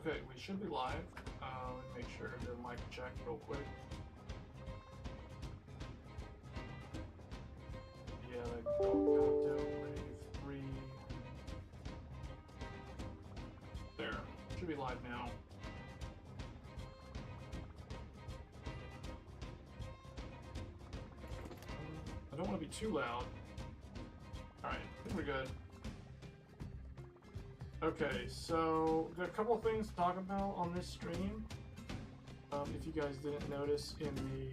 Okay, we should be live. Make sure the mic check real quick. Yeah, go countdown, wave 3. There. Should be live now. I don't want to be too loud. Alright, I think we're good. Okay, so got a couple of things to talk about on this stream. If you guys didn't notice in the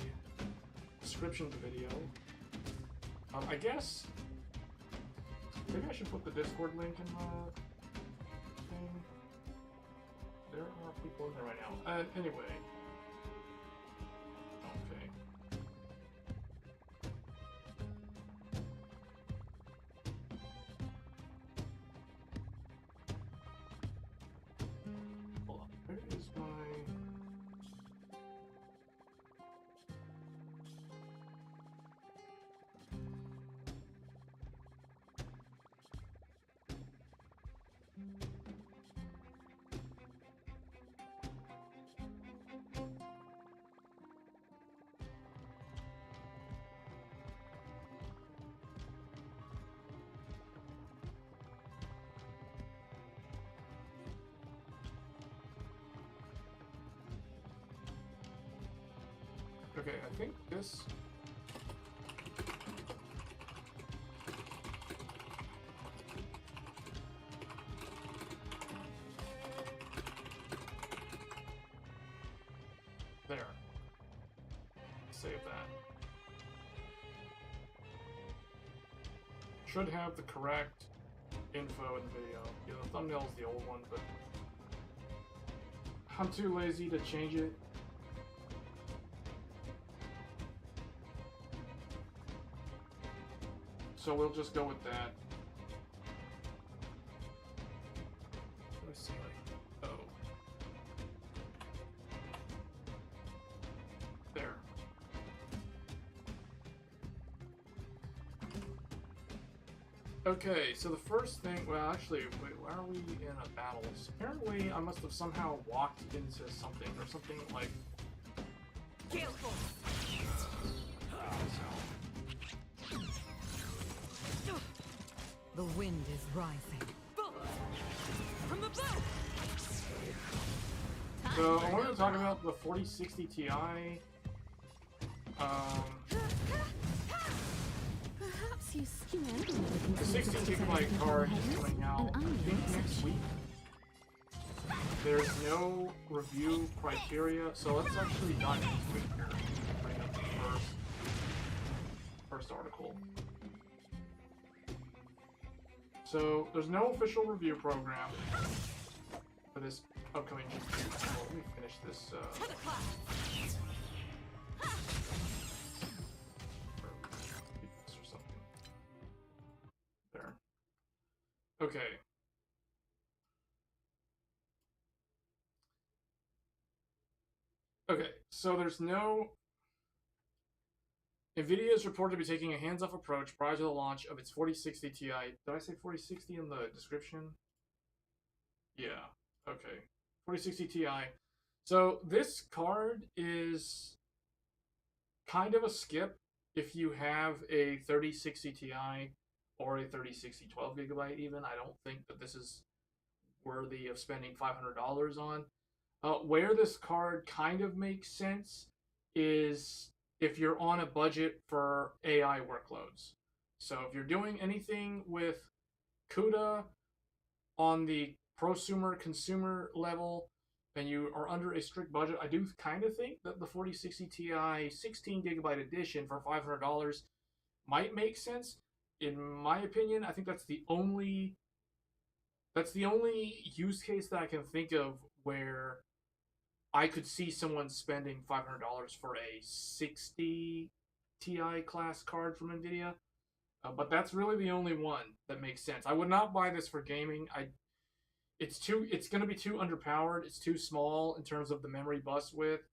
description of the video, I guess maybe I should put the Discord link in the thing. There are people in there right now. Anyway. Okay. Hold on. Where is my... Okay, I think this... There. Save that. Should have the correct info in the video. Yeah, the thumbnail's the old one, but I'm too lazy to change it. So we'll just go with that. Let me see, like, oh. There. Okay, so the first thing, well actually, wait, why are we in a battle? So apparently I must have somehow walked into something, or something like... The wind is rising. From the boat. So I wanted to talk about the 4060 Ti. Perhaps you skimmed The 16GB card is coming out, I think, next week. There's no review criteria, so let's actually dive into it here. Bring up the first article. So, there's no official review program for this upcoming GPU. Well, let me finish this, or something. There. Okay. Okay, so there's no... NVIDIA is reported to be taking a hands-off approach prior to the launch of its 4060 Ti. Did I say 4060 in the description? Yeah, okay. 4060 Ti. So this card is kind of a skip if you have a 3060 Ti or a 3060 12GB even. I don't think that this is worthy of spending $500 on. Where this card kind of makes sense is if you're on a budget for AI workloads. So if you're doing anything with CUDA on the prosumer consumer level and you are under a strict budget, I do kind of think that the 4060 Ti 16GB edition for $500 might make sense. In my opinion, I think that's the only use case that I can think of where I could see someone spending $500 for a 60 Ti class card from NVIDIA, but that's really the only one that makes sense. I would not buy this for gaming. It's going to be too underpowered. It's too small in terms of the memory bus width.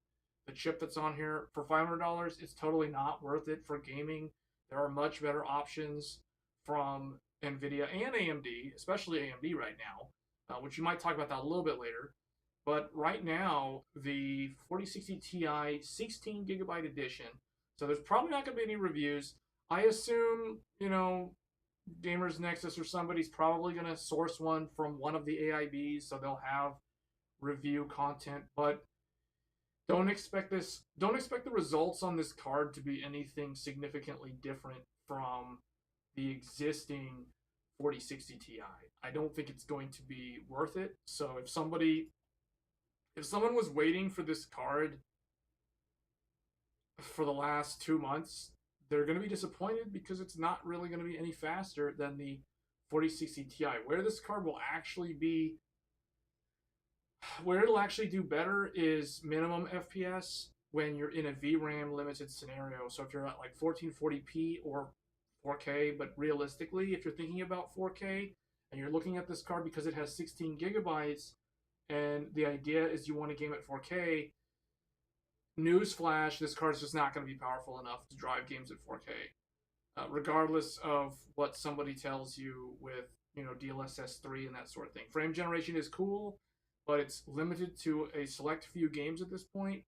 The chip that's on here for $500, it's totally not worth it for gaming. There are much better options from NVIDIA and AMD, especially AMD right now, which you might talk about that a little bit later. But right now, the 4060 Ti 16 gigabyte edition, so there's probably not going to be any reviews. I assume, Gamers Nexus or somebody's probably going to source one from one of the AIBs, so they'll have review content. But don't expect the results on this card to be anything significantly different from the existing 4060 Ti. I don't think it's going to be worth it. So if someone was waiting for this card for the last 2 months, they're going to be disappointed because it's not really going to be any faster than the 4060 Ti. Where it'll actually do better is minimum FPS when you're in a VRAM limited scenario. So if you're at like 1440p or 4K, but realistically, if you're thinking about 4K and you're looking at this card because it has 16 gigabytes and the idea is you want to game at 4K, newsflash, this card's just not going to be powerful enough to drive games at 4K. Regardless of what somebody tells you with, DLSS 3 and that sort of thing. Frame generation is cool, but it's limited to a select few games at this point,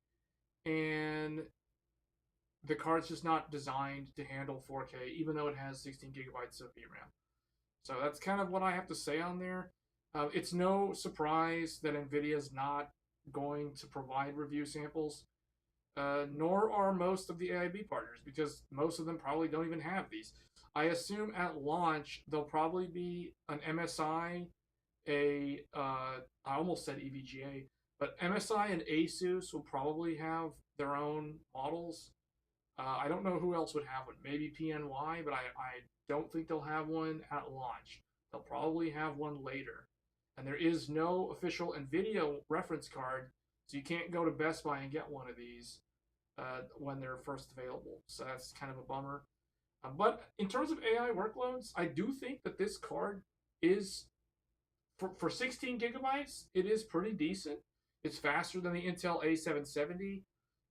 and the card's just not designed to handle 4K, even though it has 16 gigabytes of VRAM. So that's kind of what I have to say on there. It's no surprise that NVIDIA's not going to provide review samples, nor are most of the AIB partners, because most of them probably don't even have these. I assume at launch, there'll probably be an MSI, I almost said EVGA, but MSI and Asus will probably have their own models. I don't know who else would have one. Maybe PNY, but I don't think they'll have one at launch. They'll probably have one later. And there is no official NVIDIA reference card, so you can't go to Best Buy and get one of these when they're first available. So that's kind of a bummer. But in terms of AI workloads, I do think that this card is, for 16 gigabytes, it is pretty decent. It's faster than the Intel A770.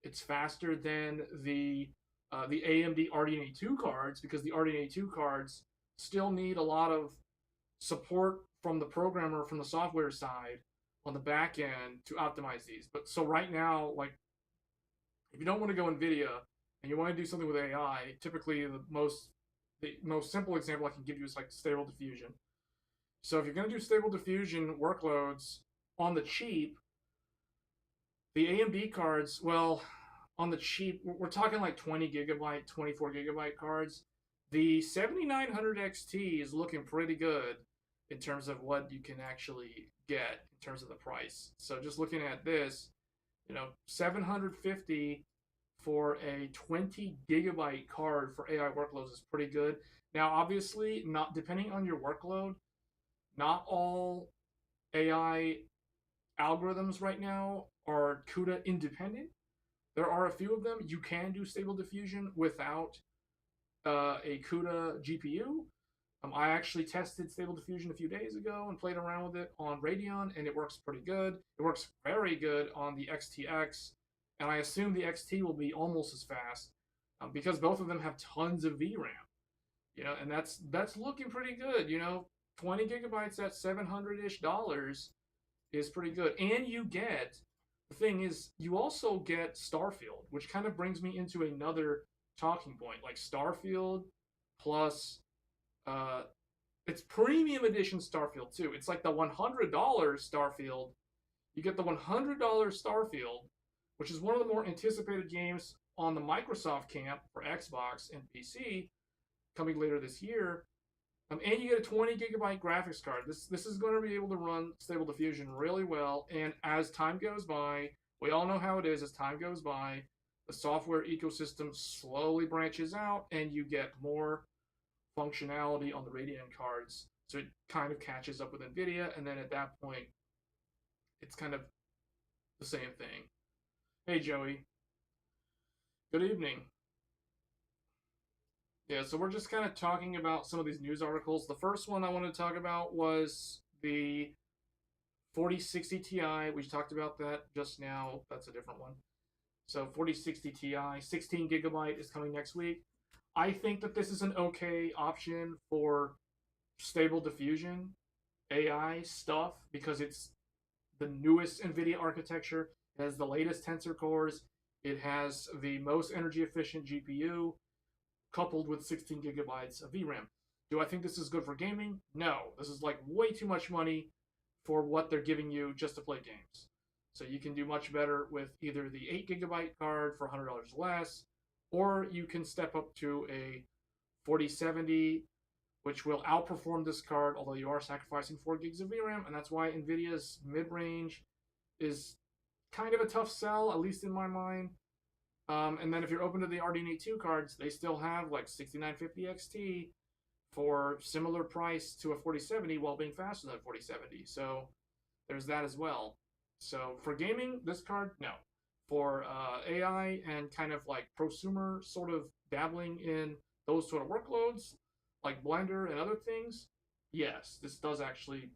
It's faster than the AMD RDNA 2 cards, because the RDNA 2 cards still need a lot of support from the programmer, from the software side on the back end to optimize these. But so right now, like, if you don't want to go NVIDIA and you want to do something with AI, typically the most simple example I can give you is like Stable Diffusion. So if you're going to do Stable Diffusion workloads on the cheap, the AMD cards, well, on the cheap, we're talking like 20 gigabyte, 24 gigabyte cards. The 7900 XT is looking pretty good in terms of what you can actually get in terms of the price. So just looking at this, $750 for a 20 gigabyte card for AI workloads is pretty good. Now, obviously, not depending on your workload, not all AI algorithms right now are CUDA independent. There are a few of them. You can do Stable Diffusion without a CUDA GPU. I actually tested Stable Diffusion a few days ago and played around with it on Radeon, and it works pretty good. It works very good on the XTX, and I assume the XT will be almost as fast because both of them have tons of VRAM. And that's looking pretty good. 20 gigabytes at $700-ish is pretty good. And the thing is, you also get Starfield, which kind of brings me into another talking point. Like Starfield plus, it's premium edition Starfield too. It's like the $100 Starfield. You get the $100 Starfield, which is one of the more anticipated games on the Microsoft camp for Xbox and PC, coming later this year. And you get a 20 gigabyte graphics card. This is going to be able to run Stable Diffusion really well. And as time goes by, we all know how it is. As time goes by, the software ecosystem slowly branches out, and you get more functionality on the Radeon cards. So it kind of catches up with NVIDIA, and then at that point, it's kind of the same thing. Hey, Joey. Good evening. Yeah, so we're just kind of talking about some of these news articles. The first one I wanted to talk about was the 4060 Ti. We talked about that just now. That's a different one. So 4060 Ti, 16 gigabyte is coming next week. I think that this is an okay option for Stable Diffusion AI stuff because it's the newest NVIDIA architecture. It has the latest tensor cores. It has the most energy efficient GPU coupled with 16 gigabytes of VRAM. Do I think this is good for gaming? No. This is like way too much money for what they're giving you just to play games. So you can do much better with either the 8 gigabyte card for $100 less, or you can step up to a 4070, which will outperform this card, although you are sacrificing 4 gigs of VRAM, and that's why NVIDIA's mid-range is kind of a tough sell, at least in my mind. And then if you're open to the RDNA 2 cards, they still have like 6950 XT for similar price to a 4070 while being faster than a 4070. So there's that as well. So for gaming, this card, no. For AI and kind of like prosumer sort of dabbling in those sort of workloads, like Blender and other things, yes, this does actually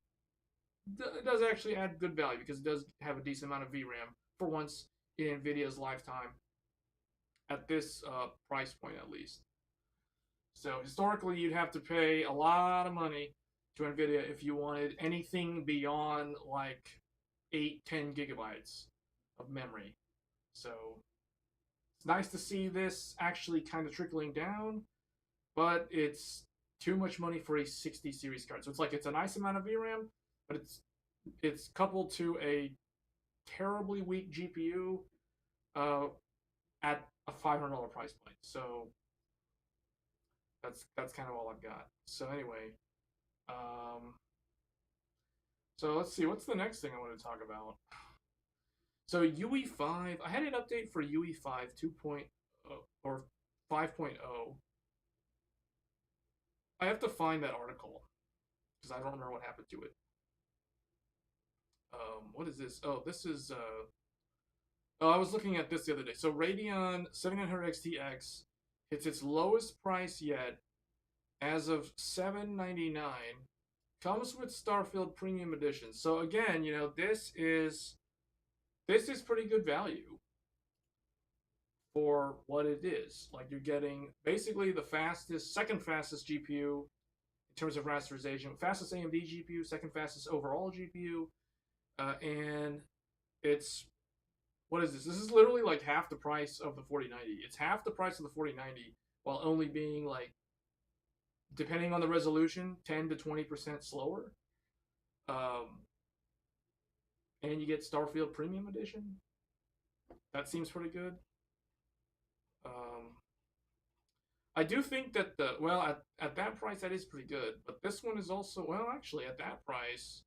add good value because it does have a decent amount of VRAM for once in NVIDIA's lifetime at this price point at least. So historically, you'd have to pay a lot of money to NVIDIA if you wanted anything beyond like 8-10 gigabytes of memory. So it's nice to see this actually kind of trickling down, but it's too much money for a 60 series card. So it's like it's a nice amount of VRAM, but it's coupled to a terribly weak GPU at a $500 price point. So that's kind of all I've got. So anyway, so let's see, what's the next thing I want to talk about? So UE5, I had an update for UE5 2.0 or 5.0. I have to find that article because I don't remember what happened to it. What is this? Oh, this is I was looking at this the other day. So Radeon 7900 XTX hits its lowest price yet as of $799. Comes with Starfield Premium Edition. So again, you know, this is pretty good value for what it is. Like you're getting basically the second fastest GPU in terms of rasterization, fastest AMD GPU, second fastest overall GPU, and it's, what is this? This is literally like half the price of the 4090. It's half the price of the 4090 while only being like, depending on the resolution, 10 to 20% slower. And you get Starfield Premium Edition. That seems pretty good. I do think that at that price, that is pretty good. But this one is also, well, actually, at that price,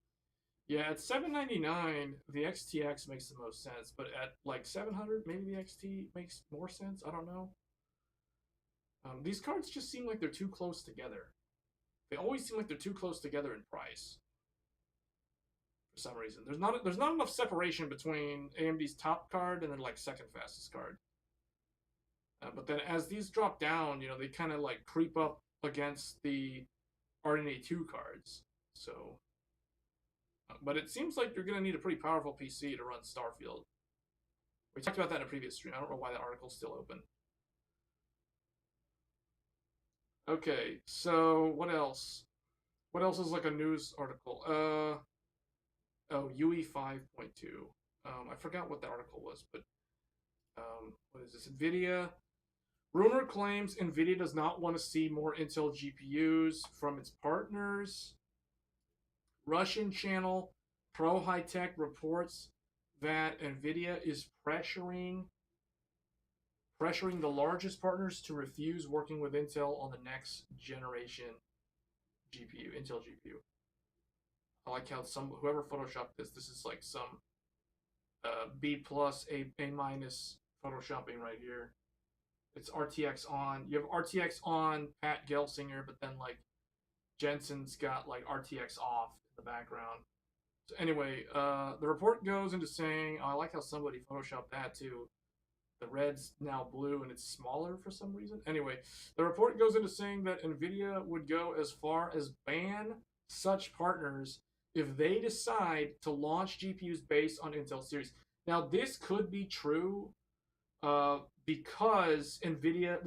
yeah, at $799, the XTX makes the most sense. But at like $700, maybe the XT makes more sense. I don't know. These cards just seem like they're too close together. They always seem like they're too close together in price. For some reason, there's not enough separation between AMD's top card and then like second fastest card. But then as these drop down, you know, they kind of like creep up against the RDNA 2 cards. So, but it seems like you're gonna need a pretty powerful PC to run Starfield. We talked about that in a previous stream. I don't know why the article's still open. Okay, so what else? What else is like a news article? Oh, UE 5.2. I forgot what the article was, but what is this? NVIDIA. Rumor claims NVIDIA does not want to see more Intel GPUs from its partners. Russian channel Pro High Tech reports that NVIDIA is pressuring the largest partners to refuse working with Intel on the next generation GPU, Intel GPU. I like how whoever photoshopped this is like some B plus, A minus photoshopping right here. It's RTX on. You have RTX on Pat Gelsinger, but then like Jensen's got like RTX off in the background. So anyway, the report goes into saying, I like how somebody photoshopped that too. The red's now blue and it's smaller for some reason. Anyway, the report goes into saying that NVIDIA would go as far as ban such partners if they decide to launch GPUs based on Intel series. Now, this could be true because NVIDIA,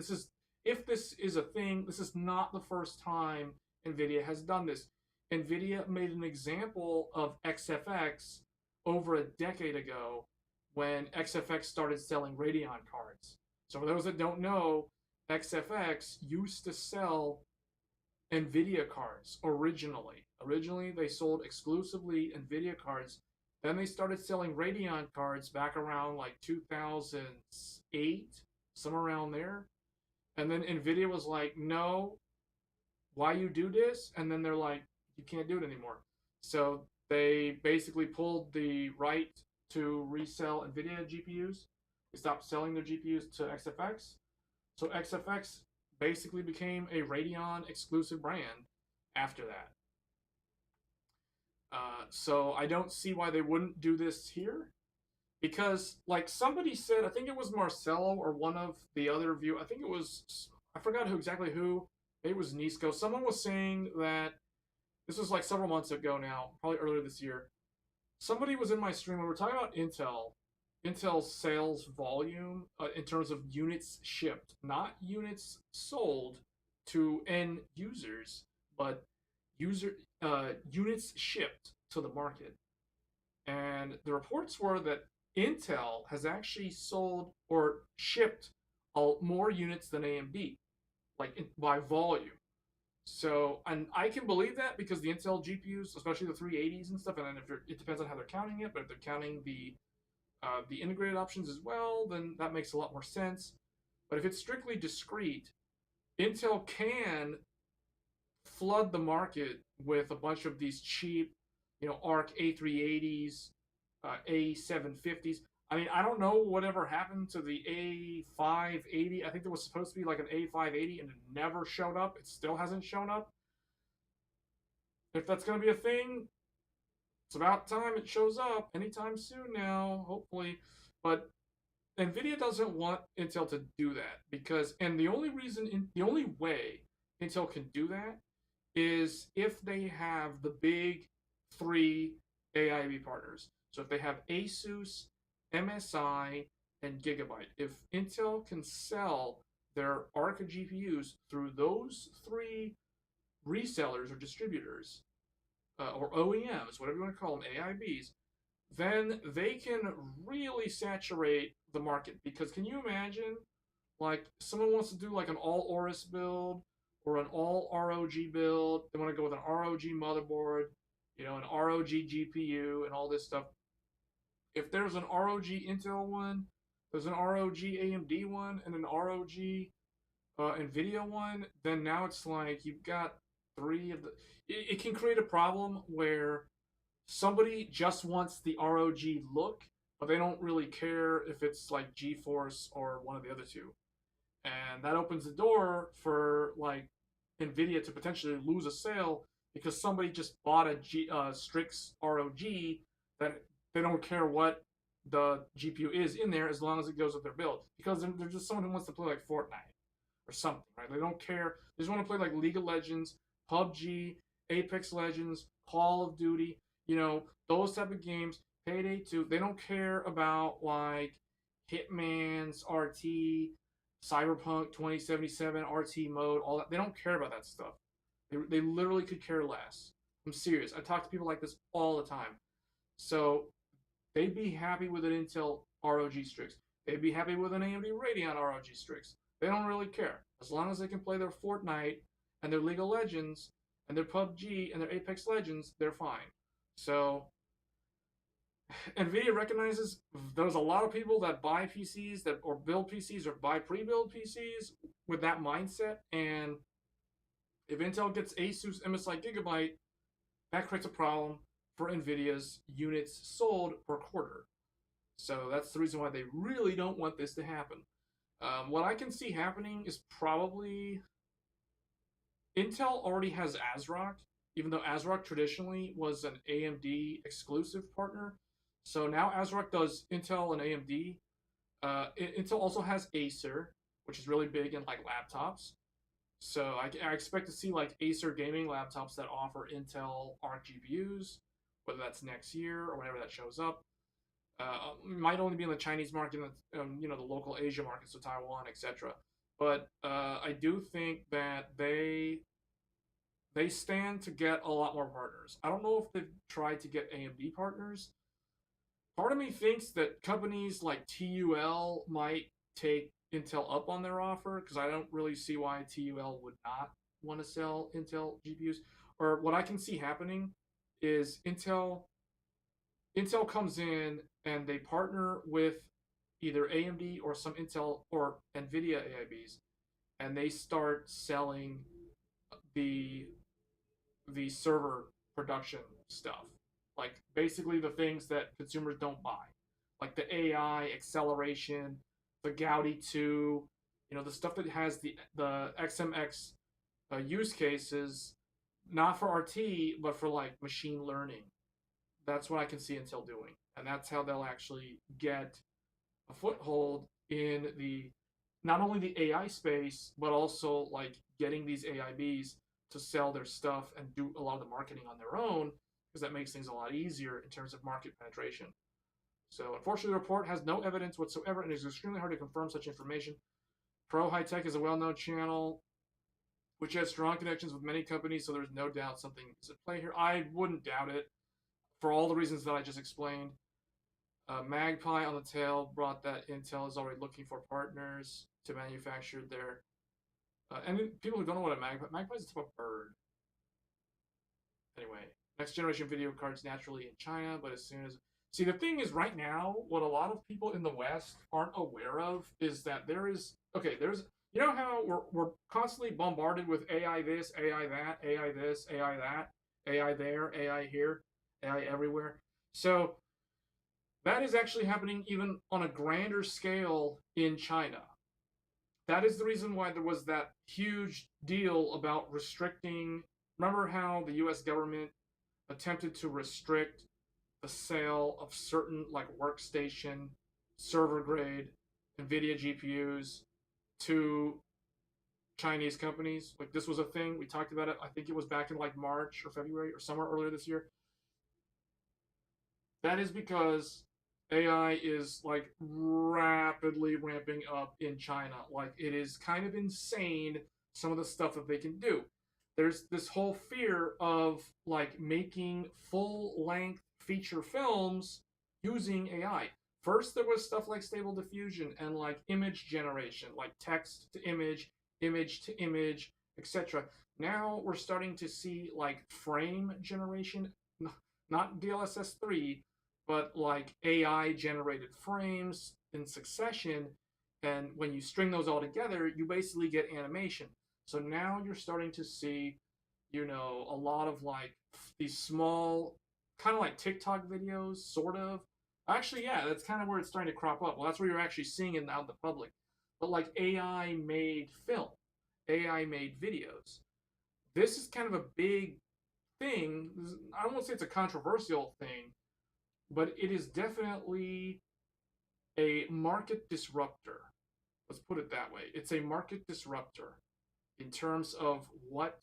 if this is a thing, this is not the first time NVIDIA has done this. NVIDIA made an example of XFX over a decade ago when XFX started selling Radeon cards. So for those that don't know, XFX used to sell NVIDIA cards originally. Originally, they sold exclusively NVIDIA cards. Then they started selling Radeon cards back around like 2008, somewhere around there. And then NVIDIA was like, no, why you do this? And then they're like, you can't do it anymore. So they basically pulled the right to resell NVIDIA GPUs. They stopped selling their GPUs to XFX. So XFX basically became a Radeon exclusive brand after that. So I don't see why they wouldn't do this here. Because, like somebody said, I think it was Marcelo or one of the other view. I think it was, I forgot exactly who. Maybe it was Nisco. Someone was saying that this was like several months ago now, probably earlier this year. Somebody was in my stream. We were talking about Intel's sales volume in terms of units shipped, not units sold to end users, but units shipped to the market. And the reports were that Intel has actually sold or shipped more units than AMD, like by volume. So, and I can believe that because the Intel GPUs, especially the 380s and stuff, and then it depends on how they're counting it, but if they're counting the integrated options as well, then that makes a lot more sense. But if it's strictly discrete, Intel can flood the market with a bunch of these cheap, Arc A380s, A750s. I mean, I don't know whatever happened to the A580. I think there was supposed to be like an A580 and it never showed up. It still hasn't shown up. If that's going to be a thing, it's about time it shows up anytime soon now, hopefully. But NVIDIA doesn't want Intel to do that because, and the only way Intel can do that is if they have the big three AIB partners. So if they have Asus, MSI, and Gigabyte, if Intel can sell their ARC GPUs through those three resellers or distributors, or OEMs, whatever you want to call them, AIBs, then they can really saturate the market. Because can you imagine, like, someone wants to do like an all Aorus build or an all ROG build, they want to go with an ROG motherboard, an ROG GPU and all this stuff. If there's an ROG Intel one, there's an ROG AMD one, and an ROG NVIDIA one, then now it's like you've got three of the... It can create a problem where somebody just wants the ROG look, but they don't really care if it's like GeForce or one of the other two. And that opens the door for like NVIDIA to potentially lose a sale because somebody just bought a Strix ROG that they don't care what the GPU is in there as long as it goes with their build. Because they're just someone who wants to play like Fortnite or something, right? They don't care. They just want to play like League of Legends, PUBG, Apex Legends, Call of Duty, those type of games, Payday 2. They don't care about like Hitman's RT, Cyberpunk 2077 RT mode, all that. They don't care about that stuff. They literally could care less. I'm serious. I talk to people like this all the time. So they'd be happy with an Intel ROG Strix. They'd be happy with an AMD Radeon ROG Strix. They don't really care. As long as they can play their Fortnite and their League of Legends and their PUBG and their Apex Legends, they're fine. So NVIDIA recognizes there's a lot of people that buy PCs or build PCs or buy pre-built PCs with that mindset. And if Intel gets Asus, MSI, Gigabyte, that creates a problem for NVIDIA's units sold per quarter. So that's the reason why they really don't want this to happen. What I can see happening is probably Intel already has ASRock, even though ASRock traditionally was an AMD exclusive partner. So now ASRock does Intel and AMD. Intel also has Acer, which is really big in like laptops. So I expect to see like Acer gaming laptops that offer Intel ARC GPUs, whether that's next year or whenever that shows up. Might only be in the Chinese market, the local Asia market, so Taiwan, etc. But I do think that they stand to get a lot more partners. I don't know if they've tried to get AMD partners, part of me thinks that companies like TUL might take Intel up on their offer, because I don't really see why TUL would not want to sell Intel GPUs. Or what I can see happening is Intel comes in and they partner with either AMD or some Intel or Nvidia AIBs, and they start selling the the server production stuff, like basically the things that consumers don't buy, like the AI acceleration, the Gaudi 2, the stuff that has the XMX use cases, not for RT but for like machine learning. That's what I can see Intel doing, and that's how they'll actually get a foothold in the not only the AI space, but also like getting these AIBs to sell their stuff and do a lot of the marketing on their own, because that makes things a lot easier in terms of market penetration. So unfortunately, the report has no evidence whatsoever and it is extremely hard to confirm such information. Pro High Tech is a well-known channel which has strong connections with many companies, so there's no doubt something is at play here. I wouldn't doubt it for all the reasons that I just explained. Magpie on the tail brought that Intel is already looking for partners to manufacture their. And people who don't know what a magpie is a type of bird. Anyway, next generation video cards naturally in China, but as soon as. See, the thing is, right now, what a lot of people in the West aren't aware of is that there's. You know how we're constantly bombarded with AI this, AI that, AI this, AI that, AI there, AI here, AI everywhere. So that is actually happening even on a grander scale in China. That is the reason why there was that huge deal about restricting. Remember how the US government attempted to restrict the sale of certain like workstation, server grade NVIDIA GPUs to Chinese companies? Like, this was a thing. We talked about it. I think it was back in like March or February or somewhere earlier this year. That is because AI is like rapidly ramping up in China. Like, it is kind of insane, some of the stuff that they can do. There's this whole fear of like making full length feature films using AI. First, there was stuff like Stable Diffusion and like image generation, like text to image to image, etc. Now we're starting to see like frame generation, not DLSS 3, but like AI generated frames in succession. And when you string those all together, you basically get animation. So now you're starting to see, a lot of like these small, kind of like TikTok videos, sort of. Actually, yeah, that's kind of where it's starting to crop up. Well, that's where you're actually seeing it out in the public. But like AI made film, AI made videos. This is kind of a big thing. I don't want to say it's a controversial thing, but it is definitely a market disruptor. Let's put it that way. It's a market disruptor in terms of what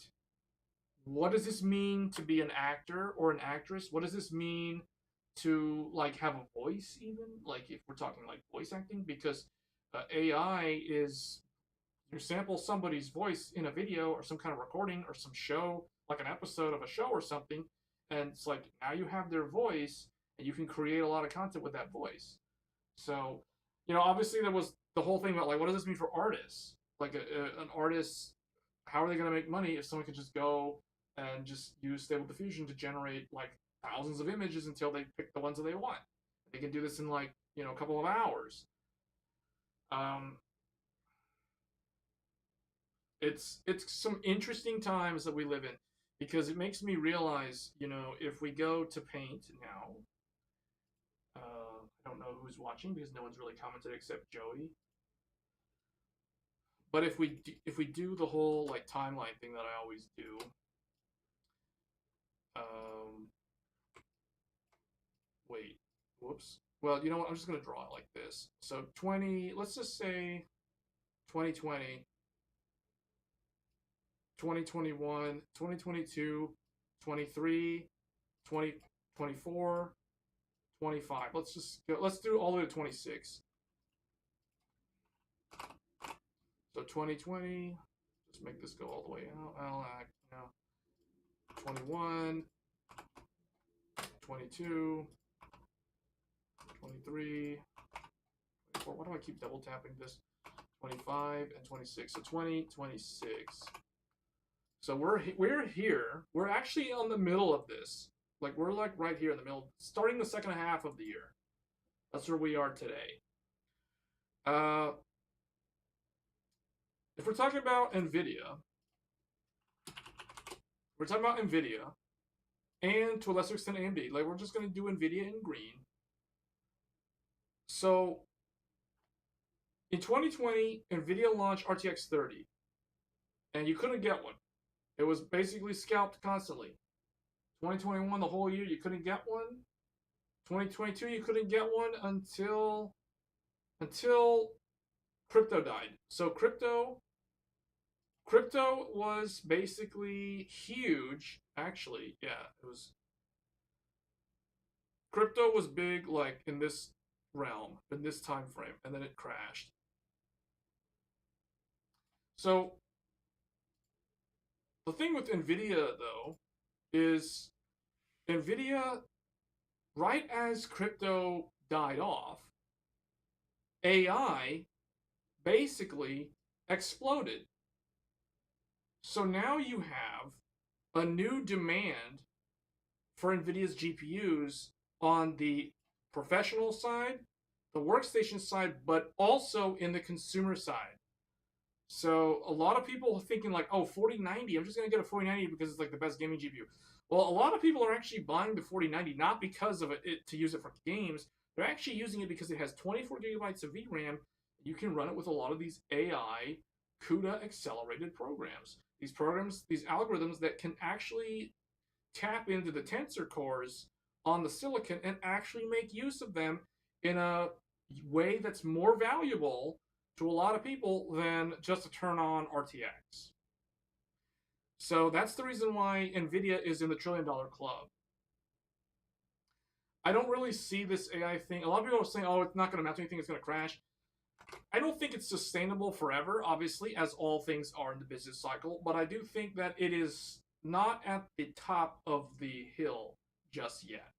does this mean to be an actor or an actress? What does this mean to like have a voice, even like if we're talking like voice acting? Because AI is, you sample somebody's voice in a video or some kind of recording or some show, like an episode of a show or something, and it's like now you have their voice and you can create a lot of content with that voice. So, obviously there was the whole thing about like, what does this mean for artists? Like an artist, how are they going to make money if someone can just go and just use Stable Diffusion to generate like thousands of images until they pick the ones that they want? They can do this in like, a couple of hours. It's some interesting times that we live in, because it makes me realize, if we go to Paint now, I don't know who's watching because no one's really commented except Joey. But if we do the whole like timeline thing that I always do, wait, whoops. Well, you know what? I'm just gonna draw it like this. So let's just say 2020, 2021, 2022, 23, 2024, 25. Let's do all the way to 26. So 2020, just make this go all the way out. I'll act, 21, 22, 23, 24. Why do I keep double tapping this? 25 and 26. So 20, 26. So we're here. We're actually on the middle of this. Like we're like right here in the middle, starting the second half of the year. That's where we are today. If we're talking about NVIDIA, and to a lesser extent AMD. Like we're just gonna do NVIDIA in green. So in 2020, NVIDIA launched RTX 30, and you couldn't get one. It was basically scalped constantly. 2021, the whole year, you couldn't get one. 2022, you couldn't get one until crypto died. So crypto was basically huge. Actually, yeah, it was. Crypto was big, like in this realm, in this time frame, and then it crashed. So the thing with NVIDIA, though, is NVIDIA, right as crypto died off, AI basically exploded. So now you have a new demand for NVIDIA's GPUs on the professional side, the workstation side, but also in the consumer side. So a lot of people are thinking like, oh, 4090, I'm just going to get a 4090 because it's like the best gaming GPU. Well, a lot of people are actually buying the 4090 not because of it to use it for games. They're actually using it because it has 24 gigabytes of VRAM. You can run it with a lot of these AI CUDA accelerated programs. These programs, these algorithms that can actually tap into the tensor cores on the silicon and actually make use of them in a way that's more valuable to a lot of people than just to turn on RTX. So that's the reason why NVIDIA is in the $1 trillion club. I don't really see this AI thing. A lot of people are saying, oh, it's not going to match anything, it's going to crash. I don't think it's sustainable forever, obviously, as all things are in the business cycle, but I do think that it is not at the top of the hill just yet.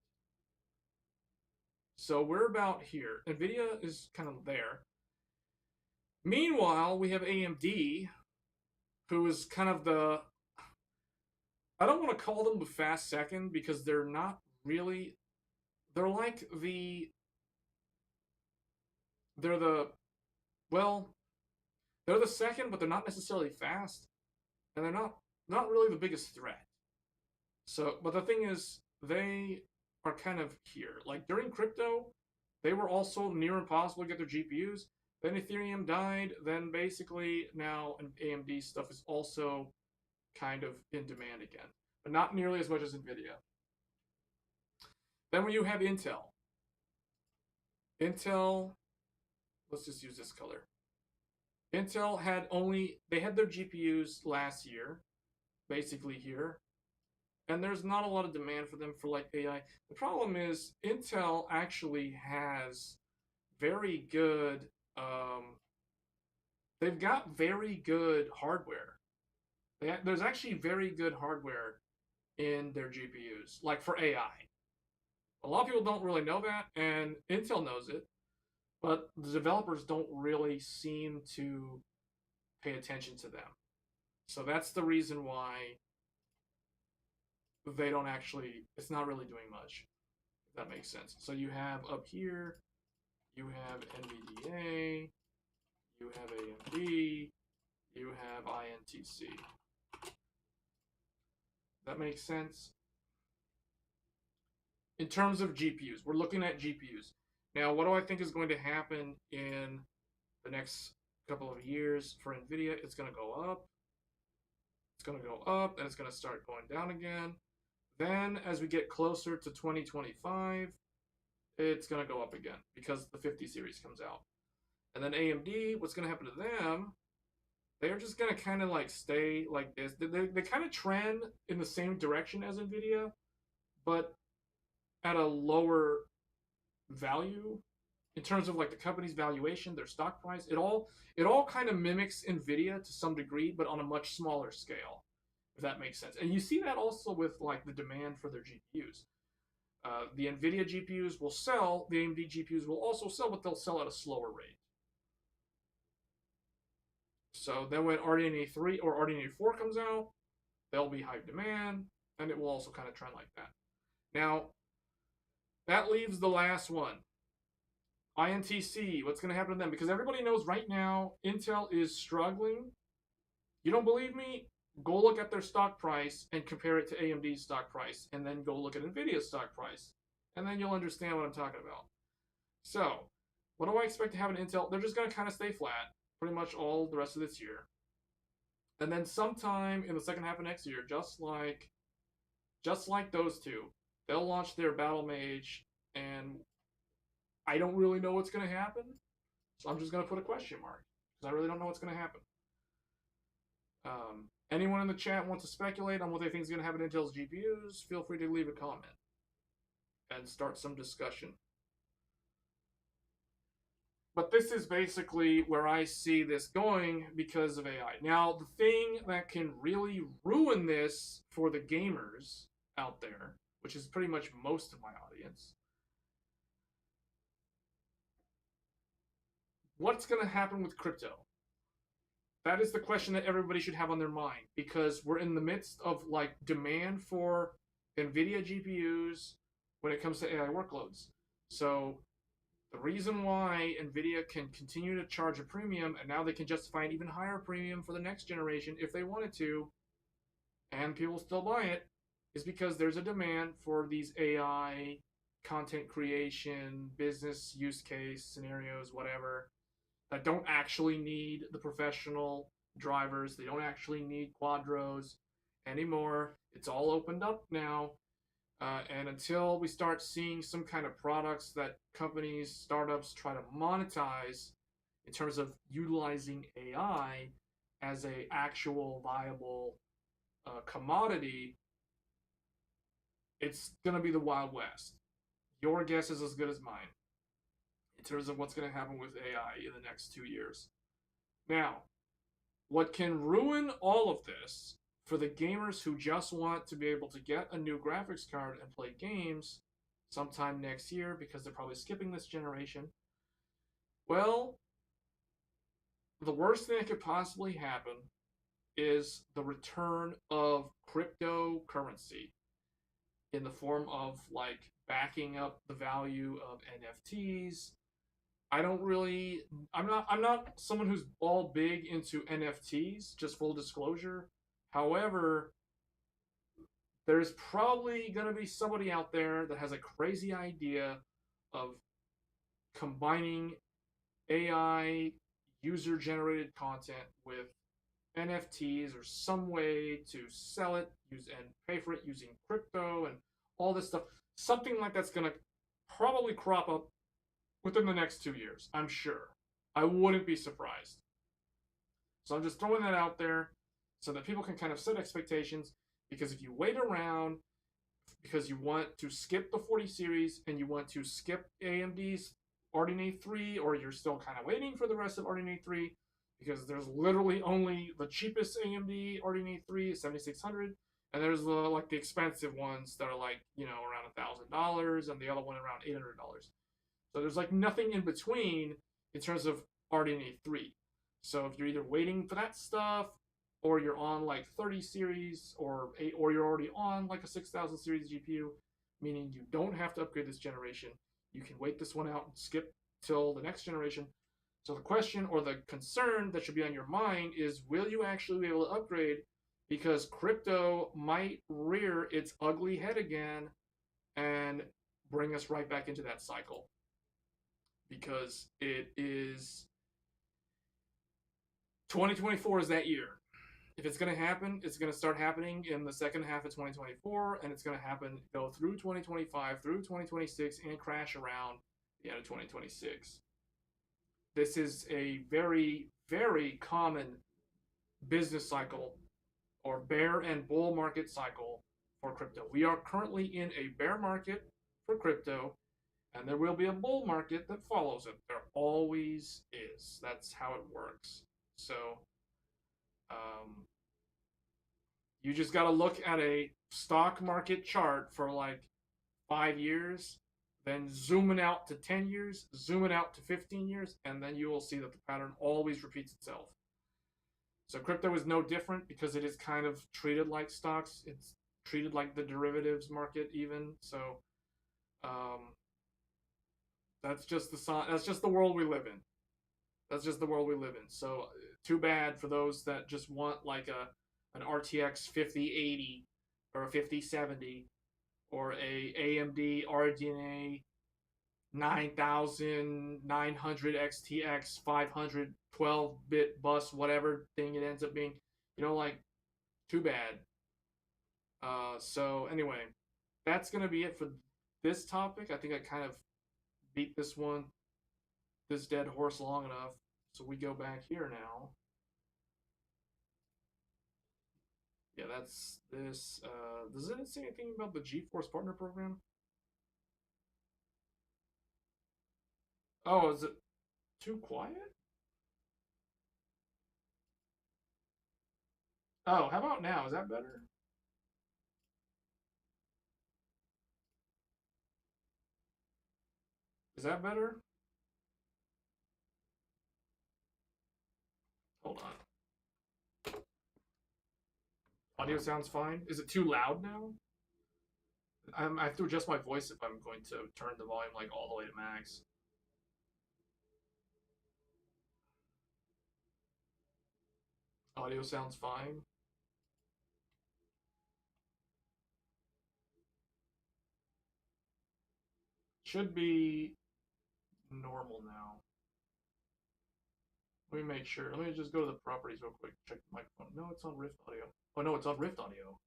So we're about here. NVIDIA is kind of there. Meanwhile, we have AMD, who is kind of the... I don't want to call them the fast second because they're not really... They're like the... They're the... Well, they're the second, but they're not necessarily fast. And they're not really the biggest threat. So, but the thing is, they are kind of here. Like, during crypto, they were also near impossible to get their GPUs. Then Ethereum died. Then basically now AMD stuff is also kind of in demand again. But not nearly as much as NVIDIA. Then when you have Intel. Intel, let's just use this color. Intel had they had their GPUs last year, basically here. And there's not a lot of demand for them for like AI. The problem is Intel actually has very good, they've got very good hardware. There's actually very good hardware in their GPUs, like for AI. A lot of people don't really know that, and Intel knows it, but the developers don't really seem to pay attention to them. So that's the reason why they don't actually, it's not really doing much, if that makes sense. So you have up here, you have NVDA, you have AMD, you have INTC. That makes sense? In terms of GPUs, we're looking at GPUs. Now, what do I think is going to happen in the next couple of years for NVIDIA? It's going to go up. It's going to go up, and it's going to start going down again. Then, as we get closer to 2025, it's going to go up again because the 50 series comes out. And then AMD, what's going to happen to them, they're just going to kind of like stay like this. They kind of trend in the same direction as NVIDIA, but at a lower value in terms of like the company's valuation, their stock price. It all kind of mimics NVIDIA to some degree, but on a much smaller scale, if that makes sense. And you see that also with like the demand for their GPUs. The NVIDIA GPUs will sell, the AMD GPUs will also sell, but they'll sell at a slower rate. So then when RDNA 3 or RDNA 4 comes out, there'll be high demand, and it will also kind of trend like that. Now, that leaves the last one. INTC, what's going to happen to them? Because everybody knows right now, Intel is struggling. You don't believe me? Go look at their stock price and compare it to AMD's stock price, and then go look at NVIDIA's stock price. And then you'll understand what I'm talking about. So, what do I expect to have in Intel? They're just going to kind of stay flat pretty much all the rest of this year. And then sometime in the second half of next year, just like those two, they'll launch their Battle Mage, and I don't really know what's going to happen. So I'm just going to put a question mark, because I really don't know what's going to happen. Anyone in the chat wants to speculate on what they think is going to happen to Intel's GPUs, feel free to leave a comment and start some discussion. But this is basically where I see this going because of AI. Now, the thing that can really ruin this for the gamers out there, which is pretty much most of my audience, what's going to happen with crypto? That is the question that everybody should have on their mind, because we're in the midst of like demand for NVIDIA GPUs when it comes to AI workloads. So the reason why NVIDIA can continue to charge a premium, and now they can justify an even higher premium for the next generation if they wanted to, and people still buy it, is because there's a demand for these AI content creation, business use case scenarios, whatever, that don't actually need the professional drivers. They don't actually need quadros anymore. It's all opened up now. And until we start seeing some kind of products that companies, startups try to monetize in terms of utilizing AI as a actual viable commodity, it's going to be the Wild West. Your guess is as good as mine in terms of what's going to happen with AI in the next 2 years. Now, what can ruin all of this for the gamers who just want to be able to get a new graphics card and play games sometime next year, because they're probably skipping this generation, well, the worst thing that could possibly happen is the return of cryptocurrency in the form of like backing up the value of NFTs. I'm not someone who's all big into NFTs, just full disclosure. However, there's probably going to be somebody out there that has a crazy idea of combining AI user-generated content with NFTs, or some way to sell it and pay for it using crypto and all this stuff. Something like that's going to probably crop up within the next 2 years, I'm sure. I wouldn't be surprised. So I'm just throwing that out there so that people can kind of set expectations, because if you wait around because you want to skip the 40 series and you want to skip AMD's RDNA 3, or you're still kind of waiting for the rest of RDNA 3, because there's literally only the cheapest AMD RDNA 3 7600, and there's the expensive ones that are like, around $1,000, and the other one around $800. So there's like nothing in between in terms of RDNA 3. So if you're either waiting for that stuff, or you're on like 30 series, or you're already on like a 6000 series GPU, meaning you don't have to upgrade this generation, you can wait this one out and skip till the next generation. So the question or the concern that should be on your mind is, will you actually be able to upgrade? Because crypto might rear its ugly head again and bring us right back into that cycle. Because it is 2024 is that year. If it's going to happen, it's going to start happening in the second half of 2024, and it's going to go through 2025, through 2026, and crash around the end of 2026. This is a very, very common business cycle, or bear and bull market cycle for crypto. We are currently in a bear market for crypto, and there will be a bull market that follows it. There always is. That's how it works. So, you just got to look at a stock market chart for like 5 years, then zooming out to 10 years, zooming out to 15 years, and then you will see that the pattern always repeats itself. So crypto is no different because it is kind of treated like stocks. It's treated like the derivatives market even. So um, that's just the world we live in. That's just the world we live in. So too bad for those that just want like an RTX 5080 or a 5070 or a AMD RDNA 9900 XTX 500 12-bit bus, whatever thing it ends up being. Like, too bad. So anyway, that's gonna be it for this topic. I think I kind of beat this dead horse long enough. So we go back here now. Yeah, that's this. Does it say anything about the GeForce Partner Program? Oh, is it too quiet? Oh, how about now? Is that better? Is that better? Hold on. Audio sounds fine. Is it too loud now? I have to adjust my voice if I'm going to turn the volume like all the way to max. Audio sounds fine. Should be normal now. Let me make sure. Let me just go to the properties real quick. Check the microphone. No, it's on Rift Audio. Oh no, it's on Rift Audio.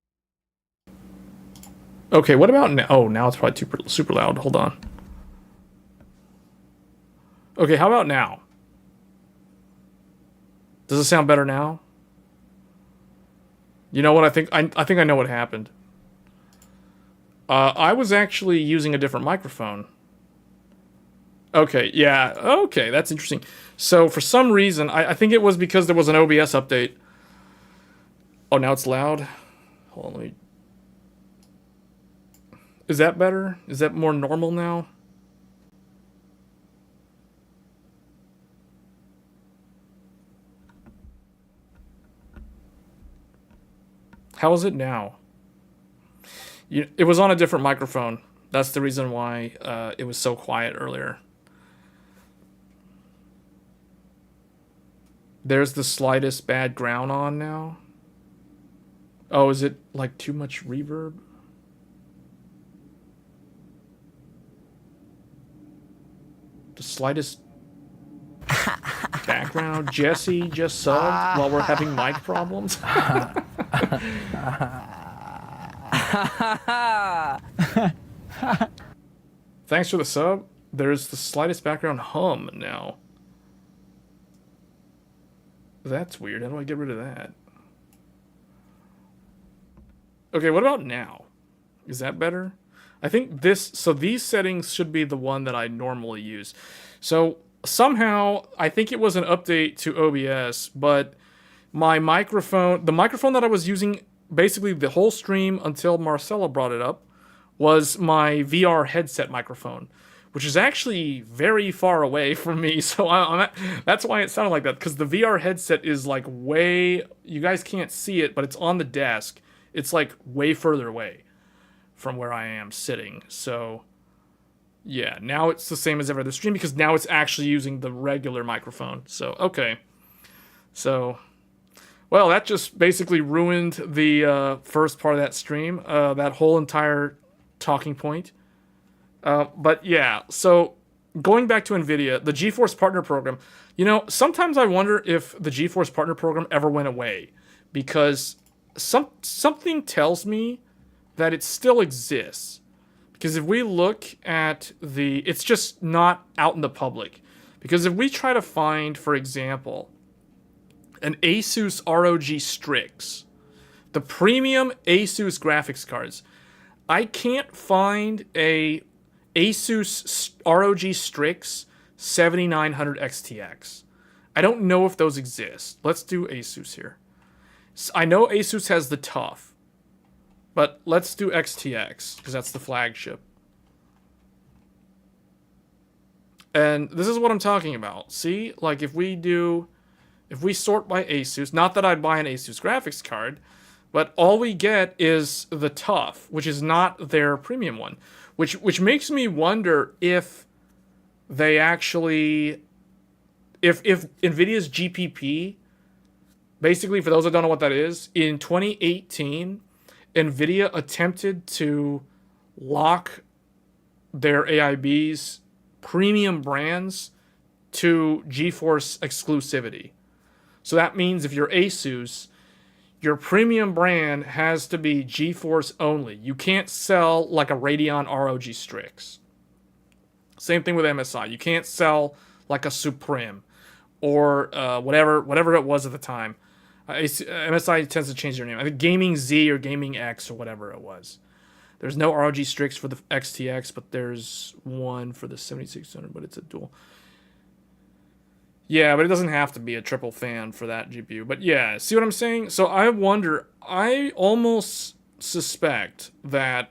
Okay, what about now? Oh, now it's probably super loud. Hold on. Okay, how about now? Does it sound better now? You know what? I think I know what happened. I was actually using a different microphone. Okay, yeah, okay, that's interesting. So for some reason, I think it was because there was an OBS update. Oh, now it's loud. Hold on, let me. Is that better? Is that more normal now? How is it now? It was on a different microphone. That's the reason why it was so quiet earlier. There's the slightest bad ground on now. Oh, is it like too much reverb? The slightest background. Jesse just subbed while we're having mic problems. Thanks for the sub. There's the slightest background hum now. That's weird. How do I get rid of that? Okay, what about now? Is that better? I think these settings should be the one that I normally use. So somehow, I think it was an update to OBS, but my microphone, the microphone that I was using basically the whole stream until Marcella brought it up, was my VR headset microphone, which is actually very far away from me. So that's why it sounded like that, because the VR headset is like way, you guys can't see it, but it's on the desk. It's like way further away from where I am sitting. So yeah, now it's the same as ever the stream, because now it's actually using the regular microphone. So, okay. So, well, that just basically ruined the first part of that stream, that whole entire talking point. But yeah, so going back to NVIDIA, the GeForce Partner Program, sometimes I wonder if the GeForce Partner Program ever went away, because something tells me that it still exists. Because if we look at it's just not out in the public. Because if we try to find, for example, an Asus ROG Strix, the premium Asus graphics cards, I can't find a Asus ROG Strix 7900 XTX. I don't know if those exist. Let's do Asus here. I know Asus has the TUF, but let's do XTX, because that's the flagship. And this is what I'm talking about. See, like if we sort by Asus, not that I'd buy an Asus graphics card, but all we get is the TUF, which is not their premium one, which makes me wonder if they actually, if NVIDIA's GPP, basically for those that don't know what that is, in 2018, NVIDIA attempted to lock their AIB's premium brands to GeForce exclusivity. So that means if you're Asus, your premium brand has to be GeForce only. You can't sell like a Radeon ROG Strix. Same thing with MSI. You can't sell like a Supreme or whatever it was at the time. MSI tends to change their name. I think Gaming Z or Gaming X or whatever it was. There's no ROG Strix for the XTX, but there's one for the 7600, but it's a dual. Yeah, but it doesn't have to be a triple fan for that GPU. But yeah, see what I'm saying? So I wonder, I almost suspect that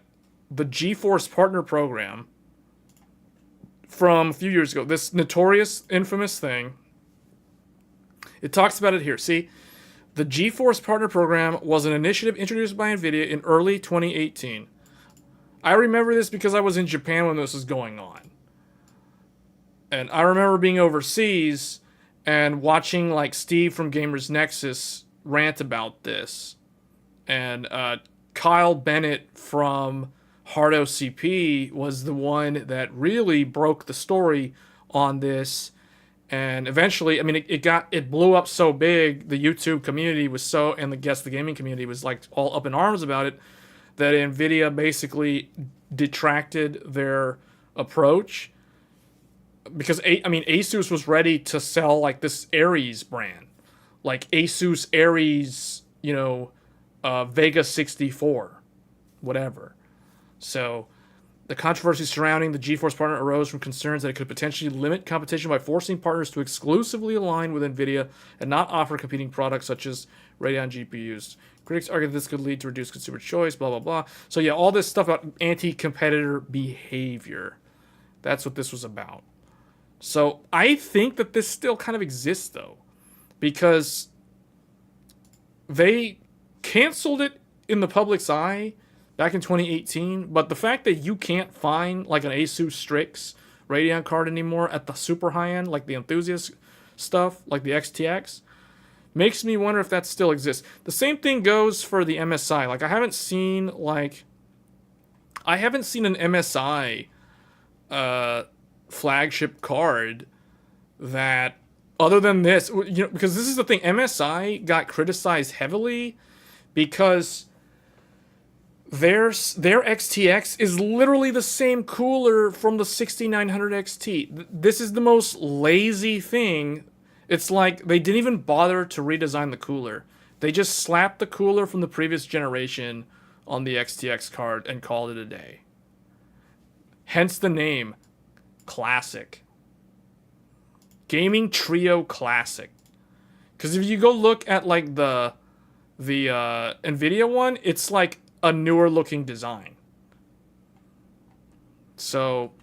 the GeForce Partner Program from a few years ago, this notorious, infamous thing, it talks about it here. See, the GeForce Partner Program was an initiative introduced by NVIDIA in early 2018. I remember this because I was in Japan when this was going on. And I remember being overseas and watching like Steve from Gamers Nexus rant about this. And Kyle Bennett from Hard OCP was the one that really broke the story on this. And eventually, I mean, it blew up so big, the YouTube community was so, and the gaming community was like all up in arms about it, that NVIDIA basically detracted their approach. Because, Asus was ready to sell, like, this Ares brand. Like, Asus Ares, Vega 64. Whatever. So, the controversy surrounding the GeForce partner arose from concerns that it could potentially limit competition by forcing partners to exclusively align with NVIDIA and not offer competing products such as Radeon GPUs. Critics argue that this could lead to reduced consumer choice, blah, blah, blah. So, yeah, all this stuff about anti-competitor behavior. That's what this was about. So I think that this still kind of exists, though, because they canceled it in the public's eye back in 2018, but the fact that you can't find like an Asus Strix Radeon card anymore at the super high end, like the enthusiast stuff, like the XTX, makes me wonder if that still exists. The same thing goes for the MSI. Like I haven't seen an MSI flagship card that, other than this, because this is the thing, MSI got criticized heavily because their XTX is literally the same cooler from the 6900 XT. This is the most lazy thing. It's like they didn't even bother to redesign the cooler. They just slapped the cooler from the previous generation on the XTX card and called it a day. Hence the name Classic. Gaming Trio Classic. Because if you go look at like the NVIDIA one, it's like a newer looking design. So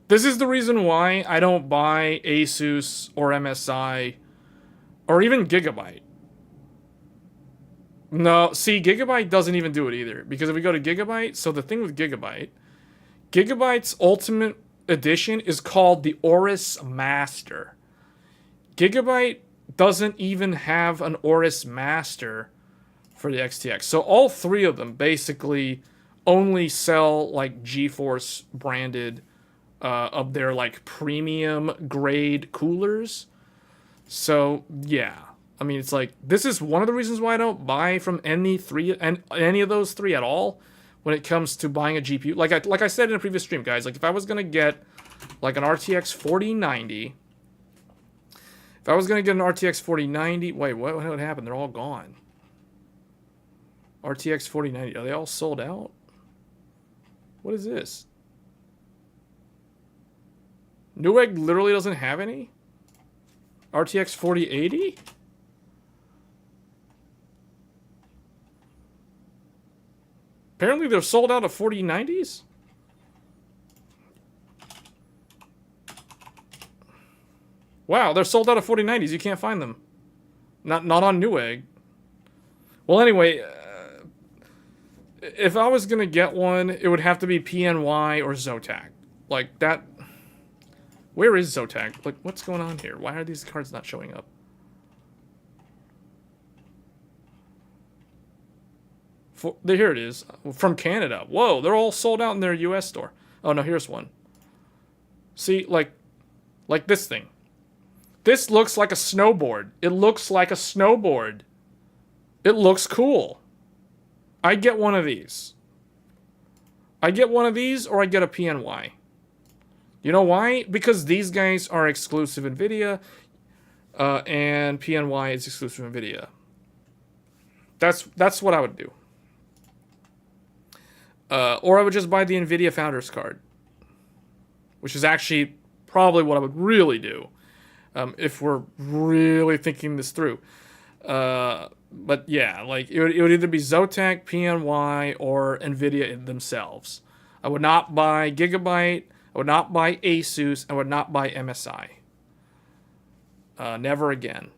this is the reason why I don't buy Asus or MSI or even Gigabyte. No, see, Gigabyte doesn't even do it either. Because if we go to Gigabyte, so the thing with Gigabyte's ultimate edition is called the Oris Master. Gigabyte doesn't even have an Oris Master for the XTX. So all three of them basically only sell like GeForce branded of their like premium grade coolers. So yeah, I mean, it's like, this is one of the reasons why I don't buy from any of those three at all when it comes to buying a GPU. Like I said in a previous stream, guys, like if I was going to get like an RTX 4090, wait, what happened? They're all gone. RTX 4090, are they all sold out? What is this? Newegg literally doesn't have any? RTX 4080? Apparently they're sold out of 4090s? Wow, they're sold out of 4090s. You can't find them. Not on Newegg. Well, anyway, if I was gonna get one, it would have to be PNY or Zotac. Like that. Where is Zotac? Like, what's going on here? Why are these cards not showing up? Here it is. From Canada. Whoa, they're all sold out in their US store. Oh no, here's one. See, like this thing. This looks like a snowboard. It looks like a snowboard. It looks cool. I get one of these. I get one of these or I get a PNY. You know why? Because these guys are exclusive NVIDIA, and PNY is exclusive NVIDIA. That's what I would do. Or I would just buy the NVIDIA Founders card, which is actually probably what I would really do, if we're really thinking this through. But yeah, like it would either be Zotac, PNY, or NVIDIA themselves. I would not buy Gigabyte. I would not buy Asus. I would not buy MSI. Never again.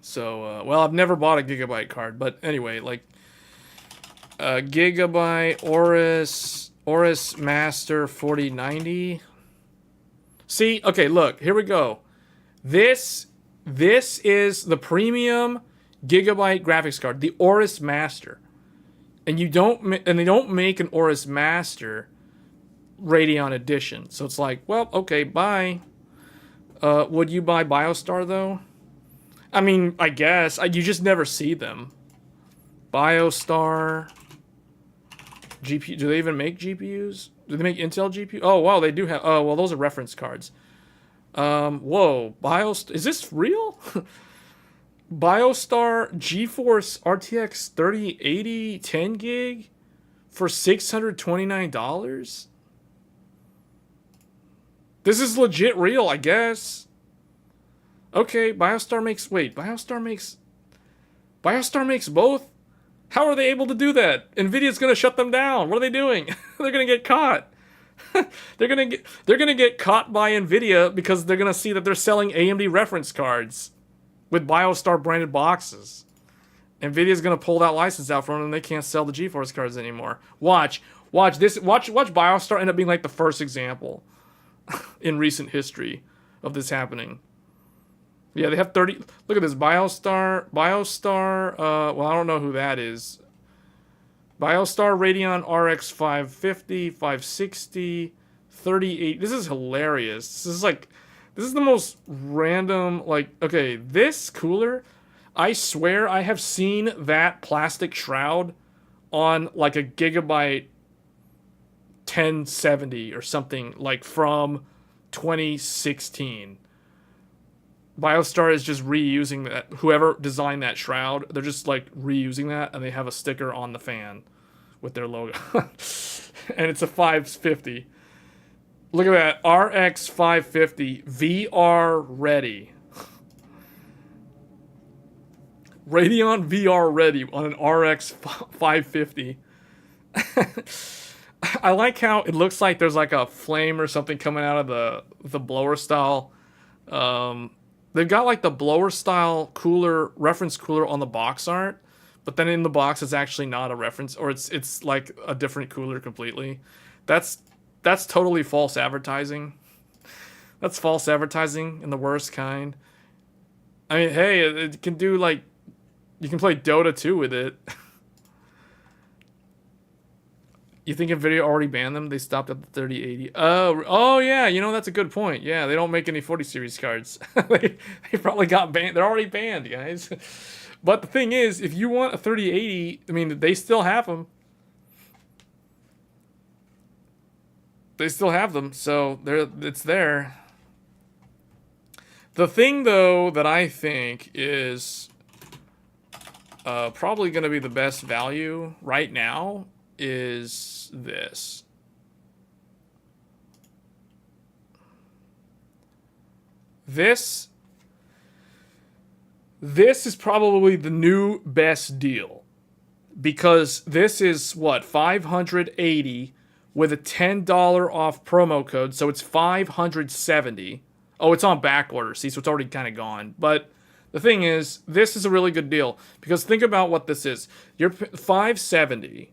So, well, I've never bought a Gigabyte card, but anyway, like Gigabyte, Aorus Master 4090. See, okay, look, here we go. This is the premium Gigabyte graphics card, the Aorus Master, and they don't make an Aorus Master Radeon Edition. So it's like, well, okay, bye. Would you buy BioStar though? I mean, I guess you just never see them. BioStar. GPU? Do they even make GPUs? Do they make Intel GPU? Oh wow, they do have. Oh well, those are reference cards. Whoa, is this real? BioStar GeForce RTX 3080 10 gig for $629. This is legit real, I guess. Okay, BioStar makes both? How are they able to do that? Nvidia's gonna shut them down. What are they doing? They're gonna get caught. They're gonna get caught by Nvidia because they're gonna see that they're selling AMD reference cards with BioStar branded boxes. Nvidia's gonna pull that license out from them and they can't sell the GeForce cards anymore. Watch BioStar end up being like the first example in recent history of this happening. Yeah, they have 30. Look at this. BioStar. Well, I don't know who that is. BioStar Radeon RX 550, 560, 38. This is hilarious. This is the most random, like, okay, this cooler, I swear I have seen that plastic shroud on like a Gigabyte 1070 or something, like from 2016. BioStar is just reusing that. Whoever designed that shroud, they're just like reusing that, and they have a sticker on the fan with their logo. And it's a 550. Look at that. RX 550. VR ready. Radeon VR ready on an RX 550. I like how it looks like there's like a flame or something coming out of the blower style. They've got like the blower style cooler, reference cooler on the box art, but then in the box it's actually not a reference, or it's like a different cooler completely. That's totally false advertising. That's false advertising in the worst kind. I mean, hey, it can do like, you can play Dota 2 with it. You think NVIDIA already banned them? They stopped at the 3080. Oh yeah, you know, that's a good point. Yeah, they don't make any 40 series cards. they probably got banned. They're already banned, guys. But the thing is, if you want a 3080, I mean, they still have them. They still have them, so it's there. The thing, though, that I think is probably going to be the best value right now is this. This is probably the new best deal, because this is what, 580 with a $10 off promo code, so it's 570. Oh, it's on back order. See, so it's already kind of gone. But the thing is, this is a really good deal because think about what this is. You're 570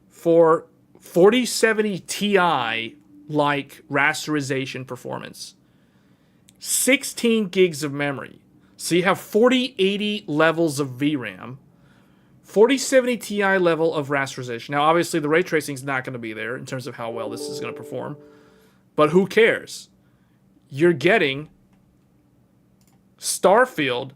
for 4070 Ti like rasterization performance. 16 gigs of memory. So you have 4080 levels of VRAM. 4070 Ti level of rasterization. Now, obviously, the ray tracing is not going to be there in terms of how well this is going to perform. But who cares? You're getting Starfield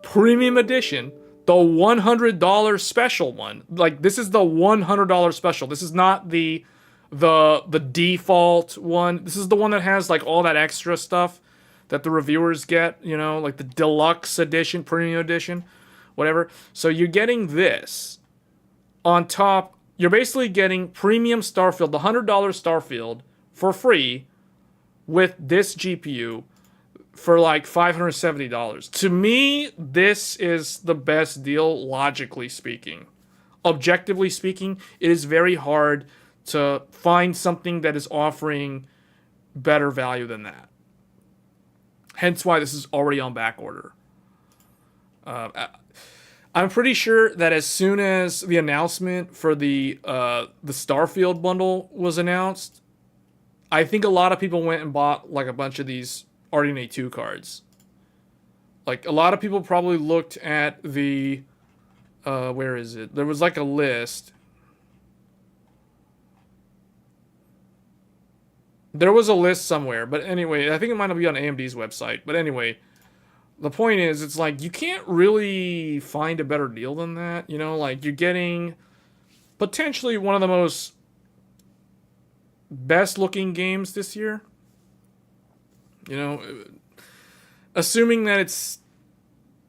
Premium Edition, the $100 special one. Like, this is the $100 special. This is not the default one. This is the one that has like all that extra stuff that the reviewers get, you know, like the deluxe edition, premium edition, whatever. So you're getting this on top. You're basically getting premium Starfield, the $100 Starfield for free with this GPU for like $570. To me, this is the best deal, logically speaking. Objectively speaking, it is very hard to find something that is offering better value than that. Hence why this is already on back order. I'm pretty sure that as soon as the announcement for the Starfield bundle was announced, I think a lot of people went and bought like a bunch of these RDNA 2 cards. Like a lot of people probably looked at the where is it? There was like a list. There was a list somewhere, but anyway, I think it might be on AMD's website. But anyway, the point is, it's like you can't really find a better deal than that. You know, like you're getting potentially one of the most best looking games this year. You know, assuming that it's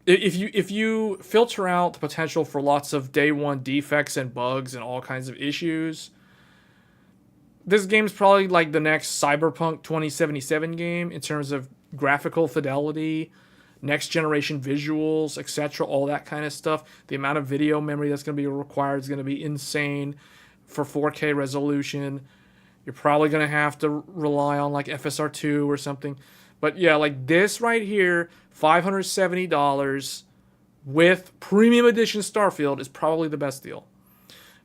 if you filter out the potential for lots of day one defects and bugs and all kinds of issues, this game's probably like the next Cyberpunk 2077 game in terms of graphical fidelity, next generation visuals, etc., all that kind of stuff. The amount of video memory that's going to be required is going to be insane for 4K resolution. You're probably going to have to rely on like FSR2 or something. But yeah, like this right here, $570 with Premium Edition Starfield is probably the best deal.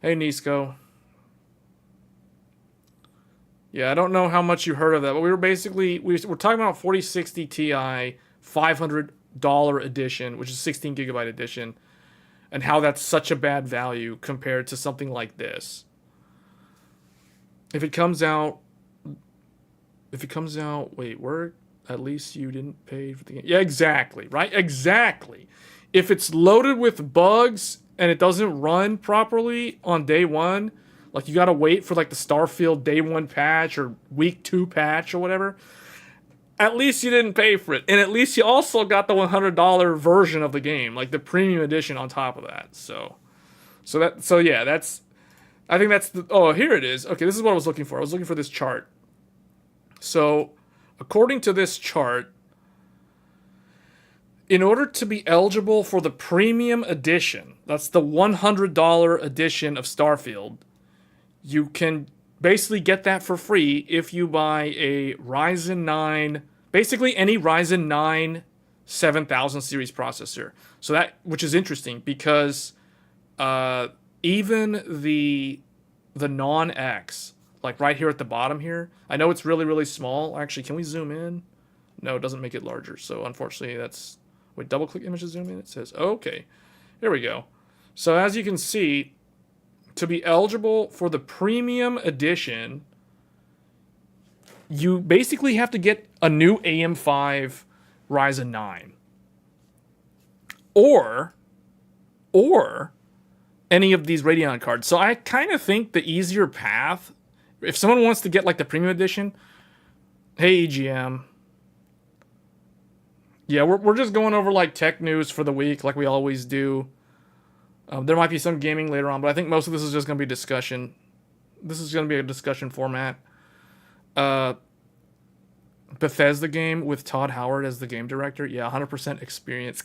Hey, Nisco. Yeah, I don't know how much you heard of that, but we were talking about 4060 Ti $500 edition, which is 16 gigabyte edition, and how that's such a bad value compared to something like this. If it comes out, wait, where at least you didn't pay for the game. Yeah, exactly, right? Exactly. If it's loaded with bugs and it doesn't run properly on day one, like you gotta wait for like the Starfield day one patch or week 2 patch or whatever, at least you didn't pay for it. And at least you also got the $100 version of the game, like the premium edition on top of that. So yeah, I think that's oh, here it is. Okay, this is what I was looking for. I was looking for this chart. So, according to this chart, in order to be eligible for the premium edition, that's the $100 edition of Starfield, you can basically get that for free if you buy a Ryzen 9, basically any Ryzen 9 7000 series processor. So that, which is interesting because even the non-X, like right here at the bottom here, I know it's really, really small. Actually, can we zoom in? No, it doesn't make it larger. So unfortunately, that's, wait, double click image to zoom in. It says, okay, here we go. So as you can see, to be eligible for the premium edition, you basically have to get a new AM5 Ryzen 9. Or any of these Radeon cards. So I kind of think the easier path, if someone wants to get like the premium edition, hey EGM. Yeah, we're just going over like tech news for the week like we always do. There might be some gaming later on, but I think most of this is just going to be discussion. This is going to be a discussion format. Bethesda game with Todd Howard as the game director. Yeah, 100% experience.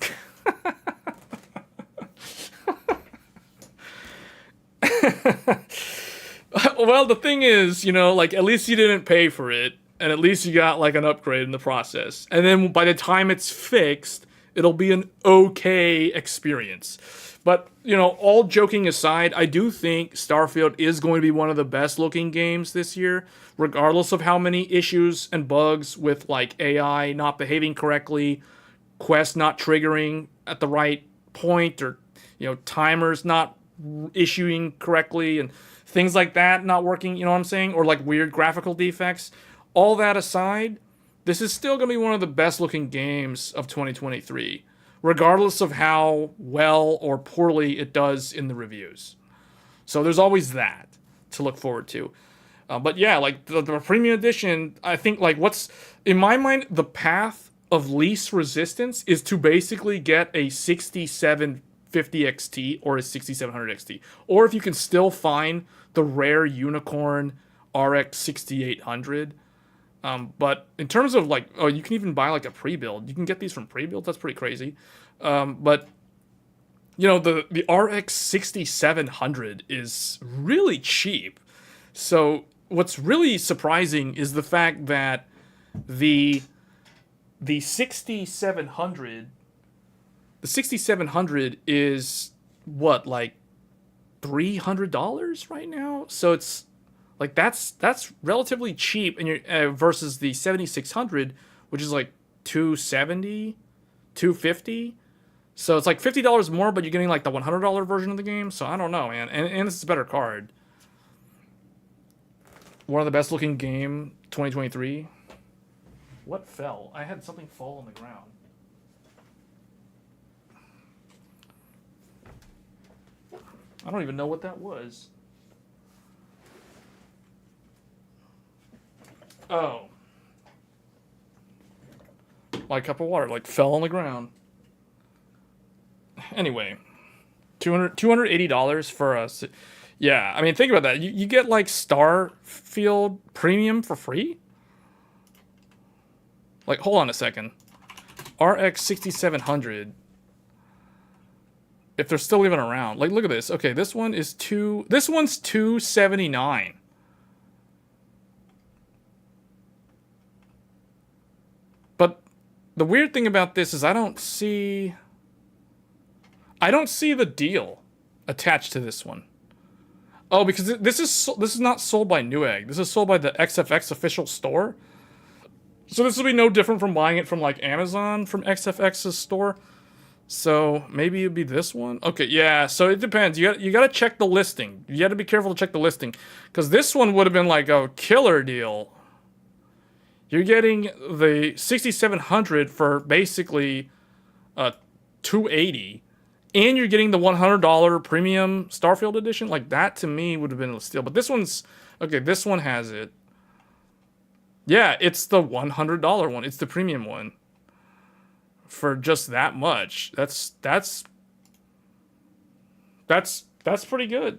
Well, the thing is, you know, like at least you didn't pay for it. And at least you got like an upgrade in the process. And then by the time it's fixed, it'll be an okay experience. But, you know, all joking aside, I do think Starfield is going to be one of the best looking games this year, regardless of how many issues and bugs with like AI not behaving correctly, quests not triggering at the right point, or, you know, timers not issuing correctly and things like that not working, you know what I'm saying? Or like weird graphical defects. All that aside, this is still going to be one of the best looking games of 2023, regardless of how well or poorly it does in the reviews. So there's always that to look forward to. But yeah, like the premium edition, I think like what's, in my mind, the path of least resistance is to basically get a 6750 XT or a 6700 XT. Or if you can still find the rare unicorn RX 6800. But in terms of like, oh, you can even buy like a pre-build. You can get these from pre-build. That's pretty crazy. But you know, the RX 6700 is really cheap. So what's really surprising is the fact that the 6700 is what, like $300 right now? So it's like that's relatively cheap, and you're versus the 7600, which is like 270, 250. So it's like $50 more, but you're getting like the $100 version of the game. So I don't know, man. And this is a better card. One of the best looking game 2023. What fell? I had something fall on the ground. I don't even know what that was. Oh. Like a cup of water, like fell on the ground. Anyway, $280 for us. Yeah, I mean, think about that. You get like Starfield Premium for free? Like, hold on a second. RX 6700. If they're still even around. Like, look at this. Okay, this one is this one's $279. But the weird thing about this is I don't see the deal attached to this one. Oh, because this is not sold by Newegg. This is sold by the XFX official store. So this will be no different from buying it from like Amazon from XFX's store. So maybe it'd be this one. Okay, yeah. So it depends. You got to check the listing. You got to be careful to check the listing, because this one would have been like a killer deal. You're getting the 6700 for basically $280, and you're getting the $100 premium Starfield edition. Like, that to me would have been a steal. But this one's okay. This one has it. Yeah, it's the $100 one. It's the premium one. For just that much. That's pretty good.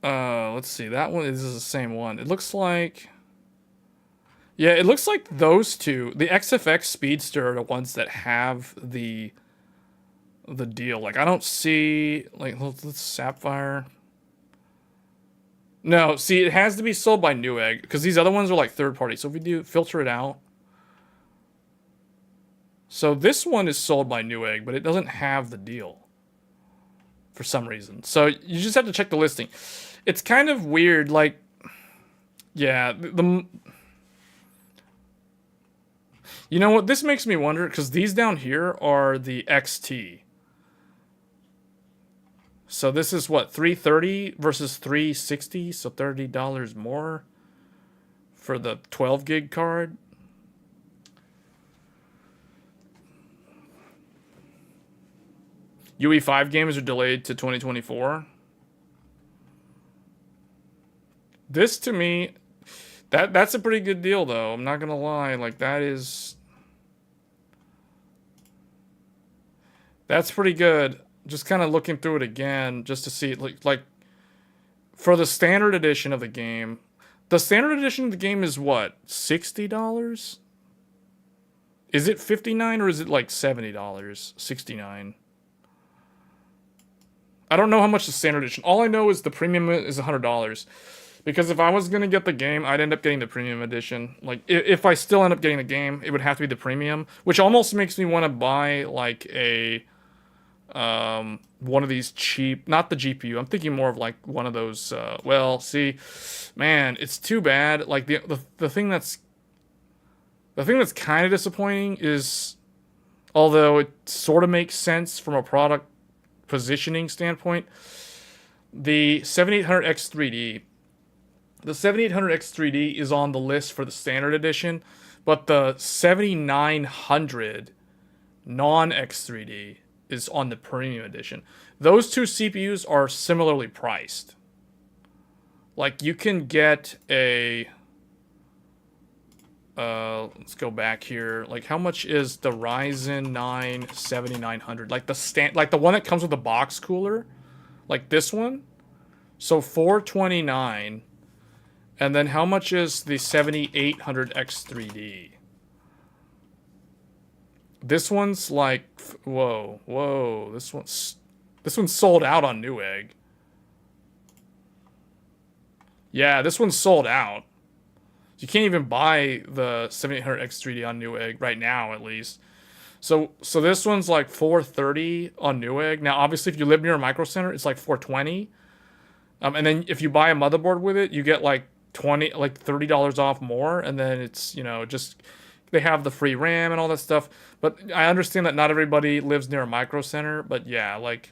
Let's see. That one is the same one. It looks like, yeah, it looks like those two, the XFX Speedster, are the ones that have the deal. Like, I don't see, like, let's Sapphire. No, see, it has to be sold by Newegg, because these other ones are like third party. So if we do filter it out. So this one is sold by Newegg, but it doesn't have the deal for some reason. So you just have to check the listing. It's kind of weird, like, yeah, you know what, this makes me wonder, because these down here are the XT. So this is what, $330 versus $360, so $30 more for the 12 gig card. UE5 games are delayed to 2024. This, to me, that's a pretty good deal, though. I'm not gonna lie. Like, that's pretty good. Just kind of looking through it again, just to see it. Like for the standard edition of the game, the standard edition of the game is what, $60? Is it $59 or is it like $70? $69. I don't know how much the standard edition. All I know is the premium is $100. Because if I was gonna get the game, I'd end up getting the premium edition. Like, if I still end up getting the game, it would have to be the premium, which almost makes me want to buy like a one of these cheap, not the GPU. I'm thinking more of like one of those. Well, see, man, it's too bad. Like the thing that's kind of disappointing is, although it sort of makes sense from a product positioning standpoint, the 7800X3D. The 7800X3D is on the list for the standard edition, but the 7900 non-X3D is on the premium edition. Those two CPUs are similarly priced. Like, you can get a... let's go back here. Like, how much is the Ryzen 9 7900? Like the one that comes with the box cooler, like this one. So $429. And then how much is the 7800X3D? This one's like, whoa. This one's sold out on Newegg. Yeah, this one's sold out. You can't even buy the 7800X3D on Newegg right now, at least. So this one's like $430 on Newegg. Now, obviously, if you live near a Micro Center, it's like $420. And then if you buy a motherboard with it, you get like $30 off more, and then it's, you know, just they have the free RAM and all that stuff. But I understand that not everybody lives near a Micro Center, but yeah, like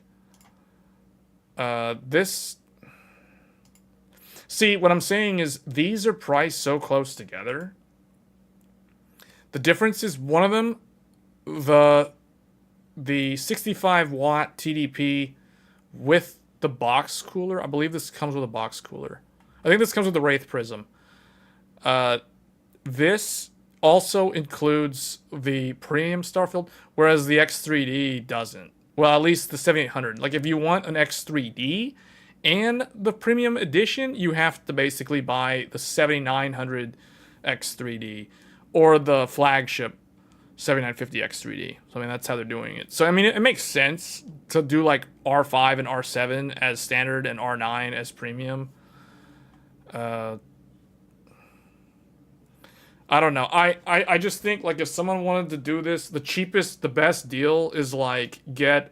this. See, what I'm saying is these are priced so close together. The difference is one of them, the 65 watt TDP with the box cooler. I believe this comes with a box cooler. I think this comes with the Wraith Prism. This also includes the premium Starfield, whereas the X3D doesn't. Well, at least the 7800. Like, if you want an X3D and the premium edition, you have to basically buy the 7900 X3D or the flagship 7950 X3D. So, I mean, that's how they're doing it. So, I mean, it makes sense to do, like, R5 and R7 as standard and R9 as premium. I don't know. I just think, like, if someone wanted to do this, the best deal is, like, get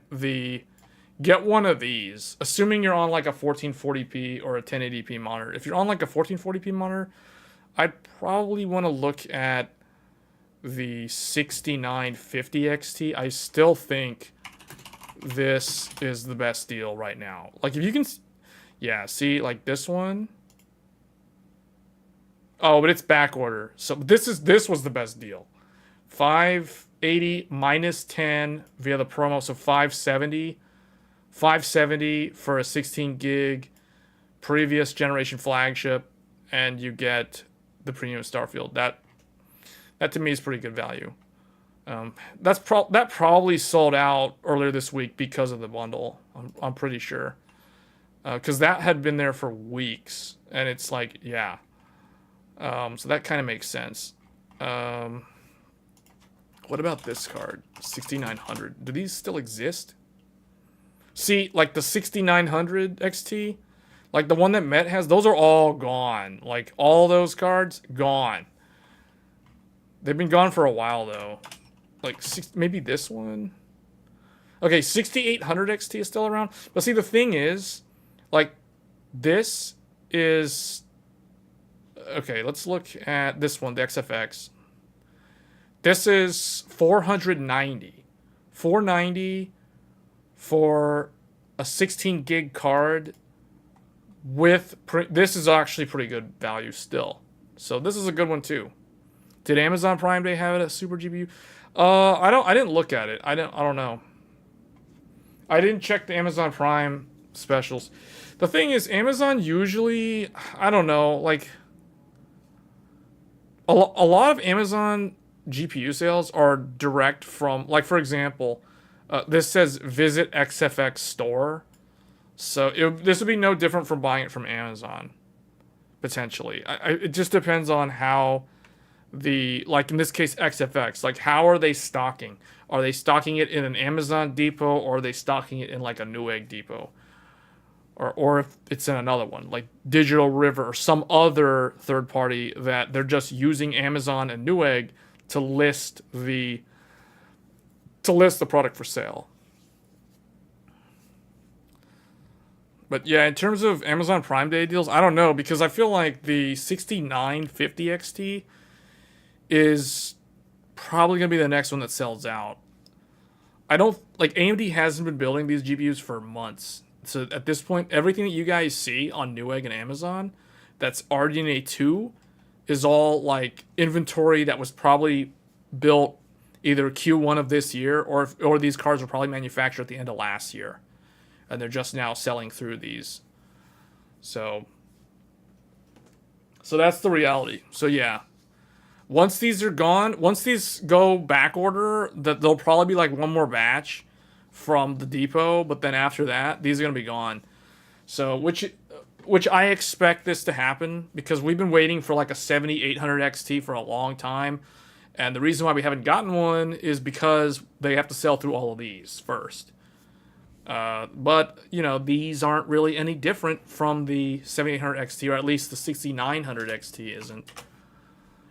one of these, assuming you're on like a 1440p or a 1080p monitor. If you're on like a 1440p monitor, I'd probably want to look at the 6950 XT. I still think this is the best deal right now. Like, if you can, yeah, see, like this one. Oh, but it's back order. So this was the best deal. 580 minus 10 via the promo, so 570. 570 for a 16 gig previous generation flagship, and you get the premium Starfield. That to me is pretty good value. That probably sold out earlier this week because of the bundle. I'm pretty sure, because that had been there for weeks, and it's like, yeah. So that kind of makes sense. What about this card? 6900. Do these still exist? See, like the 6900 XT, like the one that Met has, those are all gone. Like, all those cards, gone. They've been gone for a while, though. Like, maybe this one? Okay, 6800 XT is still around. But see, the thing is, like, this is... Okay, let's look at this one, the XFX. This is 490. 490 for a 16 gig card with... This is actually pretty good value still. So this is a good one, too. Did Amazon Prime Day have it at Super GPU? I didn't look at it. I don't know. I didn't check the Amazon Prime specials. The thing is, Amazon usually, I don't know, like, a lot of Amazon GPU sales are direct from, like, for example, this says visit XFX store. So this would be no different from buying it from Amazon, potentially. It just depends on how like in this case, XFX, like, how are they stocking? Are they stocking it in an Amazon depot, or are they stocking it in like a Newegg depot? or if it's in another one like Digital River or some other third party that they're just using Amazon and Newegg to list the product for sale. But yeah, in terms of Amazon Prime Day deals, I don't know, because I feel like the 6950 XT is probably going to be the next one that sells out. I don't, like, AMD hasn't been building these GPUs for months. So at this point, everything that you guys see on Newegg and Amazon that's RDNA 2 is all, like, inventory that was probably built either Q1 of this year or these cards were probably manufactured at the end of last year. And they're just now selling through these. So that's the reality. So yeah. Once these are gone, once these go back order, that there'll probably be like one more batch from the depot, but then after that, these are going to be gone. So which I expect this to happen because we've been waiting for like a 7800 XT for a long time. And the reason why we haven't gotten one is because they have to sell through all of these first. But, you know, these aren't really any different from the 7800 XT, or at least the 6900 XT isn't.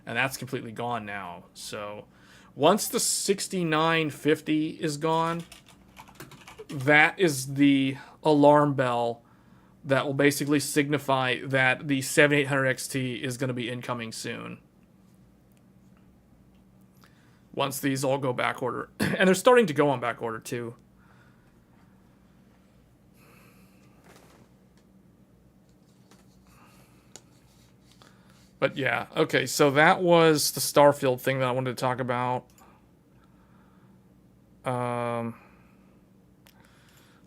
And that's completely gone now. So, once the 6950 is gone, that is the alarm bell that will basically signify that the 7800 XT is going to be incoming soon. Once these all go back order. And they're starting to go on back order, too. But yeah, okay, so that was the Starfield thing that I wanted to talk about.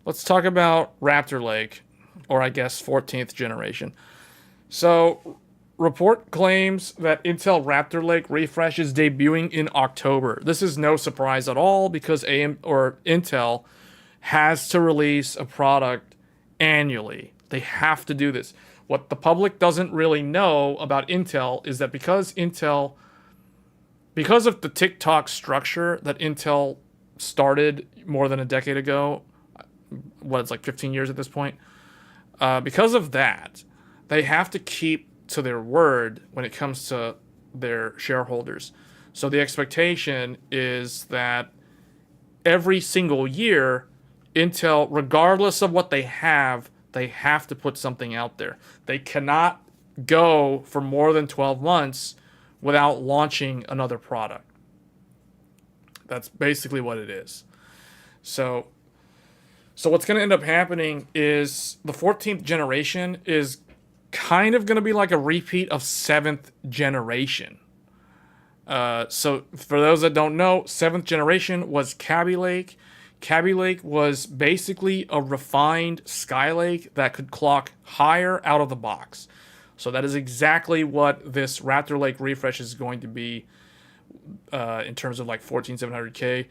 Let's talk about Raptor Lake, or I guess 14th generation. So, report claims that Intel Raptor Lake refresh is debuting in October. This is no surprise at all because Intel has to release a product annually. They have to do this. What the public doesn't really know about Intel is that because of the TikTok structure that Intel started more than a decade ago, it's like 15 years at this point, because of that, they have to keep to their word when it comes to their shareholders. So the expectation is that every single year, Intel, regardless of what they have to put something out there. They cannot go for more than 12 months without launching another product. That's basically what it is. So what's going to end up happening is the 14th generation is kind of going to be like a repeat of 7th generation. So for those that don't know, 7th generation was Kaby Lake. Kaby Lake was basically a refined Skylake that could clock higher out of the box. So that is exactly what this Raptor Lake refresh is going to be in terms of like 14700K.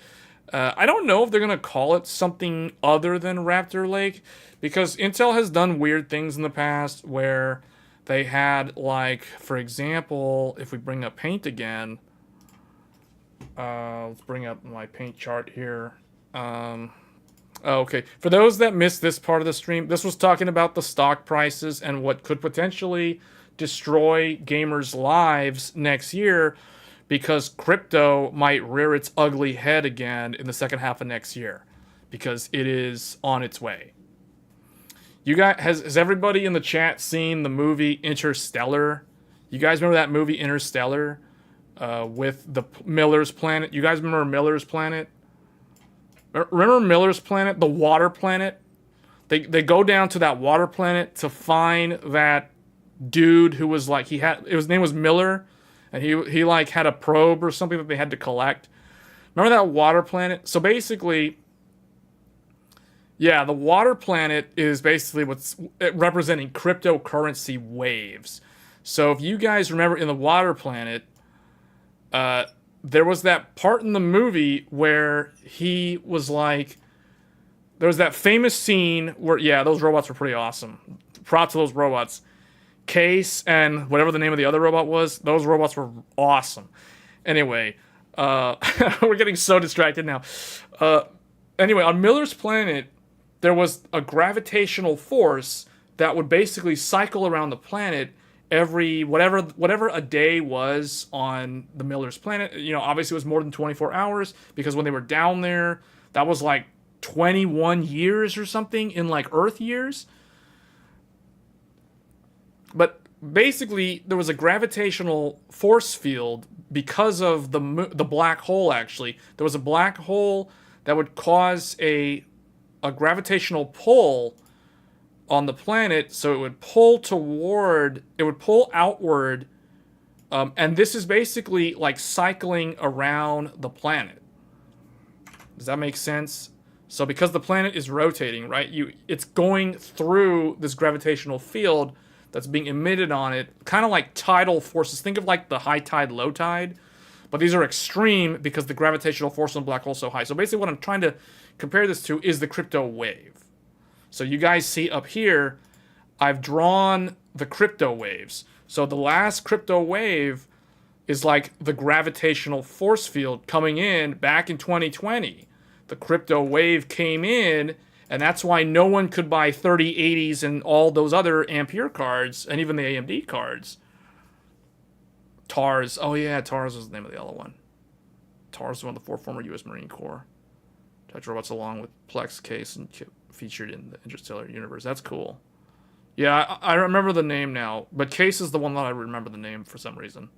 I don't know if they're going to call it something other than Raptor Lake because Intel has done weird things in the past where they had, like, for example, if we bring up Paint again, let's bring up my Paint chart here. Okay. For those that missed this part of the stream, this was talking about the stock prices and what could potentially destroy gamers' lives next year because crypto might rear its ugly head again in the second half of next year because it is on its way. You guys, has everybody in the chat seen the movie Interstellar? You guys remember that movie Interstellar with the Miller's Planet? You guys remember Miller's Planet? Remember Miller's Planet, the water planet? They go down to that water planet to find that dude who was like, his name was Miller, and he like had a probe or something that they had to collect. Remember that water planet? So basically, yeah, the water planet is basically what's representing cryptocurrency waves. So if you guys remember in the water planet, there was that part in the movie where he was like, there was that famous scene where, yeah, those robots were pretty awesome. Props to those robots. Case and whatever the name of the other robot was, those robots were awesome. Anyway, we're getting so distracted now. Anyway, on Miller's Planet, there was a gravitational force that would basically cycle around the planet every whatever a day was on the Miller's planet. You know, obviously it was more than 24 hours because when they were down there, that was like 21 years or something in like Earth years. But basically, there was a gravitational force field because of the black hole. Actually, there was a black hole that would cause a gravitational pull on the planet, so it would pull outward, and this is basically like cycling around the planet. Does that make sense? So because the planet is rotating, right, it's going through this gravitational field that's being emitted on it, kind of like tidal forces. Think of like the high tide, low tide, but these are extreme because the gravitational force on the black hole is so high. So basically what I'm trying to compare this to is the crypto wave. So you guys see up here, I've drawn the crypto waves. So the last crypto wave is like the gravitational force field coming in back in 2020. The crypto wave came in, and that's why no one could buy 3080s and all those other Ampere cards, and even the AMD cards. TARS. Oh yeah, TARS was the name of the other one. TARS was one of the 4 former U.S. Marine Corps. Robots along with Plex, Case, and featured in the Interstellar universe. That's cool. Yeah, I remember the name now, but Case is the one that I remember the name for some reason.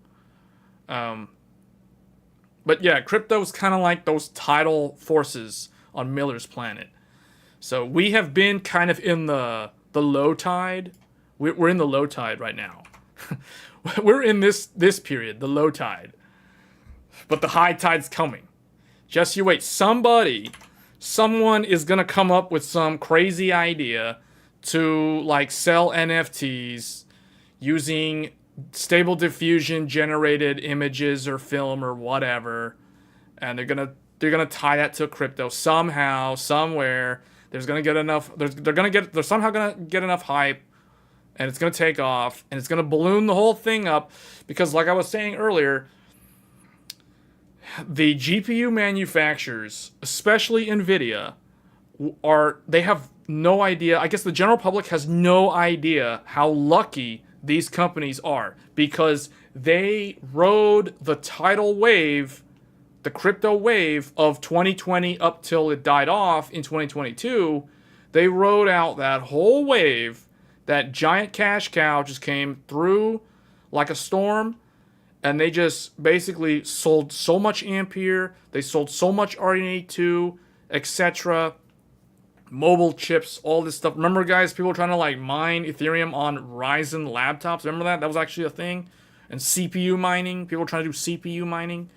But yeah, crypto's kind of like those tidal forces on Miller's planet. So we have been kind of in the low tide. We're in the low tide right now. We're in this period, the low tide. But the high tide's coming. Just you wait. Someone is going to come up with some crazy idea to like sell NFTs using stable diffusion generated images or film or whatever, and they're going to tie that to crypto somehow, somewhere. There's going to get enough they're somehow going to get enough hype, and it's going to take off, and it's going to balloon the whole thing up because like I was saying earlier, the GPU manufacturers, especially Nvidia, they have no idea. I guess the general public has no idea how lucky these companies are because they rode the tidal wave, the crypto wave of 2020 up till it died off in 2022. They rode out that whole wave. That giant cash cow just came through like a storm. And they just basically sold so much Ampere, they sold so much RDNA2, etc. Mobile chips, all this stuff. Remember, guys, people were trying to like mine Ethereum on Ryzen laptops. Remember that? That was actually a thing. And CPU mining. People were trying to do CPU mining.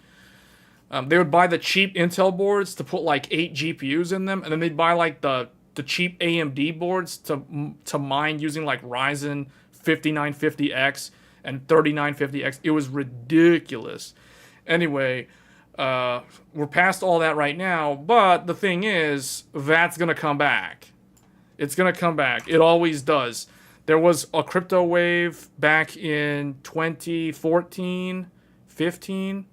They would buy the cheap Intel boards to put like 8 GPUs in them, and then they'd buy like the cheap AMD boards to mine using like Ryzen 5950X. And 3950X. It was ridiculous. Anyway, we're past all that right now, but the thing is, that's going to come back. It's going to come back. It always does. There was a crypto wave back in 2014, 15.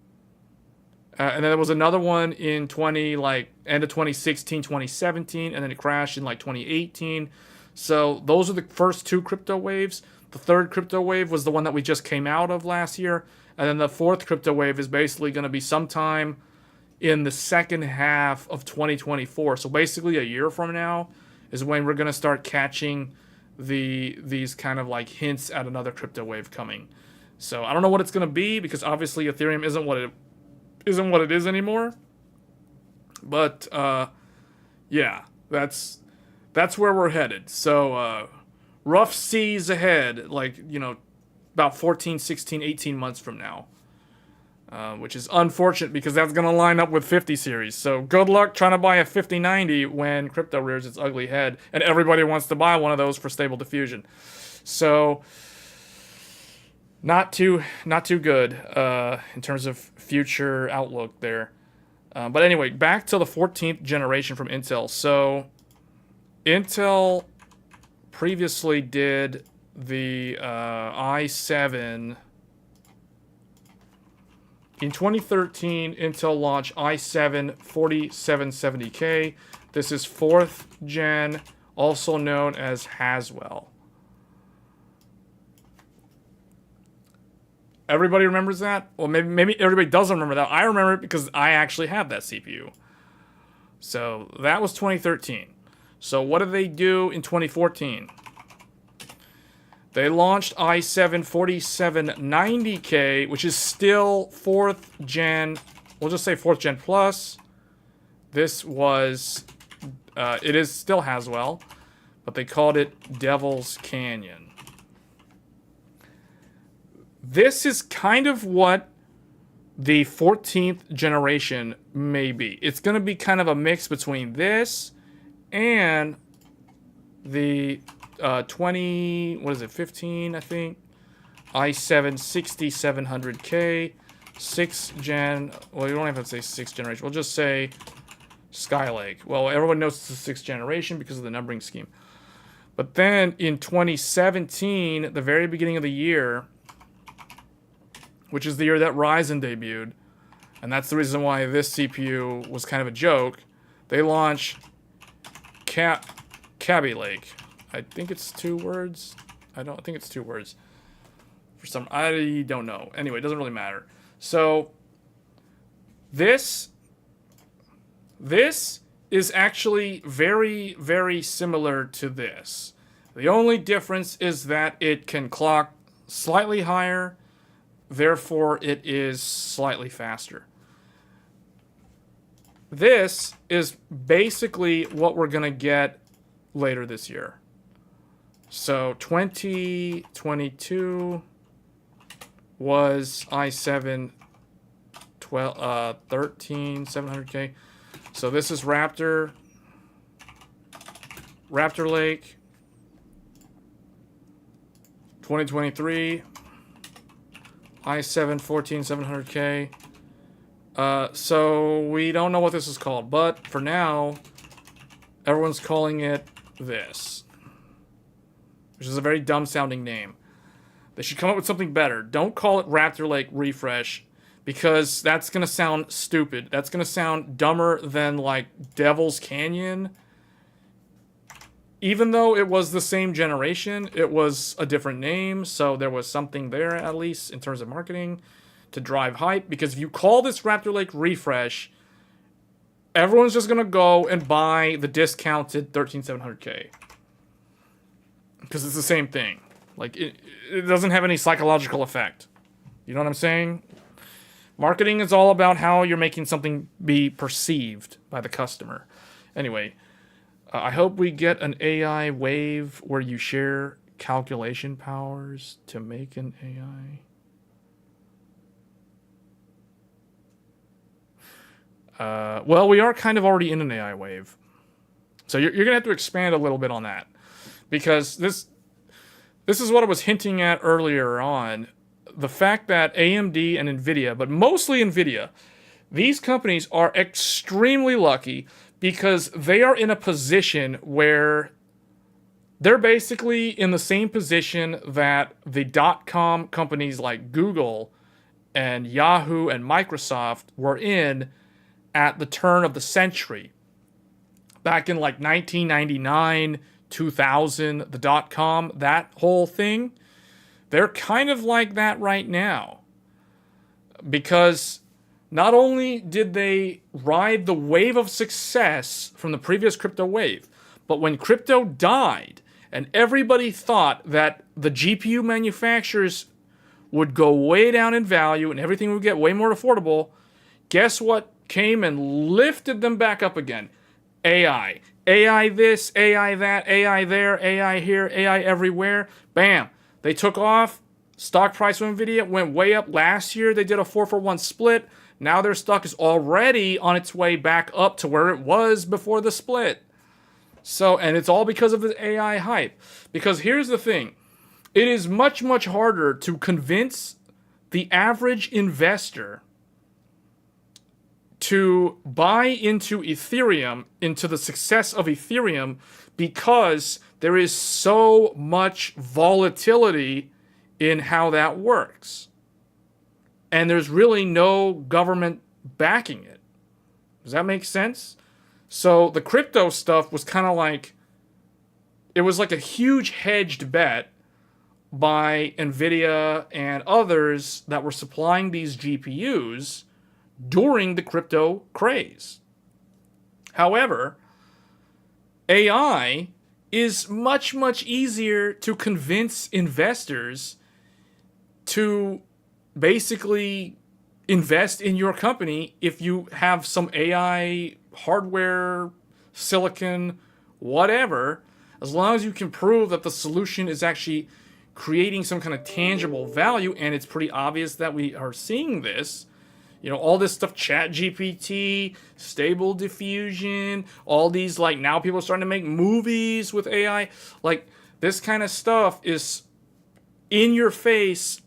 And then there was another one in end of 2016, 2017, and then it crashed in like 2018. So those are the first 2 crypto waves. The third crypto wave was the one that we just came out of last year. And then the fourth crypto wave is basically going to be sometime in the second half of 2024. So basically a year from now is when we're going to start catching these kind of like hints at another crypto wave coming. So I don't know what it's going to be because obviously Ethereum isn't what it is anymore. But yeah, that's where we're headed. So rough seas ahead, like, you know, about 14, 16, 18 months from now. Which is unfortunate because that's going to line up with 50 series. So good luck trying to buy a 5090 when crypto rears its ugly head and everybody wants to buy one of those for stable diffusion. So not too good in terms of future outlook there. But anyway, back to the 14th generation from Intel. So Intel previously did the i7. In 2013, Intel launched i7 4770K. This is 4th gen, also known as Haswell. Everybody remembers that? Well, maybe everybody doesn't remember that. I remember it because I actually have that CPU. So that was 2013. So what did they do in 2014? They launched i7 4790K, which is still 4th gen. We'll just say 4th gen plus. This was, it is still Haswell, but they called it Devil's Canyon. This is kind of what the 14th generation may be. It's going to be kind of a mix between this and the 15, I think. i7 6700K, 6th gen. Well, you don't have to say 6th generation. We'll just say Skylake. Well, everyone knows it's the 6th generation because of the numbering scheme. But then in 2017, the very beginning of the year, which is the year that Ryzen debuted, and that's the reason why this CPU was kind of a joke, they launched Kaby Lake. I think it's 2 words. I don't think it's 2 words. I don't know. Anyway, it doesn't really matter. So this is actually very, very similar to this. The only difference is that it can clock slightly higher, therefore it is slightly faster. This is basically what we're going to get later this year. So 2022 was i7 13 700K. So this is Raptor Lake. 2023 i7 14 700K. So we don't know what this is called, but for now, everyone's calling it this, which is a very dumb sounding name. They should come up with something better. Don't call it Raptor Lake Refresh, because that's going to sound stupid. That's going to sound dumber than, like, Devil's Canyon. Even though it was the same generation, it was a different name, so there was something there, at least, in terms of marketing, to drive hype. Because if you call this Raptor Lake Refresh, everyone's just going to go and buy the discounted 13700K. Because it's the same thing. Like, it doesn't have any psychological effect. You know what I'm saying? Marketing is all about how you're making something be perceived by the customer. Anyway, I hope we get an AI wave where you share calculation powers to make an AI. Well, we are kind of already in an AI wave. So you're going to have to expand a little bit on that. Because this is what I was hinting at earlier on. The fact that AMD and NVIDIA, but mostly NVIDIA, these companies are extremely lucky because they are in a position where they're basically in the same position that the .com companies like Google and Yahoo and Microsoft were in at the turn of the century. Back in like 1999, 2000, the .com, that whole thing, they're kind of like that right now. Because not only did they ride the wave of success from the previous crypto wave, but when crypto died and everybody thought that the GPU manufacturers would go way down in value and everything would get way more affordable, guess what came and lifted them back up again? AI. AI this, AI that, AI there, AI here, AI everywhere. Bam. They took off. Stock price of NVIDIA went way up. Last year, they did a 4-for-1 split. Now their stock is already on its way back up to where it was before the split. So, and it's all because of the AI hype. Because here's the thing. It is much, much harder to convince the average investor to buy into Ethereum, into the success of Ethereum, because there is so much volatility in how that works. And there's really no government backing it. Does that make sense? So the crypto stuff was kind of like, it was like a huge hedged bet by NVIDIA and others that were supplying these GPUs during the crypto craze. However, AI is much, much easier to convince investors to basically invest in your company if you have some AI hardware, silicon, whatever, as long as you can prove that the solution is actually creating some kind of tangible value, and it's pretty obvious that we are seeing this. You know, all this stuff, Chat GPT, Stable Diffusion, all these, like, now people are starting to make movies with AI. Like, this kind of stuff is in your face,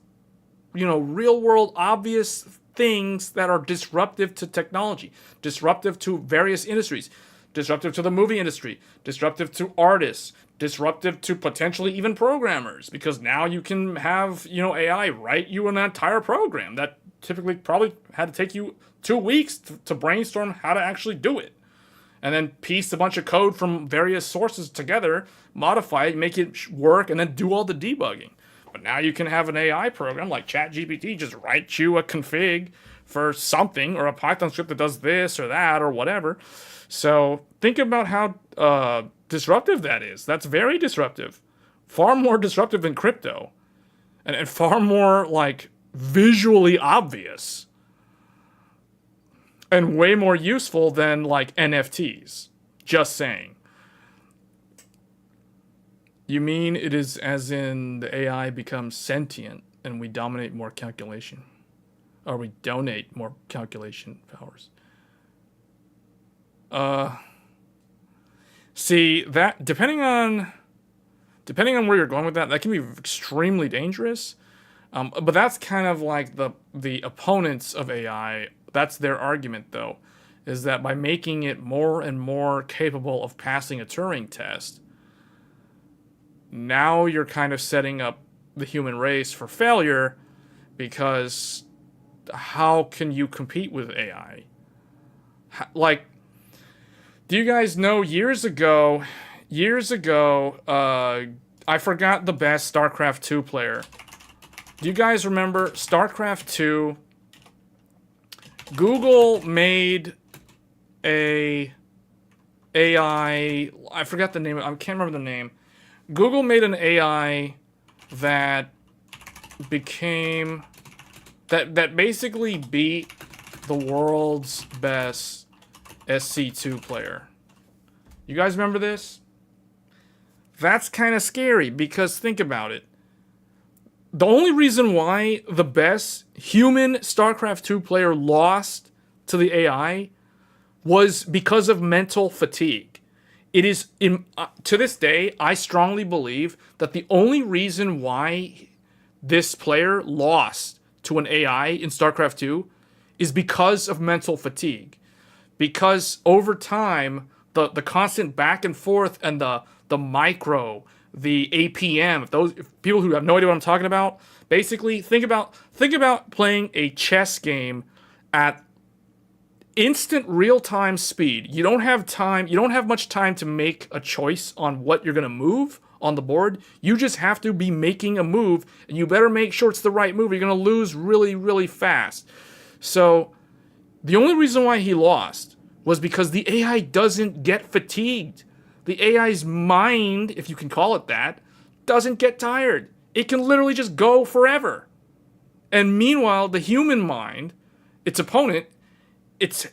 you know, real world, obvious things that are disruptive to technology, disruptive to various industries, disruptive to the movie industry, disruptive to artists, disruptive to potentially even programmers, because now you can have, you know, AI write you an entire program that typically probably had to take you 2 weeks to brainstorm how to actually do it, and then piece a bunch of code from various sources together, modify it, make it work, and then do all the debugging. But now you can have an AI program like ChatGPT just write you a config for something, or a Python script that does this or that or whatever. So think about how disruptive that is. That's very disruptive. Far more disruptive than crypto. And far more, like, visually obvious. And way more useful than, like, NFTs. Just saying. You mean it is as in the AI becomes sentient and we dominate more calculation? Or we donate more calculation powers? See, that depending on where you're going with that, that can be extremely dangerous. But that's kind of like the opponents of AI. That's their argument, though, is that by making it more and more capable of passing a Turing test, now you're kind of setting up the human race for failure, because how can you compete with AI? Like, do you guys know years ago, I forgot the best StarCraft 2 player. Do you guys remember StarCraft 2? Google made a AI, I forgot the name, I can't remember the name. Google made an AI that became, that basically beat the world's best SC2 player. You guys remember this? That's kind of scary, because think about it. The only reason why the best human StarCraft 2 player lost to the AI was because of mental fatigue. It is, to this day, I strongly believe that the only reason why this player lost to an AI in StarCraft 2 is because of mental fatigue. Because over time, the constant back and forth and the micro, the APM, if people who have no idea what I'm talking about, basically think about playing a chess game at instant real-time speed. You don't have much time to make a choice on what you're going to move on the board. You just have to be making a move, and you better make sure it's the right move, or you're going to lose really, really fast. So the only reason why he lost was because the AI doesn't get fatigued. The AI's mind, if you can call it that, doesn't get tired. It can literally just go forever. And meanwhile, the human mind, its opponent, it's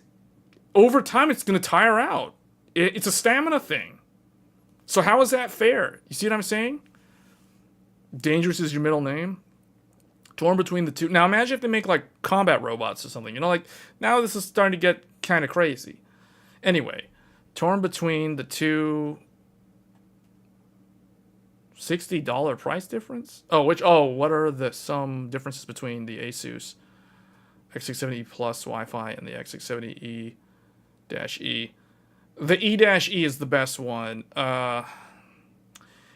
over time it's going to tire out. It's a stamina thing. So how is that fair? You see what I'm saying? Dangerous is your middle name. Torn between the two. Now imagine if they make like combat robots or something. You know, like now this is starting to get kind of crazy. Anyway, torn between the two. $60 price difference? What are some differences between the Asus X670 Plus Wi-Fi and the X670E-E? The E-E is the best one.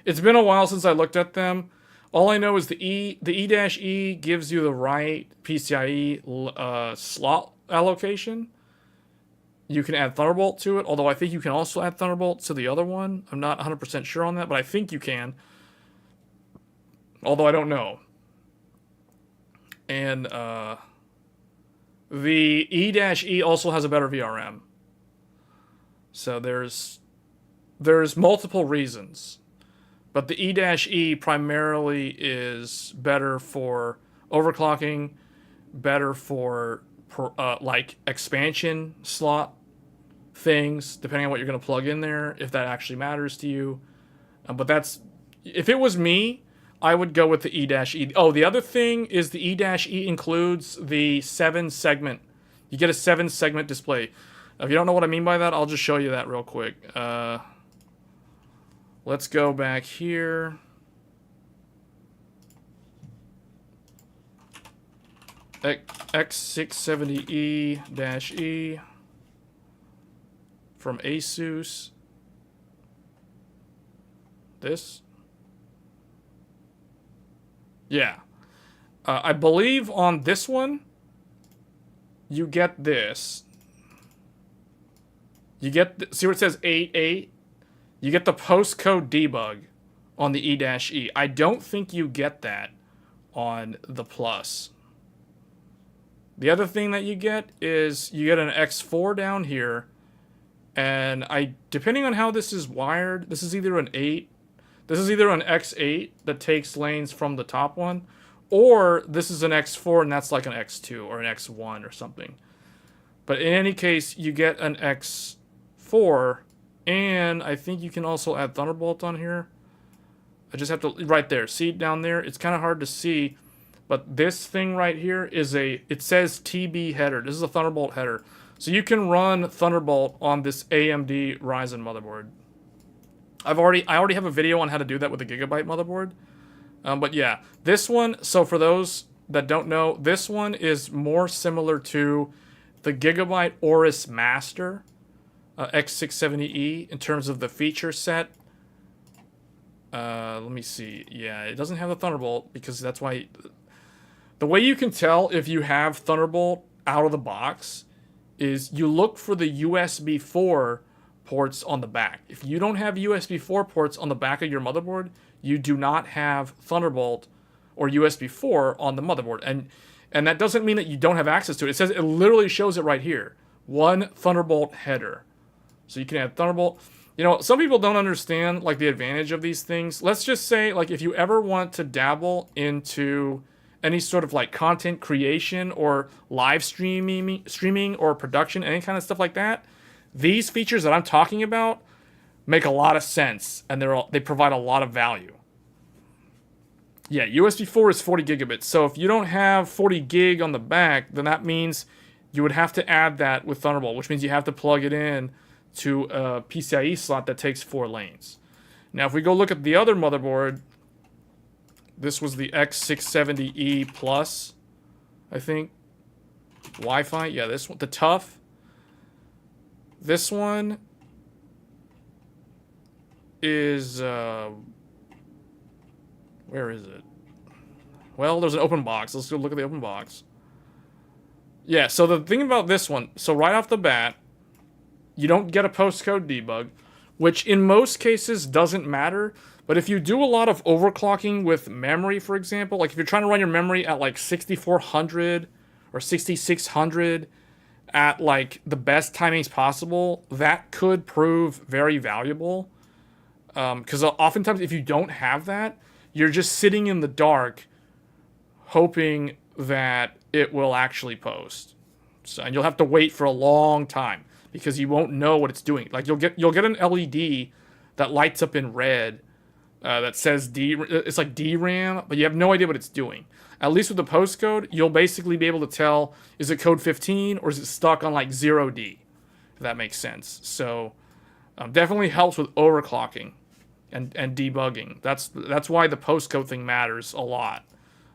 It's been a while since I looked at them. All I know is the E-E gives you the right PCIe slot allocation. You can add Thunderbolt to it, although I think you can also add Thunderbolt to the other one. I'm not 100% sure on that, but I think you can. although I don't know. And the E-E also has a better VRM. So there's multiple reasons. But the E-E primarily is better for overclocking, better for like expansion slot things, depending on what you're going to plug in there, if that actually matters to you. But that's, if it was me, I would go with the E-E. Oh, the other thing is the E-E includes the 7-segment. You get a 7-segment display. If you don't know what I mean by that, I'll just show you that real quick. Let's go back here. X670E-E from Asus. This. Yeah. I believe on this one, you get this. You get, see where it says 8.8? You get the postcode debug on the E-E. I don't think you get that on the Plus. The other thing that you get is you get an X4 down here, and depending on how this is wired, this is either an 8, this is either an X8 that takes lanes from the top one, or this is an X4 and that's like an X2 or an X1 or something. But in any case, you get an X4, and I think you can also add Thunderbolt on here. I just have to, right there, see down there? It's kind of hard to see, but this thing right here is it says TB header. This is a Thunderbolt header. So you can run Thunderbolt on this AMD Ryzen motherboard. I already have a video on how to do that with a Gigabyte motherboard. But yeah, this one, so for those that don't know, this one is more similar to the Gigabyte Aorus Master X670E in terms of the feature set. Let me see. Yeah, it doesn't have the Thunderbolt because that's why. The way you can tell if you have Thunderbolt out of the box is you look for the USB 4 ports on the back. If you don't have USB 4 ports on the back of your motherboard, you do not have Thunderbolt or USB 4 on the motherboard. And that doesn't mean that you don't have access to it. It says, it literally shows it right here. One Thunderbolt header. So you can add Thunderbolt. You know, some people don't understand like the advantage of these things. Let's just say, like, if you ever want to dabble into any sort of like content creation or live streaming or production, any kind of stuff like that, these features that I'm talking about make a lot of sense, and they provide a lot of value. Yeah, USB 4 is 40 gigabits. So if you don't have 40 gig on the back, then that means you would have to add that with Thunderbolt, which means you have to plug it in to a PCIe slot that takes 4 lanes. Now, if we go look at the other motherboard, this was the X670E Plus, I think. Wi-Fi, yeah, this one, the Tough. This one is, where is it? Well, there's an open box. Let's go look at the open box. Yeah, so the thing about this one, so right off the bat, you don't get a postcode debug, which in most cases doesn't matter. But if you do a lot of overclocking with memory, for example, like if you're trying to run your memory at like 6400 or 6600 at like the best timings possible, that could prove very valuable. Because oftentimes if you don't have that, you're just sitting in the dark hoping that it will actually post. So, and you'll have to wait for a long time because you won't know what it's doing. Like you'll get an LED that lights up in red that says it's like DRAM, but you have no idea what it's doing. At least with the postcode, you'll basically be able to tell, is it code 15 or is it stuck on like 0D, if that makes sense. So definitely helps with overclocking and debugging. That's why the postcode thing matters a lot.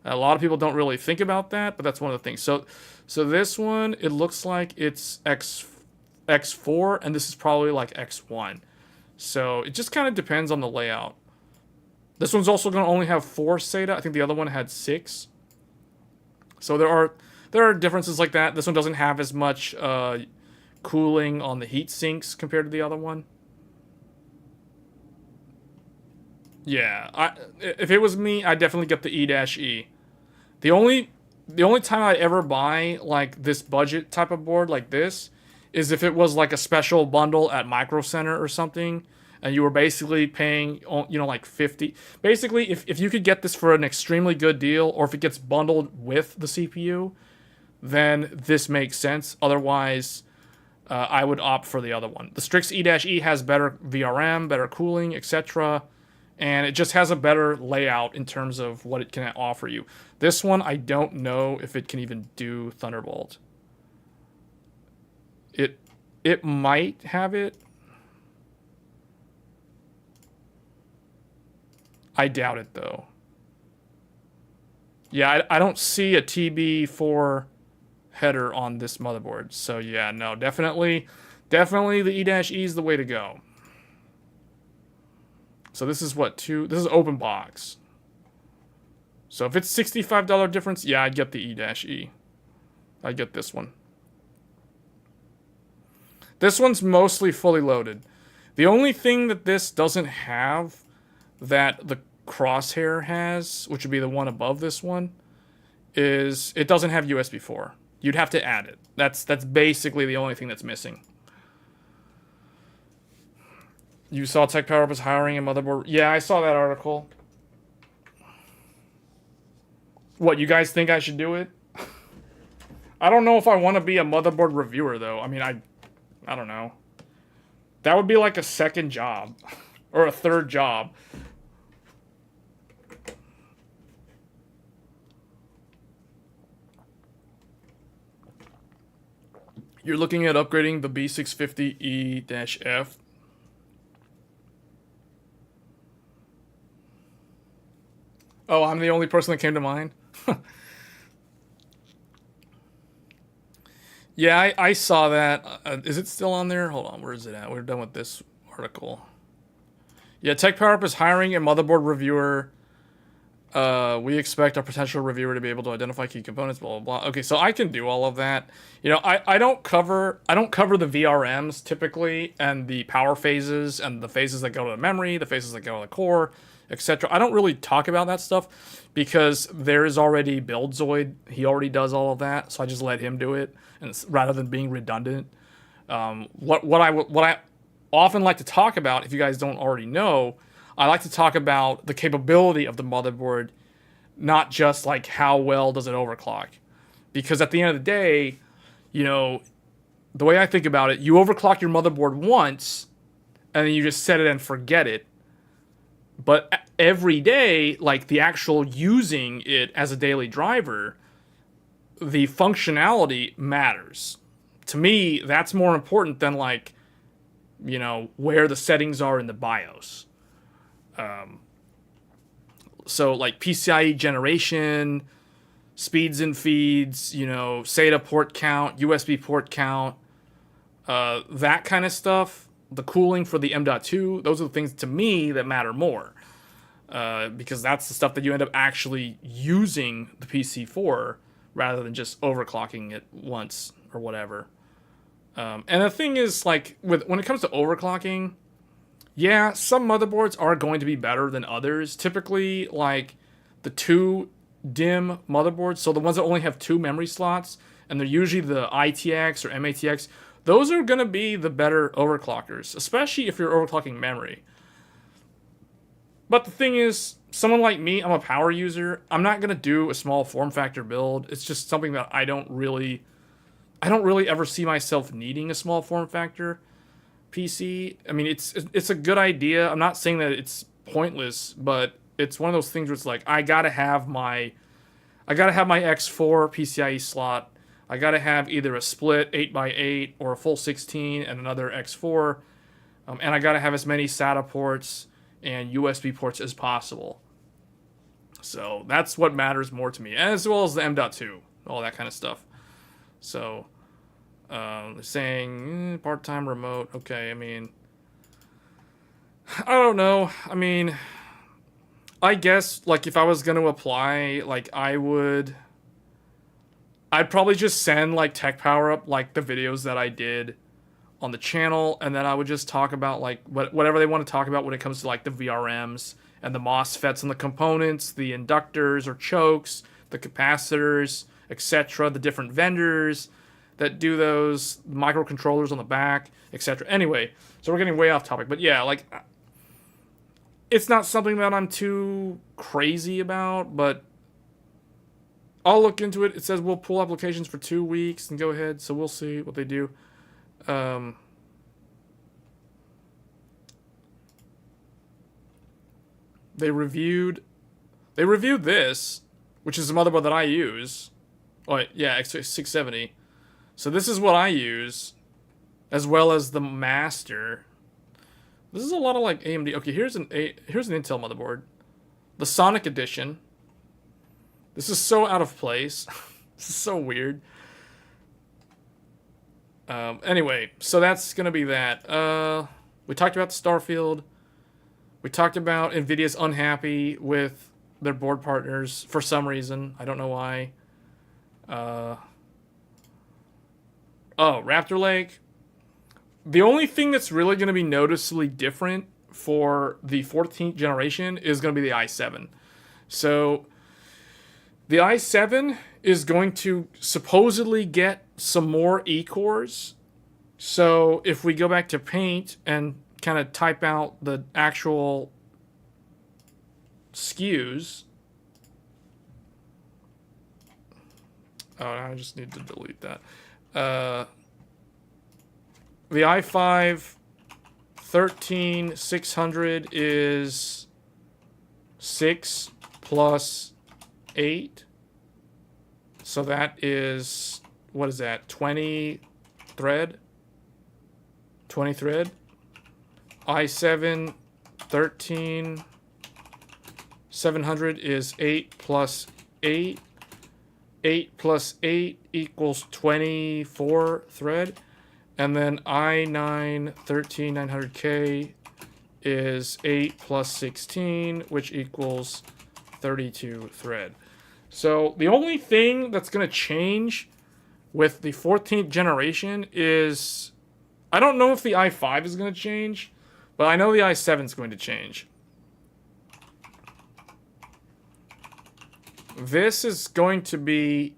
A lot of people don't really think about that, but that's one of the things. So this one, it looks like it's X4, and this is probably like X1. So it just kind of depends on the layout. This one's also going to only have 4 SATA. I think the other one had 6. So there are differences like that. This one doesn't have as much cooling on the heat sinks compared to the other one. Yeah, if it was me, I'd definitely get the E-E. The only time I ever buy like this budget type of board like this is if it was like a special bundle at Micro Center or something, and you were basically paying, you know, like 50. Basically, if you could get this for an extremely good deal, or if it gets bundled with the CPU, then this makes sense. Otherwise, I would opt for the other one. The Strix E-E has better VRM, better cooling, etc. And it just has a better layout in terms of what it can offer you. This one, I don't know if it can even do Thunderbolt. It might have it. I doubt it, though. Yeah, I don't see a TB4 header on this motherboard. So, yeah, no, definitely the E-E is the way to go. So this is what, this is open box. So if it's $65 difference, yeah, I'd get the E-E. I'd get this one. This one's mostly fully loaded. The only thing that this doesn't have that the Crosshair has, which would be the one above this one, is it doesn't have USB 4. You'd have to add it. That's basically the only thing that's missing. You saw Tech Power Up is hiring a motherboard. Yeah, I saw that article. What, you guys think I should do it? I don't know if I want to be a motherboard reviewer, though. I mean, I don't know. That would be like a second job. Or a third job. You're looking at upgrading the B650E-F. Oh, I'm the only person that came to mind? Yeah, I saw that. Is it still on there? Hold on, where is it at? We're done with this article. Yeah, Tech Power Up is hiring a motherboard reviewer. We expect our potential reviewer to be able to identify key components, blah, blah, blah. Okay, so I can do all of that. You know, I don't cover the VRMs typically, and the power phases, and the phases that go to the memory, the phases that go to the core, etc. I don't really talk about that stuff because there is already BuildZoid. He already does all of that, so I just let him do it, and rather than being redundant. What I often like to talk about, if you guys don't already know, I like to talk about the capability of the motherboard, not just like how well does it overclock. Because at the end of the day, you know, the way I think about it, you overclock your motherboard once, and then you just set it and forget it. But every day, like the actual using it as a daily driver, the functionality matters. To me, that's more important than like, you know, where the settings are in the BIOS. So like PCIe generation, speeds and feeds, you know, SATA port count, USB port count, that kind of stuff. The cooling for the M.2, those are the things to me that matter more. Because that's the stuff that you end up actually using the PC for, rather than just overclocking it once or whatever. And the thing is, like, when it comes to overclocking, yeah, some motherboards are going to be better than others. Typically, like, the 2 DIMM motherboards, so the ones that only have 2 memory slots, and they're usually the ITX or MATX, those are going to be the better overclockers, especially if you're overclocking memory. But the thing is, someone like me, I'm a power user. I'm not going to do a small form factor build. It's just something that I don't really ever see myself needing a small form factor PC. I mean, it's a good idea. I'm not saying that it's pointless, but it's one of those things where it's like, I gotta have my X4 PCIe slot. I gotta have either a split 8x8 or a full 16 and another X4, and I gotta have as many SATA ports and USB ports as possible. So that's what matters more to me, as well as the M.2, all that kind of stuff. So, saying part-time remote. Okay, I mean, I don't know. I mean, I guess, like, if I was going to apply, like, I'd probably just send, like, Tech Power Up, like, the videos that I did on the channel, and then I would just talk about, like, whatever they want to talk about when it comes to, like, the VRMs and the MOSFETs and the components, the inductors or chokes, the capacitors, etc., the different vendors that do those, microcontrollers on the back, etc. Anyway, so we're getting way off topic, but yeah, like, it's not something that I'm too crazy about, but I'll look into it. It says we'll pull applications for 2 weeks and go ahead, so we'll see what they do. They reviewed this, which is the motherboard that I use. Oh, yeah, X670. So this is what I use, as well as the Master. This is a lot of like AMD. Okay, here's an Intel motherboard, the Sonic Edition. This is so out of place. This is so weird. Anyway, so that's gonna be that. We talked about the Starfield. We talked about NVIDIA's unhappy with their board partners for some reason. I don't know why. Oh, Raptor Lake. The only thing that's really going to be noticeably different for the 14th generation is going to be the i7. So the i7 is going to supposedly get some more ecores. So if we go back to Paint and kind of type out the actual SKUs. Oh, I just need to delete that. The i5 13600 is 6 plus 8. So that is, what is that? 20 thread? 20 thread. i7 13700 is 8 plus 8. 8 plus 8 equals 24 thread. And then i9 13900K is 8 plus 16, which equals 32 thread. So the only thing that's going to change with the 14th generation is, I don't know if the i5 is going to change, but I know the i7 is going to change. This is going to be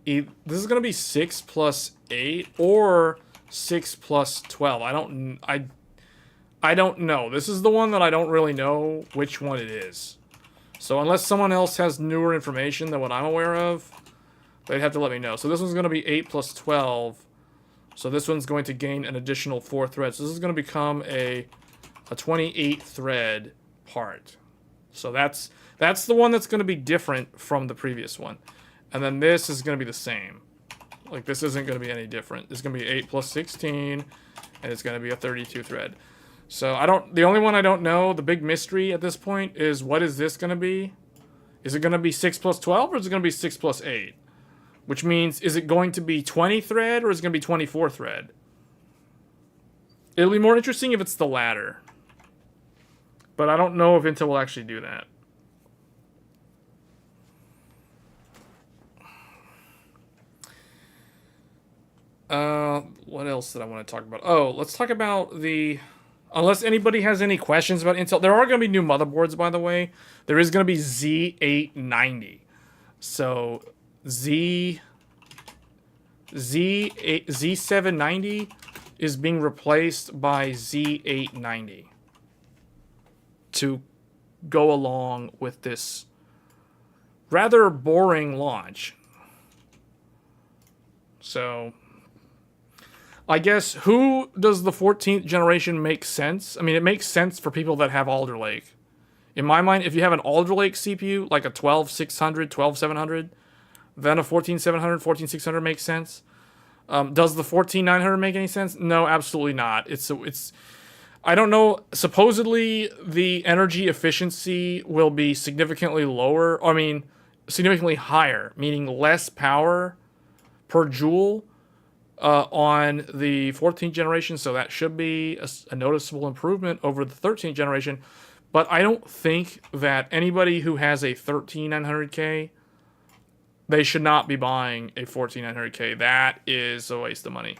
6 plus 8 or 6 plus 12. I don't know. This is the one that I don't really know which one it is. So unless someone else has newer information than what I'm aware of, they'd have to let me know. So this one's going to be 8 plus 12. So this one's going to gain an additional 4 threads. So this is going to become a 28 thread part. So that's the one that's going to be different from the previous one. And then this is going to be the same. Like, this isn't going to be any different. It's going to be 8 plus 16, and it's going to be a 32 thread. So the only one I don't know, the big mystery at this point, is what is this going to be? Is it going to be 6 plus 12, or is it going to be 6 plus 8? Which means, is it going to be 20 thread, or is it going to be 24 thread? It'll be more interesting if it's the latter. But I don't know if Intel will actually do that. What else did I want to talk about? Oh, let's talk about the... Unless anybody has any questions about Intel. There are going to be new motherboards, by the way. There is going to be Z890. So, Z790 is being replaced by Z890 to go along with this rather boring launch. So, I guess, who does the 14th generation make sense? I mean, it makes sense for people that have Alder Lake. In my mind, if you have an Alder Lake CPU, like a 12600, 12700, then a 14700, 14600 makes sense. Does the 14900 make any sense? No, absolutely not. It's I don't know. Supposedly, the energy efficiency will be significantly lower. I mean, significantly higher, meaning less power per joule on the 14th generation. So that should be a noticeable improvement over the 13th generation. But I don't think that anybody who has a 13900K, they should not be buying a 14900K. That is a waste of money.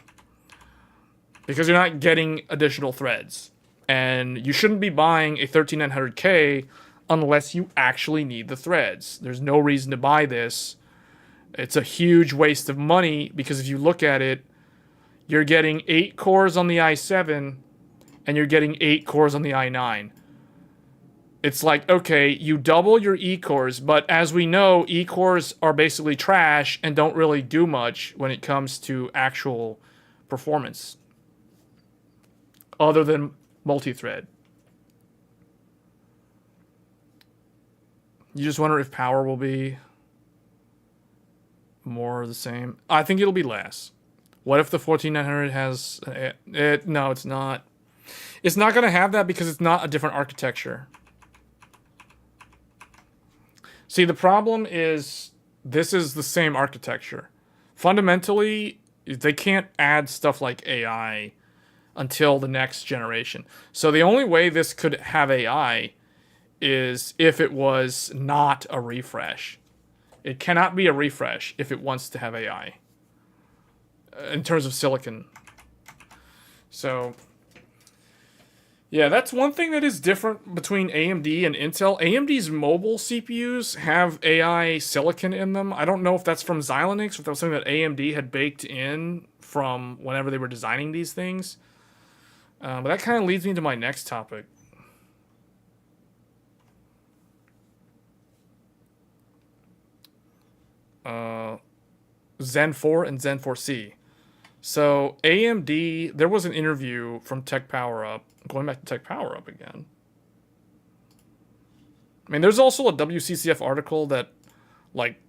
Because you're not getting additional threads. And you shouldn't be buying a 13900K unless you actually need the threads. There's no reason to buy this. It's a huge waste of money because if you look at it, you're getting 8 cores on the i7 and you're getting 8 cores on the i9. It's like, okay, you double your ecores, but as we know, ecores are basically trash and don't really do much when it comes to actual performance, other than multi-thread. You just wonder if power will be more of the same. I think it'll be less. What if the 14900 has... no, it's not. It's not going to have that because it's not a different architecture. See, the problem is this is the same architecture. Fundamentally, they can't add stuff like AI until the next generation. So the only way this could have AI is if it was not a refresh. It cannot be a refresh if it wants to have AI in terms of silicon. So, yeah, that's one thing that is different between AMD and Intel. AMD's mobile CPUs have AI silicon in them. I don't know if that's from Xilinx or if that was something that AMD had baked in from whenever they were designing these things. But that kind of leads me to my next topic. Zen 4 and Zen 4C. So AMD, there was an interview from Tech Power Up. Going back to Tech Power Up again. I mean, there's also a WCCF article that, like,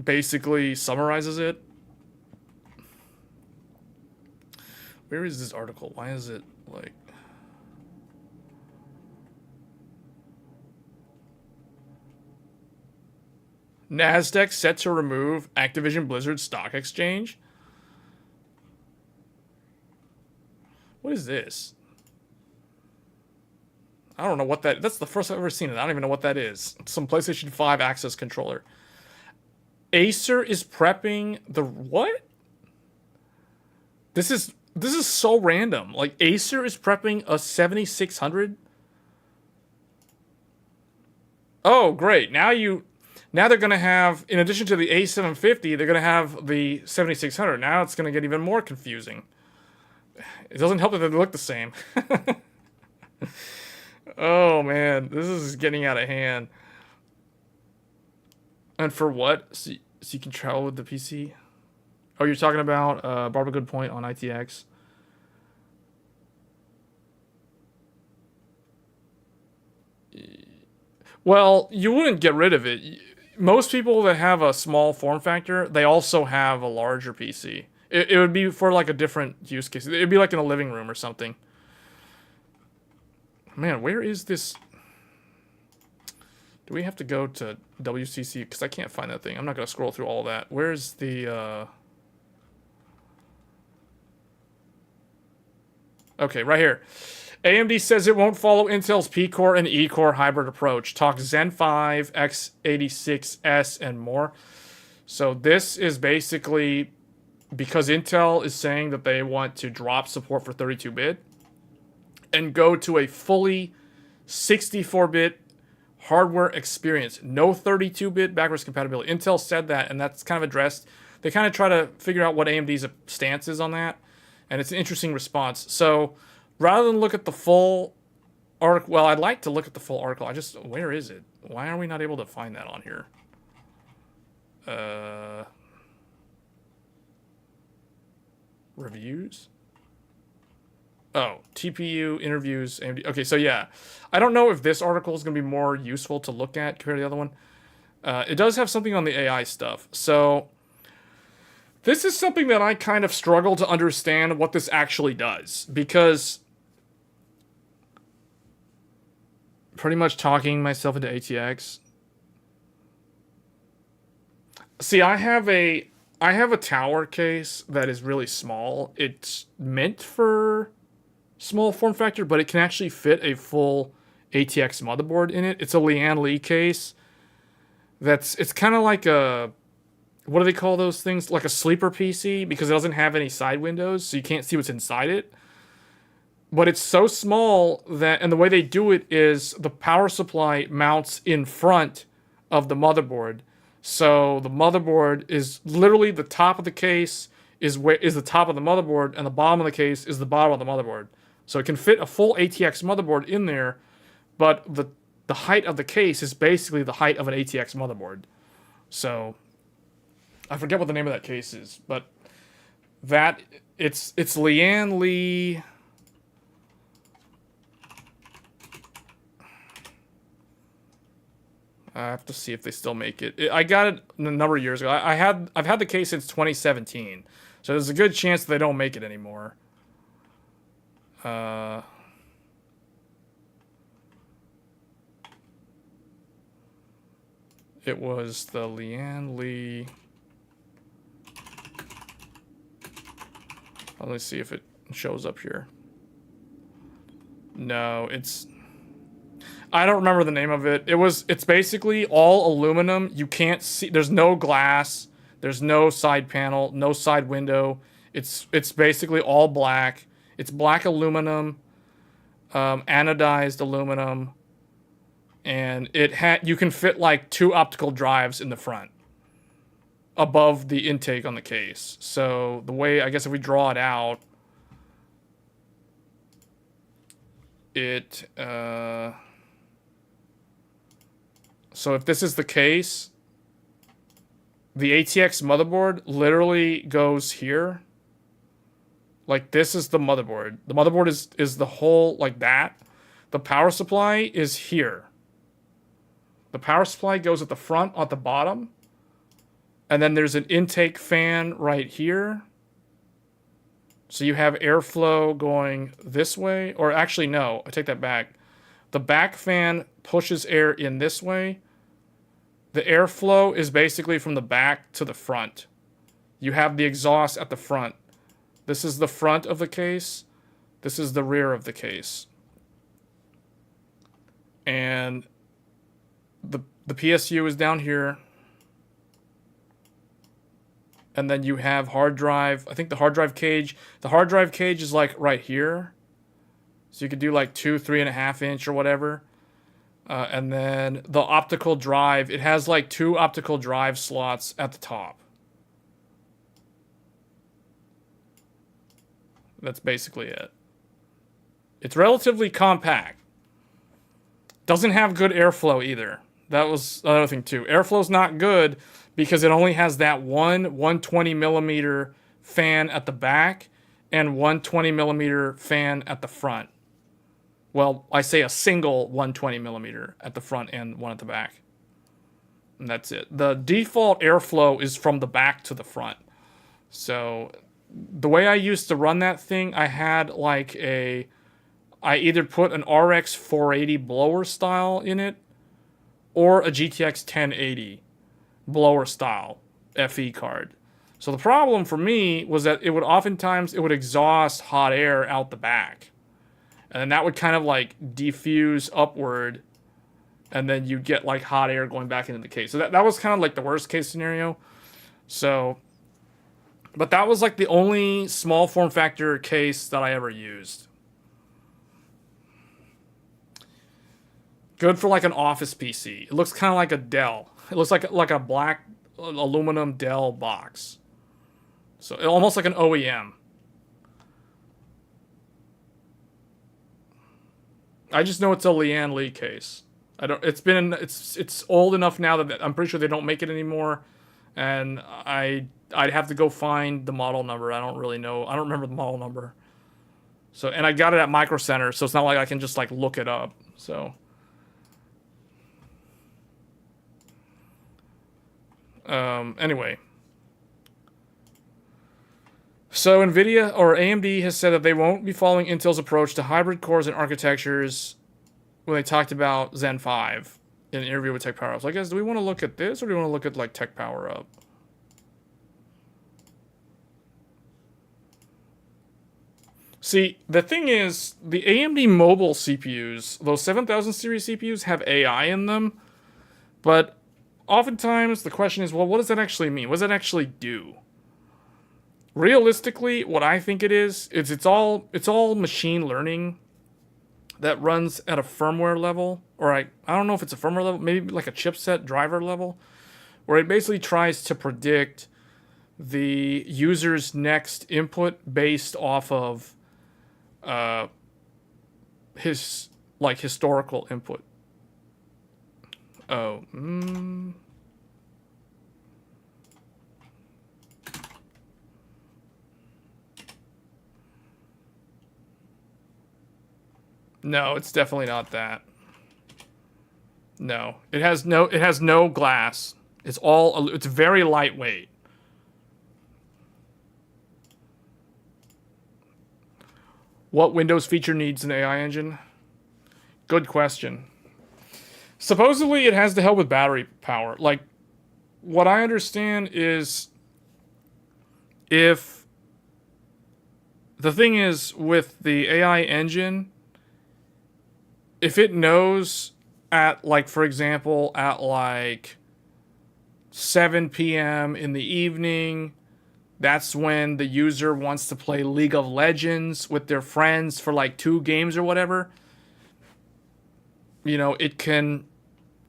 basically summarizes it. Where is this article? Why is it, like... NASDAQ set to remove Activision Blizzard stock exchange? What is this? I don't know what that... That's the first I've ever seen it. I don't even know what that is. It's some PlayStation 5 access controller. Acer is prepping the... What? This is so random. Like, Acer is prepping a 7600? Oh, great. Now they're going to have, in addition to the A750, they're going to have the 7600. Now it's going to get even more confusing. It doesn't help that they look the same. Oh, man. This is getting out of hand. And for what? So you can travel with the PC? Oh, you're talking about Barbara Good Point on ITX. Well, you wouldn't get rid of it. Most people that have a small form factor, they also have a larger PC. It would be for like a different use case. It'd be like in a living room or something. Man, where is this? Do we have to go to WCC? Because I can't find that thing. I'm not going to scroll through all that. Where's the... Okay, right here. AMD says it won't follow Intel's P-Core and E-Core hybrid approach. Talk Zen 5, x86S, and more. So this is basically because Intel is saying that they want to drop support for 32-bit and go to a fully 64-bit hardware experience. No 32-bit backwards compatibility. Intel said that, and that's kind of addressed. They kind of try to figure out what AMD's stance is on that, and it's an interesting response. So rather than look at the full article, well, I'd like to look at the full article. Where is it? Why are we not able to find that on here? Reviews? Oh, TPU interviews AMD. Okay, so yeah. I don't know if this article is going to be more useful to look at compared to the other one. It does have something on the AI stuff. So this is something that I kind of struggle to understand what this actually does. Because pretty much talking myself into ATX. See, I have a tower case that is really small. It's meant for small form factor, but it can actually fit a full ATX motherboard in it. It's a Lian Li case. It's kind of like a, what do they call those things? Like a sleeper PC, because it doesn't have any side windows, so you can't see what's inside it. but it's so small that, and the way they do it is the power supply mounts in front of the motherboard. So the motherboard is literally the top of the case is the top of the motherboard, and the bottom of the case is the bottom of the motherboard. So it can fit a full ATX motherboard in there, but the height of the case is basically the height of an ATX motherboard. So I forget what the name of that case is, but that it's Lian Li. I have to see if they still make it. I got it a number of years ago. I've had the case since 2017, so there's a good chance they don't make it anymore. It was the Lian Li. Let me see if it shows up here. No, it's... I don't remember the name of it. It's basically all aluminum. You can't see, there's no glass, there's no side panel, no side window. It's basically all black. It's black aluminum, anodized aluminum, and you can fit like 2 optical drives in the front above the intake on the case. So the way, I guess if we draw it out, so if this is the case, the ATX motherboard literally goes here. Like, this is the motherboard. The motherboard is the whole, like that. The power supply is here. The power supply goes at the front, at the bottom. And then there's an intake fan right here. So you have airflow going this way. Or actually, no, I take that back. The back fan pushes air in this way. The airflow is basically from the back to the front. You have the exhaust at the front. This is the front of the case. This is the rear of the case. And the PSU is down here. And then you have hard drive. I think the hard drive cage. The hard drive cage is like right here. So you could do like 2, 3.5 inch or whatever. And then the optical drive. It has like 2 optical drive slots at the top. That's basically it. It's relatively compact. Doesn't have good airflow either. That was another thing too. Airflow's not good because it only has that one 120mm fan at the back and 120mm fan at the front. Well, I say a single 120mm at the front and one at the back. And that's it. The default airflow is from the back to the front. So the way I used to run that thing, I had like I either put an RX 480 blower style in it or a GTX 1080 blower style FE card. So the problem for me was that it would exhaust hot air out the back. And then that would kind of like diffuse upward, and then you get like hot air going back into the case. So that was kind of like the worst case scenario. So, but that was like the only small form factor case that I ever used. Good for like an office PC. It looks kind of like a Dell. It looks like a black aluminum Dell box. So almost like an OEM. I just know it's a Lian Li case. It's old enough now that I'm pretty sure they don't make it anymore, and I'd have to go find the model number. I don't really know. I don't remember the model number. So, and I got it at Micro Center, so it's not like I can just like look it up. So, anyway. So NVIDIA or AMD has said that they won't be following Intel's approach to hybrid cores and architectures when they talked about Zen 5 in an interview with Tech Power Up. So I guess, do we want to look at this or do we want to look at like Tech Power Up? See, the thing is, the AMD mobile CPUs, those 7000 series CPUs have AI in them, but oftentimes the question is, well, what does that actually mean? What does that actually do? realistically, what I think it is it's all machine learning that runs at a firmware level, or I don't know if it's a firmware level, maybe like a chipset driver level, where it basically tries to predict the user's next input based off of his like historical input. Oh, no, it's definitely not that. No, it has no glass. It's very lightweight. What Windows feature needs an AI engine? Good question. Supposedly it has to help with battery power. Like, what I understand is if the thing is with the AI engine, if it knows at like, for example, at like 7 p.m. in the evening, that's when the user wants to play League of Legends with their friends for like 2 games or whatever, you know, it can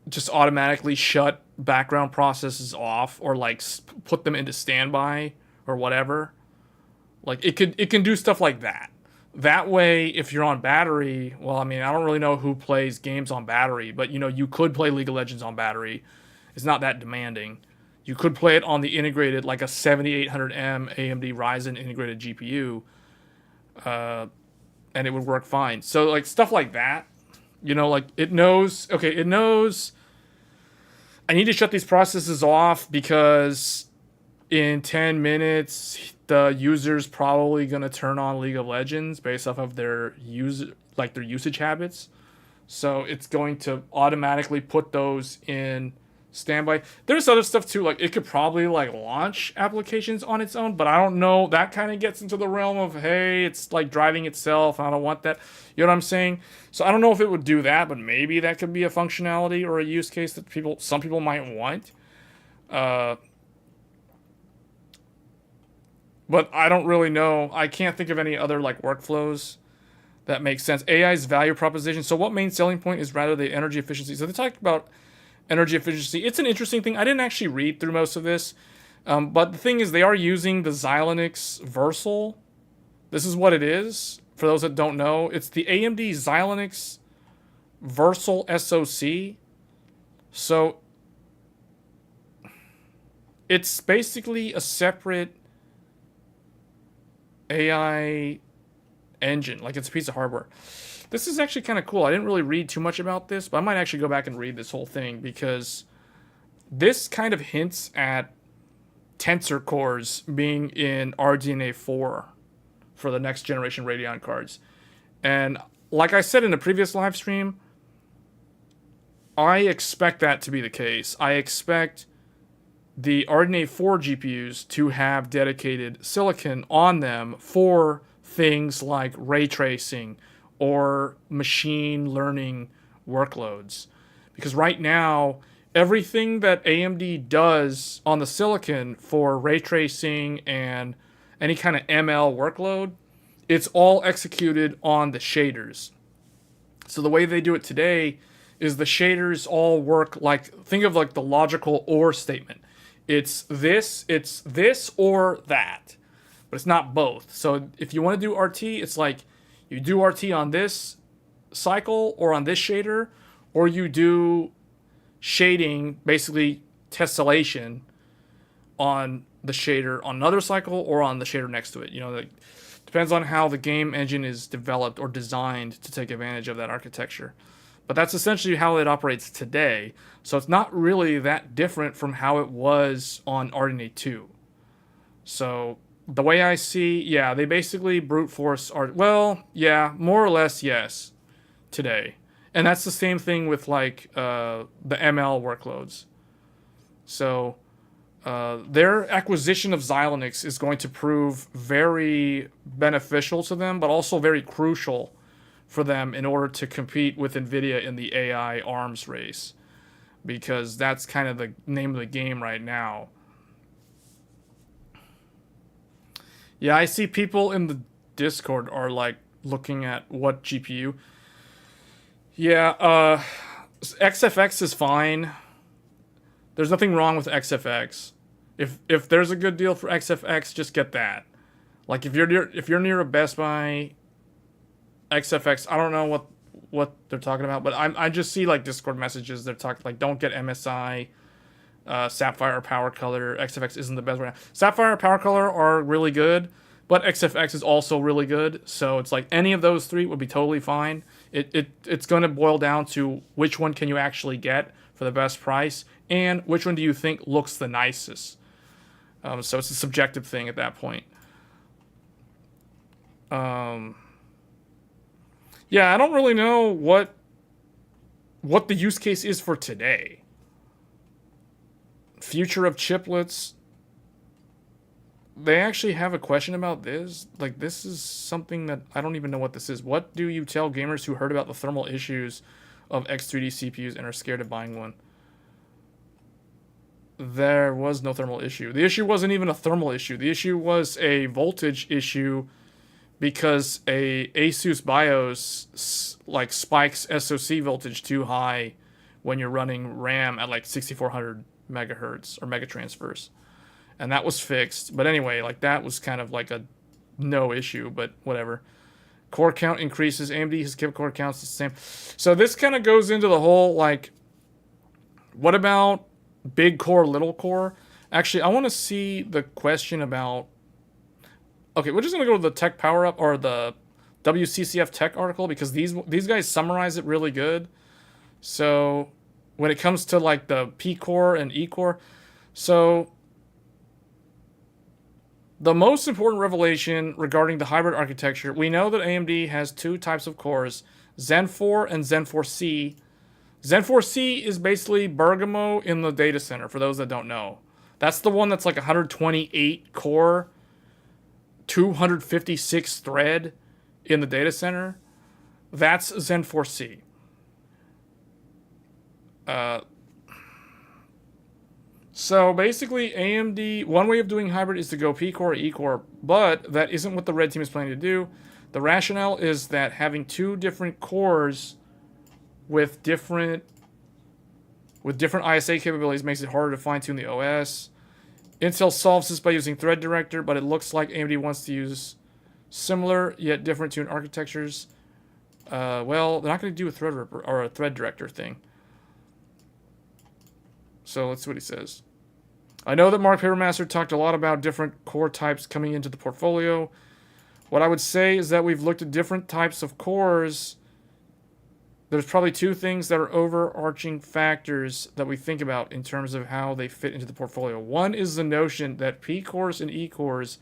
just automatically shut background processes off or like put them into standby or whatever. Like it can do stuff like that. That way, if you're on battery, well, I mean, I don't really know who plays games on battery, but you know, you could play League of Legends on battery. It's not that demanding. You could play it on the integrated, like a 7800M AMD Ryzen integrated GPU, and it would work fine. So like stuff like that, you know, like it knows, okay, it knows I need to shut these processes off because in 10 minutes the user's probably going to turn on League of Legends based off of their usage habits. So it's going to automatically put those in standby. There's other stuff too, like it could probably like launch applications on its own, but I don't know. That kind of gets into the realm of, hey, it's like driving itself. I don't want that. You know what I'm saying? So I don't know if it would do that, but maybe that could be a functionality or a use case that some people might want. But I don't really know. I can't think of any other like workflows that make sense. AI's value proposition. So what main selling point is rather the energy efficiency. So they talk about energy efficiency. It's an interesting thing. I didn't actually read through most of this. But the thing is, they are using the Xilinx Versal. This is what it is. For those that don't know, it's the AMD Xilinx Versal SoC. So it's basically a separate AI engine. Like it's a piece of hardware. This is actually kind of cool. I didn't really read too much about this, but I might actually go back and read this whole thing because this kind of hints at tensor cores being in RDNA 4 for the next generation Radeon cards. And like I said in a previous live stream, I expect that to be the case. I expect the RDNA 4 GPUs to have dedicated silicon on them for things like ray tracing or machine learning workloads. Because right now, everything that AMD does on the silicon for ray tracing and any kind of ML workload, it's all executed on the shaders. So the way they do it today is the shaders all work like, think of like the logical OR statement. It's this, or that. But it's not both. So if you want to do RT, it's like you do RT on this cycle or on this shader, or you do shading, basically tessellation on the shader on another cycle or on the shader next to it. You know, like, depends on how the game engine is developed or designed to take advantage of that architecture. But that's essentially how it operates today. So it's not really that different from how it was on RDNA 2. So the way I see, yeah, they basically brute force well, yeah, more or less, yes, today. And that's the same thing with like the ML workloads. So their acquisition of Xilinx is going to prove very beneficial to them, but also very crucial for them in order to compete with NVIDIA in the AI arms race. Because that's kind of the name of the game right now. Yeah, I see people in the Discord are like looking at what GPU. Yeah, XFX is fine. There's nothing wrong with XFX. If there's a good deal for XFX, just get that. Like if you're near a Best Buy, XFX, I don't know what they're talking about, but I just see like Discord messages. They're talking like don't get MSI, Sapphire, Power Color. XFX isn't the best right now. Sapphire, Power Color are really good, but XFX is also really good. So it's like any of those three would be totally fine. It's going to boil down to which one can you actually get for the best price, and which one do you think looks the nicest. So it's a subjective thing at that point. Yeah, I don't really know what the use case is for today. Future of chiplets. They actually have a question about this. Like, this is something that I don't even know what this is. What do you tell gamers who heard about the thermal issues of X3D CPUs and are scared of buying one? There was no thermal issue. The issue wasn't even a thermal issue. The issue was a voltage issue because a Asus BIOS like spikes SoC voltage too high when you're running RAM at like 6400 megahertz or megatransfers. And that was fixed. But anyway, like that was kind of like a no issue, but whatever. Core count increases. AMD has kept core counts the same. So this kind of goes into the whole like, what about big core, little core? Actually, I want to see the question about. Okay, we're just gonna go to the tech power up or the WCCF tech article because these guys summarize it really good. So when it comes to like the P core and E core, so the most important revelation regarding the hybrid architecture, we know that AMD has two types of cores, Zen 4 and Zen 4C. Zen 4C is basically Bergamo in the data center, for those that don't know. That's the one that's like 128 core, 256 thread in the data center. That's Zen 4C. So basically, AMD, one way of doing hybrid is to go P-core or E-core, but that isn't what the red team is planning to do. The rationale is that having two different cores with different ISA capabilities makes it harder to fine-tune the OS. Intel solves this by using thread director, but it looks like AMD wants to use similar yet different tuned architectures. Well, they're not going to do a thread ripper or a thread director thing. So let's see what he says. I know that Mark Papermaster talked a lot about different core types coming into the portfolio. What I would say is that we've looked at different types of cores. There's probably two things that are overarching factors that we think about in terms of how they fit into the portfolio. One is the notion that P cores and E cores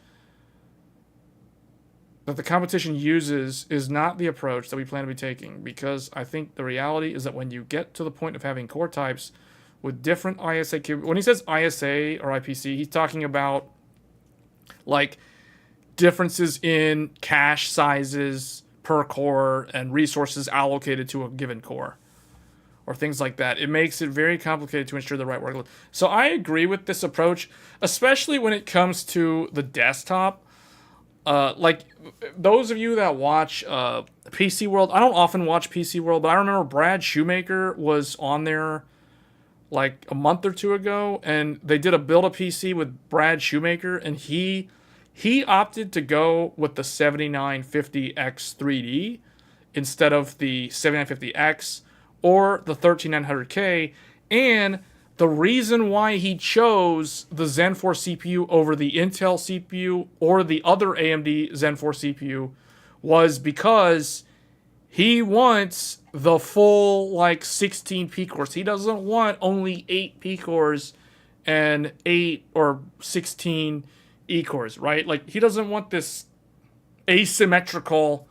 that the competition uses is not the approach that we plan to be taking, because I think the reality is that when you get to the point of having core types with different ISA, when he says ISA or IPC, he's talking about like differences in cache sizes per core and resources allocated to a given core or things like that. It makes it very complicated to ensure the right workload. So I agree with this approach, especially when it comes to the desktop. Like those of you that watch PC World, I don't often watch PC World, but I remember Brad Shoemaker was on there like a month or two ago, and they did a build a PC with Brad Shoemaker, and he opted to go with the 7950X 3D instead of the 7950X or the 13900K. And the reason why he chose the Zen 4 CPU over the Intel CPU or the other AMD Zen 4 CPU was because he wants the full like 16 P cores. He doesn't want only 8 P cores and 8 or 16 E cores, right? Like he doesn't want this asymmetrical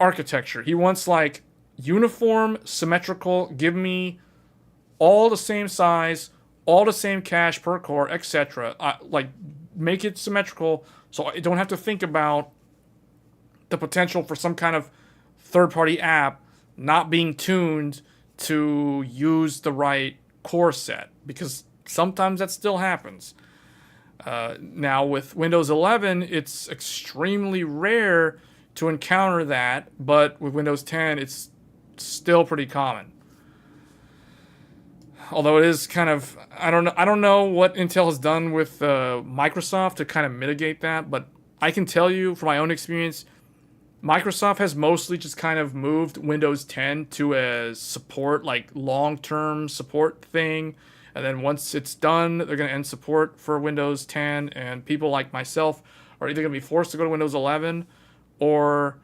architecture. He wants like uniform, symmetrical, give me all the same size, all the same cache per core, etc. Like make it symmetrical so I don't have to think about the potential for some kind of third-party app not being tuned to use the right core set, because sometimes that still happens. Now with Windows 11, it's extremely rare to encounter that, but with Windows 10, it's still pretty common. Although it is kind of, I don't know what Intel has done with Microsoft to kind of mitigate that, but I can tell you from my own experience, Microsoft has mostly just kind of moved Windows 10 to a support, like long-term support thing. And then once it's done, they're going to end support for Windows 10. And people like myself are either going to be forced to go to Windows 11 or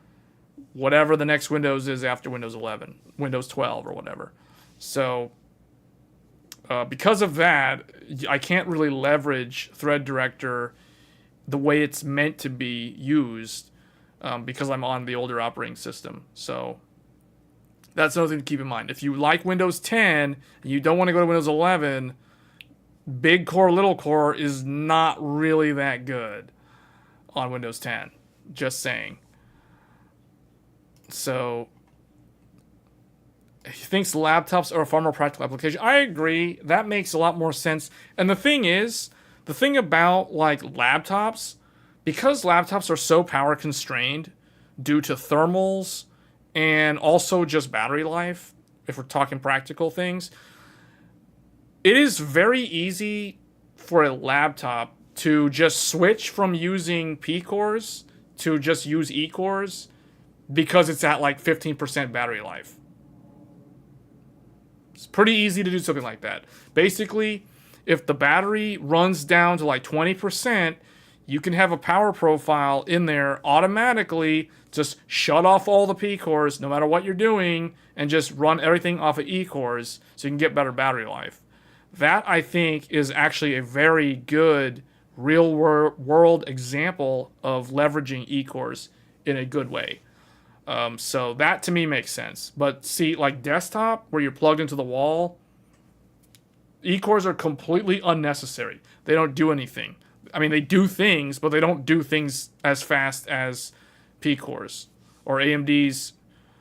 whatever the next Windows is after Windows 11, Windows 12 or whatever. So because of that, I can't really leverage Thread Director the way it's meant to be used because I'm on the older operating system. So that's another thing to keep in mind. If you like Windows 10 and you don't want to go to Windows 11, big core, little core is not really that good on Windows 10. Just saying. So he thinks laptops are a far more practical application. I agree. That makes a lot more sense. And the thing about like laptops, because laptops are so power constrained due to thermals and also just battery life, if we're talking practical things, it is very easy for a laptop to just switch from using P-cores to just use E-cores because it's at like 15% battery life. It's pretty easy to do something like that. Basically, if the battery runs down to like 20%, you can have a power profile in there automatically, just shut off all the P-cores no matter what you're doing and just run everything off of E-cores so you can get better battery life. That, I think, is actually a very good real-world example of leveraging E-cores in a good way. So that, to me, makes sense. But see, like desktop, where you're plugged into the wall, E-cores are completely unnecessary. They don't do anything. I mean, they do things, but they don't do things as fast as P-cores or AMD's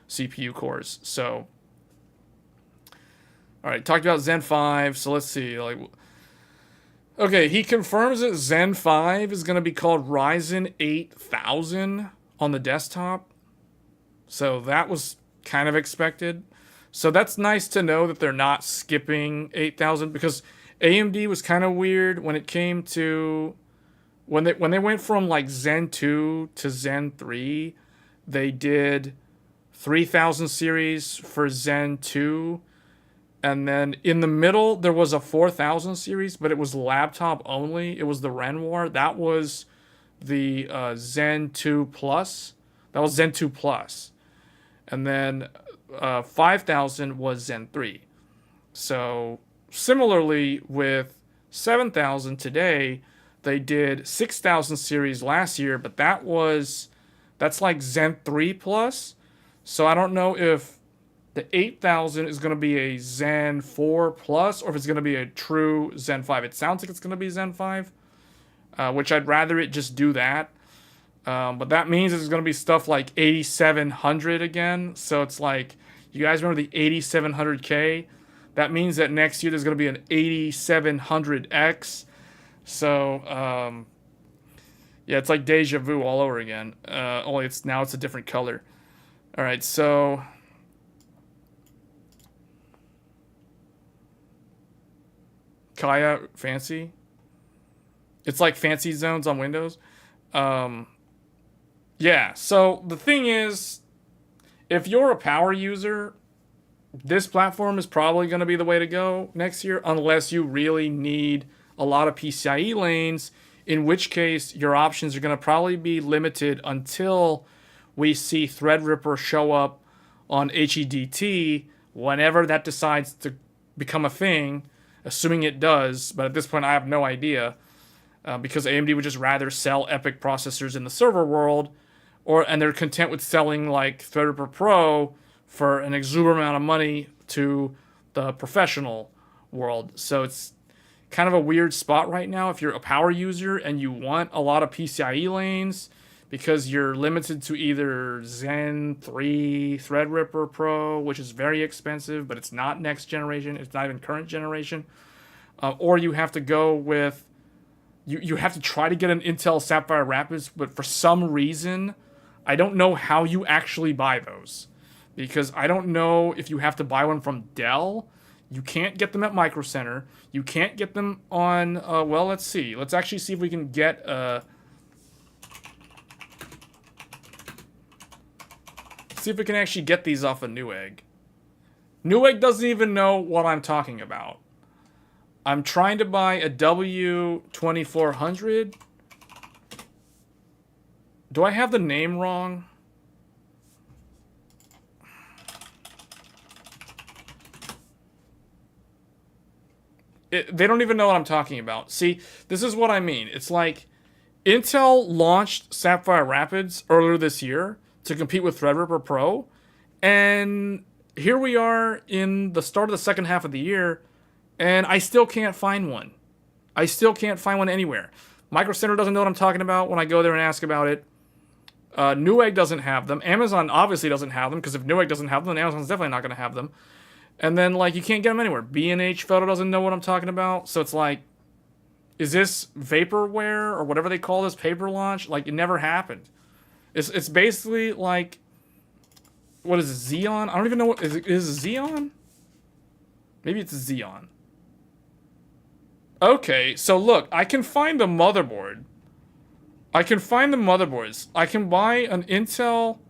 CPU cores. So, all right, talked about Zen 5. So let's see. Okay, he confirms that Zen 5 is going to be called Ryzen 8000 on the desktop. So that was kind of expected. So that's nice to know that they're not skipping 8000, because AMD was kind of weird when it came to when they went from like Zen 2 to Zen 3. They did 3000 series for Zen 2, and then in the middle there was a 4000 series, but it was laptop only. It was the Renoir. That was the Zen 2 Plus. That was Zen 2 Plus. And then 5000 was Zen 3. So similarly with 7000 today, they did 6000 series last year, but that's like Zen 3 Plus. So I don't know if the 8000 is going to be a Zen 4 Plus or if it's going to be a true Zen 5. It sounds like it's going to be Zen 5, which I'd rather it just do that. But that means it's going to be stuff like 8700 again. So it's like, you guys remember the 8700K? That means that next year there's going to be an 8700X. So, yeah, it's like deja vu all over again. Only now it's a different color. All right, so Kaya fancy. It's like fancy zones on Windows. Yeah, so the thing is, if you're a power user, this platform is probably going to be the way to go next year, unless you really need a lot of PCIe lanes, in which case your options are going to probably be limited until we see Threadripper show up on HEDT, whenever that decides to become a thing, assuming it does, but at this point I have no idea, because AMD would just rather sell EPYC processors in the server world, and they're content with selling like Threadripper Pro for an exuberant amount of money to the professional world. So it's kind of a weird spot right now if you're a power user and you want a lot of PCIe lanes, because you're limited to either Zen 3 Threadripper Pro, which is very expensive, but it's not next generation, it's not even current generation, or you have to go with you have to try to get an Intel Sapphire Rapids, but for some reason, I don't know how you actually buy those. Because I don't know if you have to buy one from Dell. You can't get them at Micro Center. You can't get them on, well, let's see. Let's actually see if we can get, see if we can actually get these off of Newegg. Newegg doesn't even know what I'm talking about. I'm trying to buy a W2400. Do I have the name wrong? They don't even know what I'm talking about. See, this is what I mean. It's like Intel launched Sapphire Rapids earlier this year to compete with Threadripper Pro, and here we are in the start of the second half of the year, and I still can't find one. I still can't find one anywhere. Micro Center doesn't know what I'm talking about when I go there and ask about it. Newegg doesn't have them. Amazon obviously doesn't have them, because if Newegg doesn't have them, then Amazon's definitely not going to have them. And then, like, you can't get them anywhere. B&H Photo doesn't know what I'm talking about. So it's like, is this vaporware or whatever they call this, paper launch? Like, it never happened. It's basically like, what is it, Xeon? I don't even know what, is it Xeon? Maybe it's Xeon. Okay, so look, I can find the motherboard. I can find the motherboards. I can buy an Intel...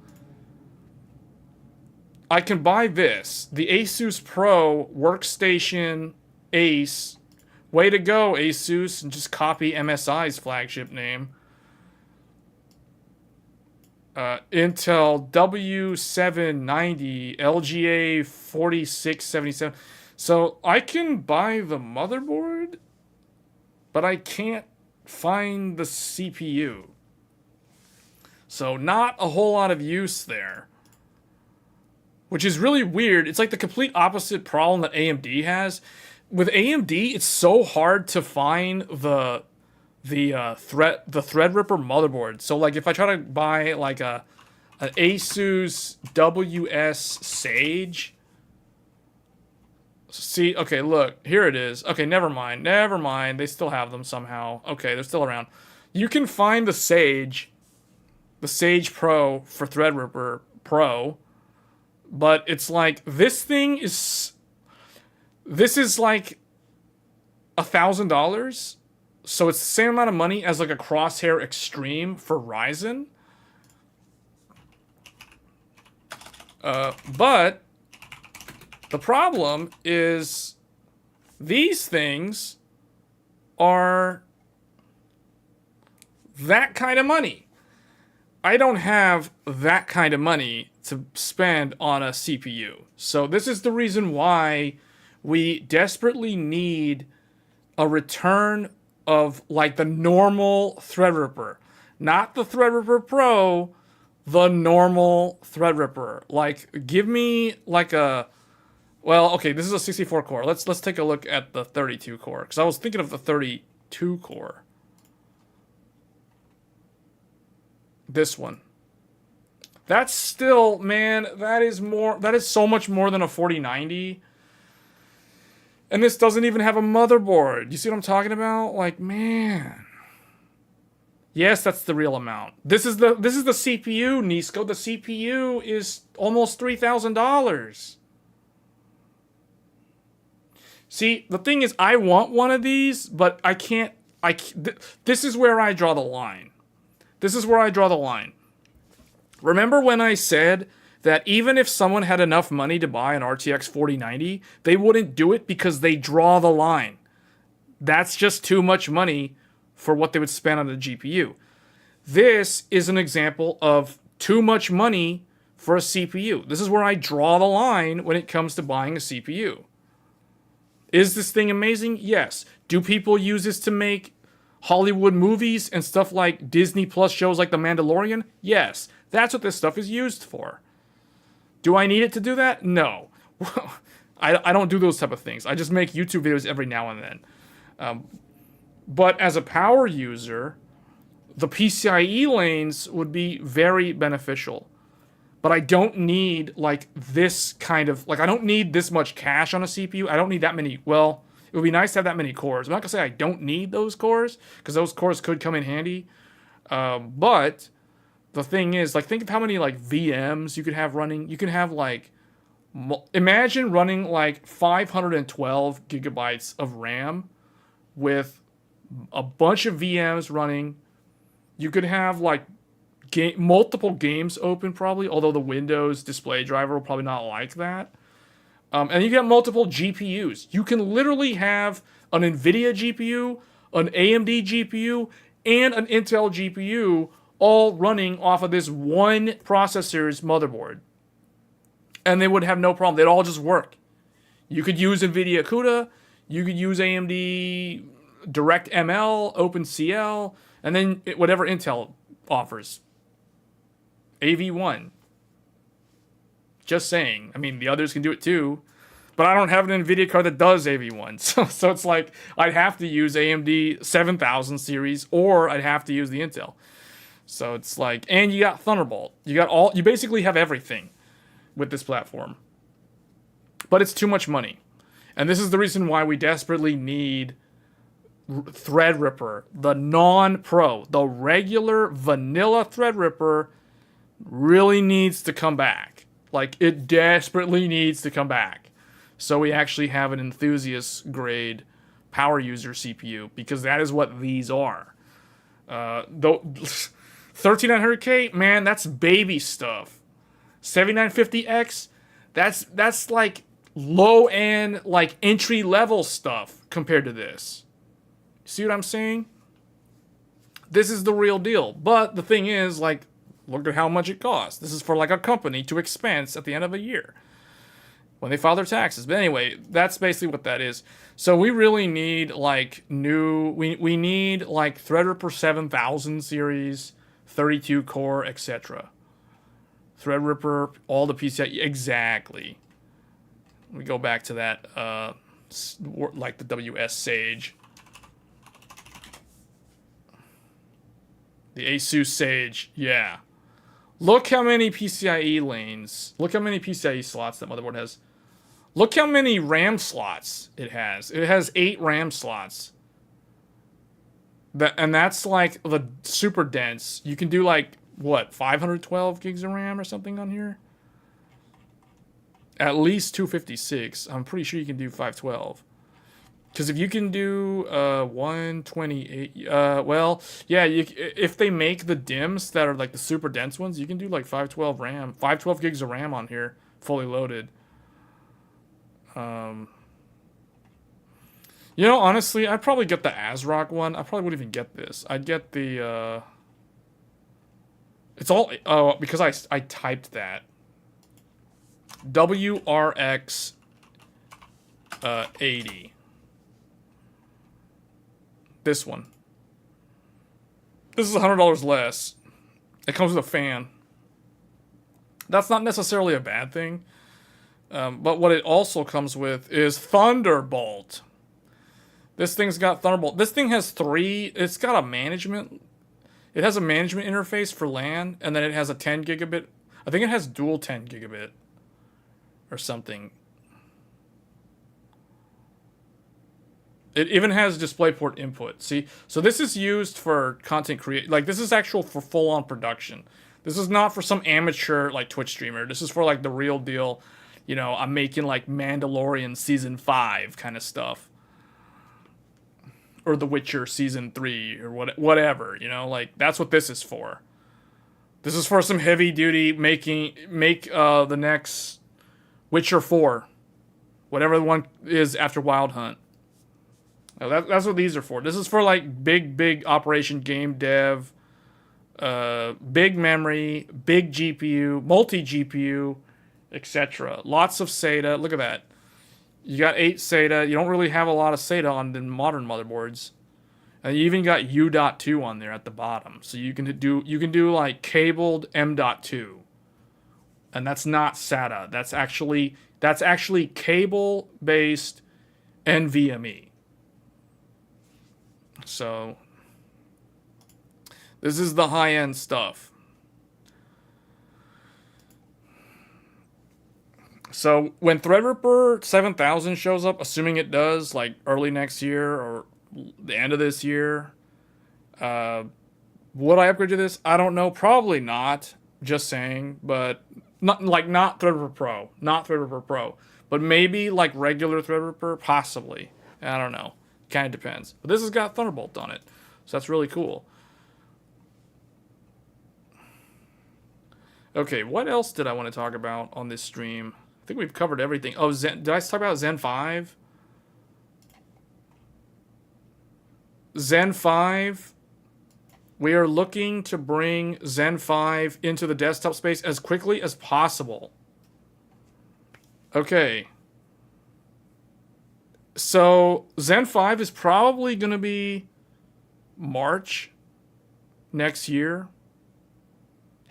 I can buy this, the Asus Pro Workstation Ace. Way to go, Asus, and just copy MSI's flagship name. Intel W790 LGA 4677. So I can buy the motherboard, but I can't find the CPU. So not a whole lot of use there. Which is really weird. It's like the complete opposite problem that AMD has. With AMD, it's so hard to find the Threadripper motherboard. So like if I try to buy like an Asus WS Sage. See, okay, look, here it is. Okay, never mind. They still have them somehow. Okay, they're still around. You can find the Sage Pro for Threadripper Pro. But it's like, this is like $1,000. So it's the same amount of money as like a Crosshair Extreme for Ryzen. But the problem is these things are that kind of money. I don't have that kind of money to spend on a CPU. So this is the reason why we desperately need a return of like the normal Threadripper. Not the Threadripper Pro, the normal Threadripper. Like, give me like a... Well, okay, this is a 64 core. Let's take a look at the 32 core. Because I was thinking of the 32 core. This one. That's still, man, that is so much more than a 4090. And this doesn't even have a motherboard. You see what I'm talking about? Like, man. Yes, that's the real amount. This is the CPU, Nisco. The CPU is almost $3,000. See, the thing is, I want one of these, but I can't. This is where I draw the line. This is where I draw the line. Remember when I said that even if someone had enough money to buy an RTX 4090, they wouldn't do it because they draw the line. That's just too much money for what they would spend on a GPU. This is an example of too much money for a CPU. This is where I draw the line when it comes to buying a CPU. Is this thing amazing? Yes. Do people use this to make Hollywood movies and stuff like Disney Plus shows like The Mandalorian? Yes. That's what this stuff is used for. Do I need it to do that? No. I don't do those type of things. I just make YouTube videos every now and then. But as a power user, the PCIe lanes would be very beneficial. But I don't need, like, this kind of... Like, I don't need this much cache on a CPU. I don't need that many... Well, it would be nice to have that many cores. I'm not gonna say I don't need those cores, because those cores could come in handy. But the thing is, like, think of how many like VMs you could have running. You could have like, imagine running like 512 gigabytes of RAM with a bunch of VMs running. You could have like multiple games open probably, although the Windows display driver will probably not like that. And you get multiple GPUs. You can literally have an NVIDIA GPU, an AMD GPU, and an Intel GPU all running off of this one processor's motherboard. And they would have no problem. They'd all just work. You could use NVIDIA CUDA, you could use AMD DirectML, OpenCL, and then whatever Intel offers. AV1. Just saying. I mean, the others can do it too. But I don't have an NVIDIA card that does AV1. So it's like, I'd have to use AMD 7000 series, or I'd have to use the Intel. So it's like, and you got Thunderbolt. You basically have everything with this platform. But it's too much money. And this is the reason why we desperately need Threadripper. The non-pro, the regular vanilla Threadripper really needs to come back. Like, it desperately needs to come back. So we actually have an enthusiast grade power user CPU, because that is what these are. Though 3900K, man, that's baby stuff. 7950X, that's like low end, like entry level stuff compared to this. See what I'm saying? This is the real deal. But the thing is, like, look at how much it costs. This is for like a company to expense at the end of a year when they file their taxes. But anyway, that's basically what that is. So we really need like we need like Threadripper 7000 series, 32 core, etc. Threadripper, all the PCI, exactly. We go back to that, like the WS Sage. The Asus Sage, yeah. Look how many PCIe lanes. Look how many PCIe slots that motherboard has. Look how many RAM slots it has. It has 8 RAM slots. And that's like the super dense. You can do like, what, 512 gigs of RAM or something on here? At least 256. I'm pretty sure you can do 512. Because if you can do 128, well, yeah, if they make the DIMMs that are like the super dense ones, you can do like 512 RAM, 512 gigs of RAM on here, fully loaded. You know, honestly, I'd probably get the ASRock one. I probably wouldn't even get this. I'd get the, it's all, because I typed that. WRX 80. This one. This is $100 less. It comes with a fan. That's not necessarily a bad thing. But what it also comes with is Thunderbolt. This thing's got Thunderbolt. This thing has 3. It's got a management. It has a management interface for LAN, and then it has a 10 gigabit. I think it has dual 10 gigabit or something. It even has DisplayPort input. See, so this is used for content create. Like, this is actual for full-on production. This is not for some amateur like Twitch streamer. This is for like the real deal. You know, I'm making like Mandalorian season 5 kind of stuff, or The Witcher season 3, or whatever. You know, like that's what this is for. This is for some heavy duty make the next Witcher 4, whatever the one is after Wild Hunt. That's what these are for. This is for like big operation game dev, big memory, big GPU, multi GPU, etc. Lots of SATA. Look at that. You got 8 SATA. You don't really have a lot of SATA on the modern motherboards, and you even got U.2 on there at the bottom. So you can do like cabled M.2, and that's not SATA. That's actually cable based NVMe. So, this is the high-end stuff. So when Threadripper 7000 shows up, assuming it does, like early next year or the end of this year, would I upgrade to this? I don't know. Probably not. Just saying, but not Threadripper Pro, not Threadripper Pro, but maybe like regular Threadripper, possibly. I don't know. Kind of depends. But this has got Thunderbolt on it, so that's really cool. Okay, what else did I want to talk about on this stream? I think we've covered everything. Oh, did I talk about Zen 5? Zen 5. We are looking to bring Zen 5 into the desktop space as quickly as possible. Okay. So, Zen 5 is probably going to be March next year.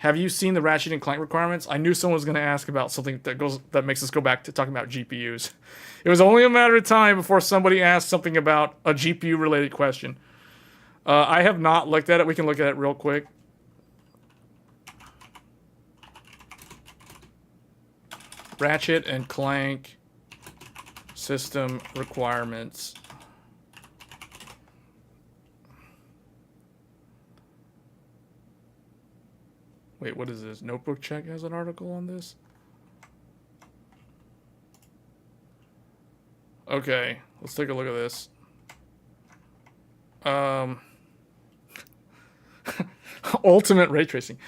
Have you seen the Ratchet and Clank requirements? I knew someone was going to ask about something that makes us go back to talking about GPUs. It was only a matter of time before somebody asked something about a GPU-related question. I have not looked at it. We can look at it real quick. Ratchet and Clank system requirements. Wait, what is this? Notebook Check has an article on this? Okay, let's take a look at this. Ultimate ray tracing.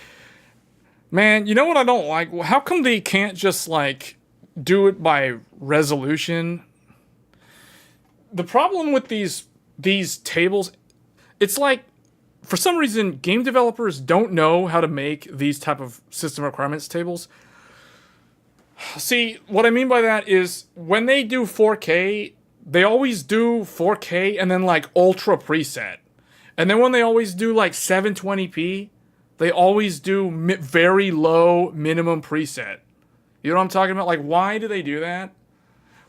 Man, you know what I don't like? How come they can't just, like, do it by resolution? The problem with these tables, it's like, for some reason, game developers don't know how to make these type of system requirements tables. See, what I mean by that is, when they do 4K, they always do 4K and then, like, ultra preset. And then when they always do, like, 720p, they always do very low minimum preset. You know what I'm talking about? Like, why do they do that?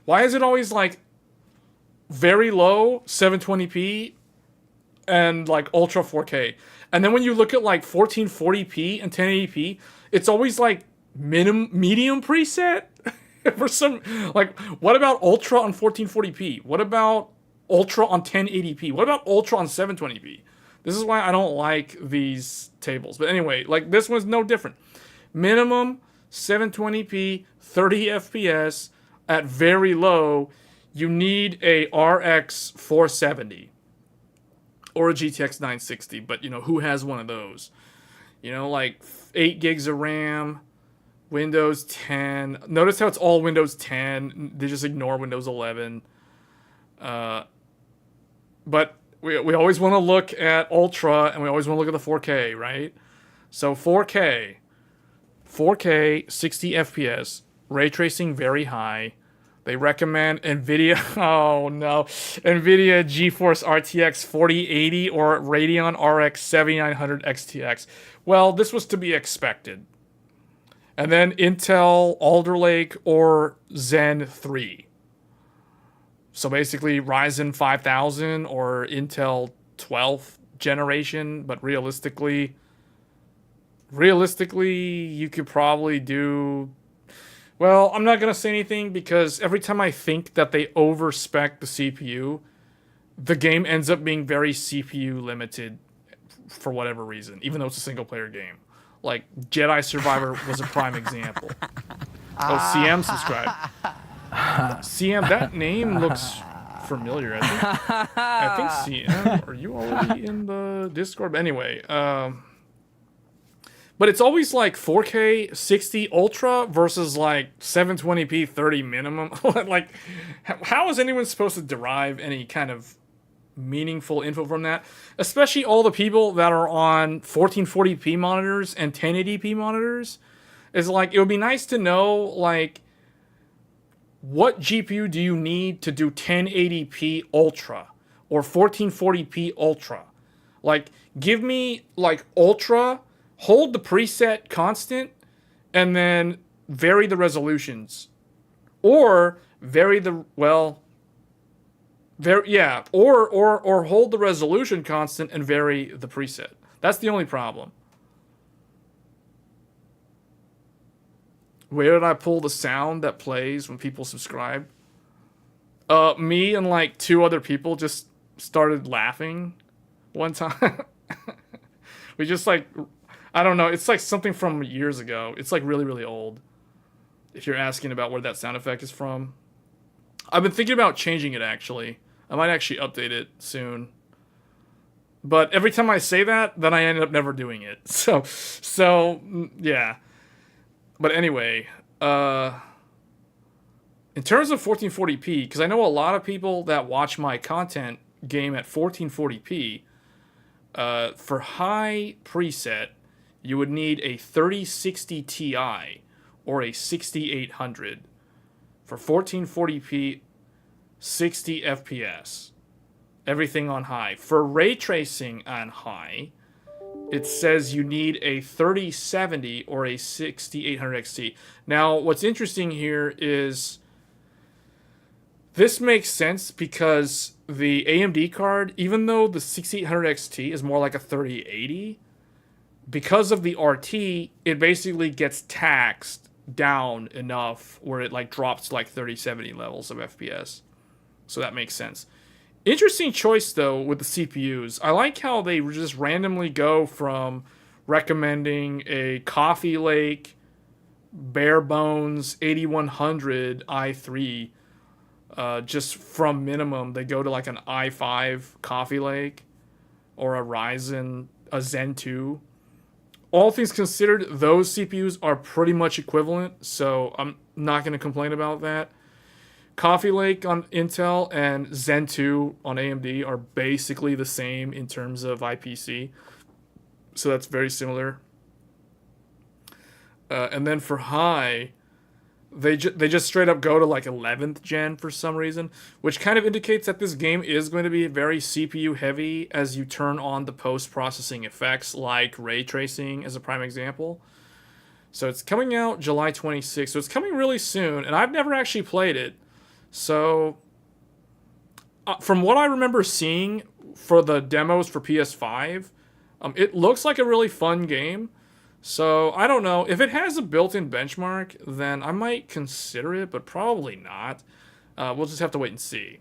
Why is it always, like, very low 720p and, like, ultra 4K? And then when you look at, like, 1440p and 1080p, it's always, like, medium preset? For some, like, what about ultra on 1440p? What about ultra on 1080p? What about ultra on 720p? This is why I don't like these tables. But anyway, like, this one's no different. Minimum 720p, 30 FPS at very low. You need a RX 470 or a GTX 960. But, you know, who has one of those? You know, like 8 gigs of RAM, Windows 10. Notice how it's all Windows 10. They just ignore Windows 11. But we always want to look at Ultra, and we always want to look at the 4K, right? So 4K, 60 FPS, ray tracing very high. They recommend NVIDIA, oh no, NVIDIA GeForce RTX 4080 or Radeon RX 7900 XTX. Well, this was to be expected. And then Intel Alder Lake or Zen 3. So basically Ryzen 5000 or Intel 12th generation, but realistically you could probably do... Well, I'm not going to say anything because every time I think that they overspec the CPU, the game ends up being very CPU limited for whatever reason, even though it's a single player game. Like, Jedi Survivor was a prime example. Oh, CM subscribed. CM, that name looks familiar. I think CM, are you already in the Discord? But anyway, but it's always like 4K 60 Ultra versus like 720p 30 minimum. Like, how is anyone supposed to derive any kind of meaningful info from that? Especially all the people that are on 1440p monitors and 1080p monitors. Is like, it would be nice to know, like, what GPU do you need to do 1080p Ultra or 1440p Ultra? Like, give me, like, Ultra, hold the preset constant, and then vary the resolutions. Or vary the, well, or hold the resolution constant and vary the preset. That's the only problem. where did I pull the sound that plays when people subscribe? Me and like 2 other people just started laughing one time. We just like, I don't know. It's like something from years ago. It's like really, really old. If you're asking about where that sound effect is from. I've been thinking about changing it actually. I might actually update it soon. But every time I say that, then I end up never doing it. So yeah. But anyway, in terms of 1440p, because I know a lot of people that watch my content game at 1440p, for high preset, you would need a 3060 Ti or a 6800 for 1440p, 60 FPS. Everything on high. For ray tracing on high, it says you need a 3070 or a 6800 XT. Now, what's interesting here is this makes sense because the AMD card, even though the 6800 XT is more like a 3080, because of the RT, it basically gets taxed down enough where it like drops to like 3070 levels of FPS. So that makes sense. Interesting choice though with the CPUs. I like how they just randomly go from recommending a Coffee Lake bare bones 8100 i3, just from minimum they go to like an i5 Coffee Lake or a Ryzen, a Zen 2. All things considered, those CPUs are pretty much equivalent, so I'm not going to complain about that. Coffee Lake on Intel and Zen 2 on AMD are basically the same in terms of IPC, so that's very similar. And then for high, they just straight up go to like 11th gen for some reason, which kind of indicates that this game is going to be very CPU heavy as you turn on the post-processing effects like ray tracing as a prime example. So it's coming out July 26th, so it's coming really soon, and I've never actually played it. So from what I remember seeing for the demos for PS5, it looks like a really fun game. So, I don't know. If it has a built-in benchmark, then I might consider it, but probably not. We'll just have to wait and see.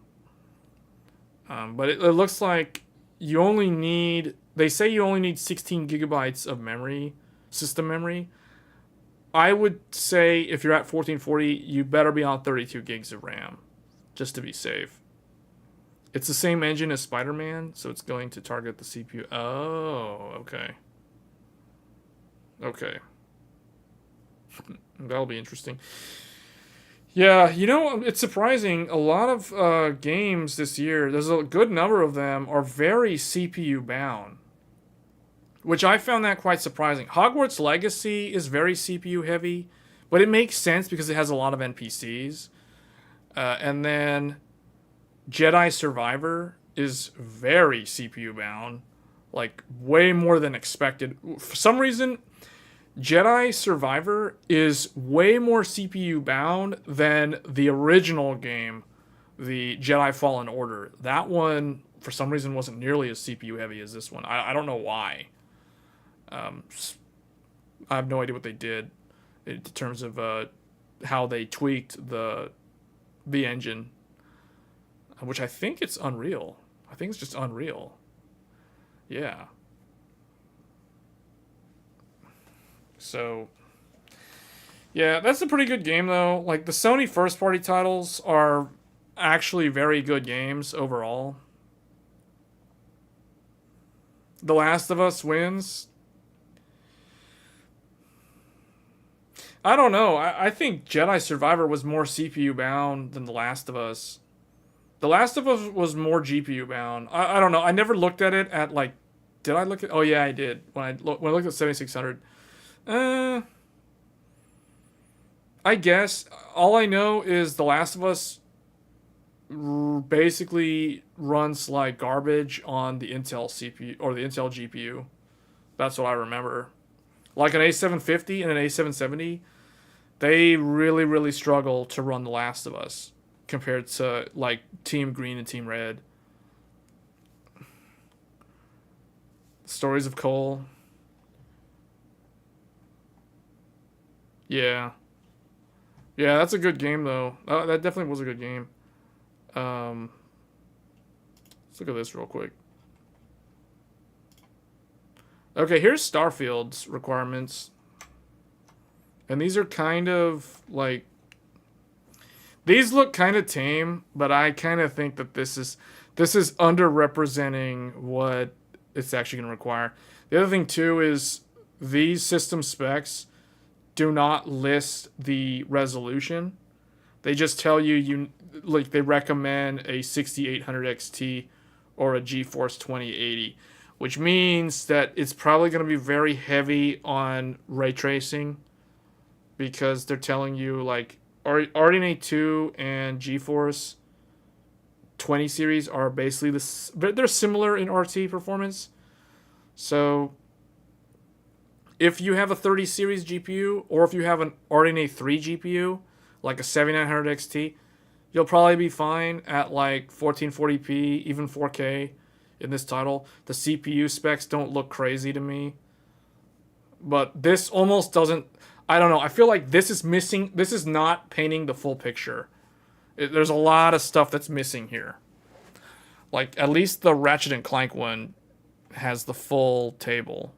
But it looks like you only need... They say you only need 16 gigabytes of memory, system memory. I would say if you're at 1440, you better be on 32 gigs of RAM, just to be safe. It's the same engine as Spider-Man, so it's going to target the CPU. Oh, okay. Okay. That'll be interesting. Yeah, you know, it's surprising. A lot of games this year, there's a good number of them, are very CPU bound. Which I found that quite surprising. Hogwarts Legacy is very CPU heavy, but it makes sense because it has a lot of NPCs. And then Jedi Survivor is very CPU bound. Like, way more than expected. For some reason... Jedi Survivor is way more CPU bound than the original game, the Jedi Fallen Order. That one, for some reason, wasn't nearly as CPU heavy as this one. I don't know why. I have no idea what they did in terms of how they tweaked the engine, which I think it's Unreal. I think it's just Unreal. Yeah. So, yeah, that's a pretty good game, though. Like, the Sony first-party titles are actually very good games overall. The Last of Us wins. I don't know. I think Jedi Survivor was more CPU bound than The Last of Us. The Last of Us was more GPU bound. I don't know. I never looked at it at, like... Did I look at... Oh, yeah, I did. When I looked at 7600... I guess all I know is The Last of Us basically runs like garbage on the Intel CPU or the Intel GPU. That's what I remember. Like an A750 and an A770, they really, really struggle to run The Last of Us compared to like Team Green and Team Red. Stories of Cole. Yeah. Yeah, that's a good game though. That definitely was a good game. Let's look at this real quick. Okay, here's Starfield's requirements. And these are kind of like... These look kind of tame, but I kind of think that this is underrepresenting what it's actually going to require. The other thing too is these system specs do not list the resolution. They just tell you like they recommend a 6800 XT or a GeForce 2080, which means that it's probably going to be very heavy on ray tracing because they're telling you like RDNA 2 and GeForce 20 series are basically this, but they're similar in RT performance. So if you have a 30 series GPU or if you have an RDNA 3 GPU like a 7900 XT, you'll probably be fine at like 1440p, even 4K in this title. The CPU specs don't look crazy to me. But this almost doesn't... I don't know. I feel like this is missing... This is not painting the full picture. There's a lot of stuff that's missing here. Like, at least the Ratchet and Clank one has the full table.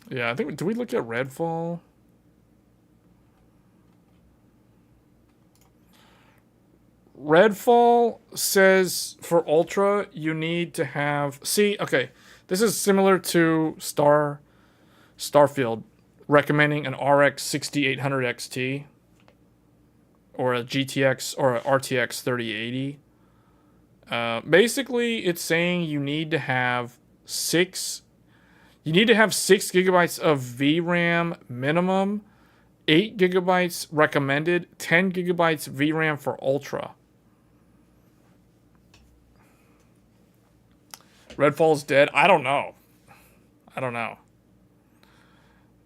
Yeah, I think... Did we look at Redfall? Redfall says for Ultra, you need to have... See, okay. This is similar to Starfield recommending an RX 6800 XT or a GTX or a RTX 3080. Basically, it's saying you need to have 6 gigabytes of VRAM minimum, 8 gigabytes recommended, 10 gigabytes VRAM for Ultra. Redfall's dead? I don't know.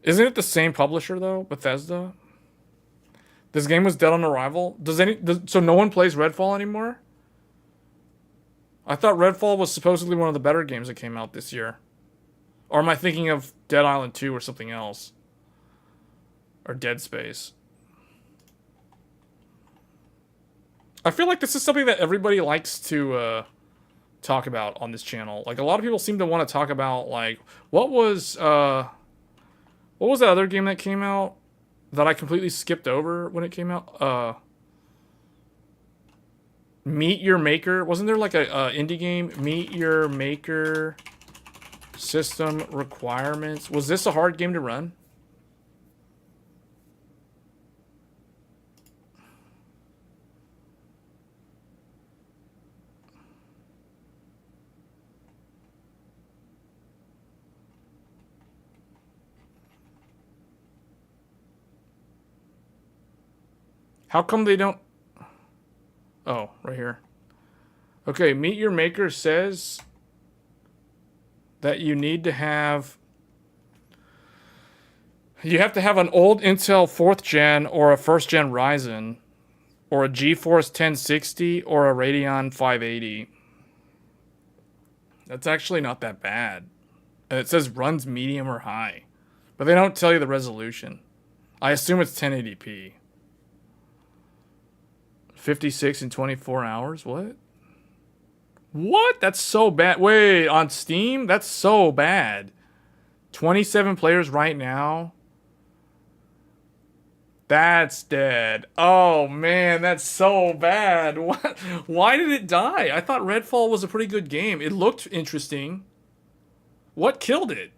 Isn't it the same publisher though? Bethesda? This game was dead on arrival? So no one plays Redfall anymore? I thought Redfall was supposedly one of the better games that came out this year. Or am I thinking of Dead Island 2 or something else? Or Dead Space? I feel like this is something that everybody likes to talk about on this channel. Like, a lot of people seem to want to talk about, like, what was that other game that came out that I completely skipped over when it came out? Meet Your Maker. Wasn't there like a indie game? Meet Your Maker system requirements. Was this a hard game to run? How come they don't... Oh, right here. Okay, Meet Your Maker says that you need to have... You have to have an old Intel 4th gen or a 1st gen Ryzen or a GeForce 1060 or a Radeon 580. That's actually not that bad. And it says runs medium or high. But they don't tell you the resolution. I assume it's 1080p. 56 in 24 hours? What? What? That's so bad. Wait, on Steam? That's so bad. 27 players right now? That's dead. Oh, man, that's so bad. What? Why did it die? I thought Redfall was a pretty good game. It looked interesting. What killed it?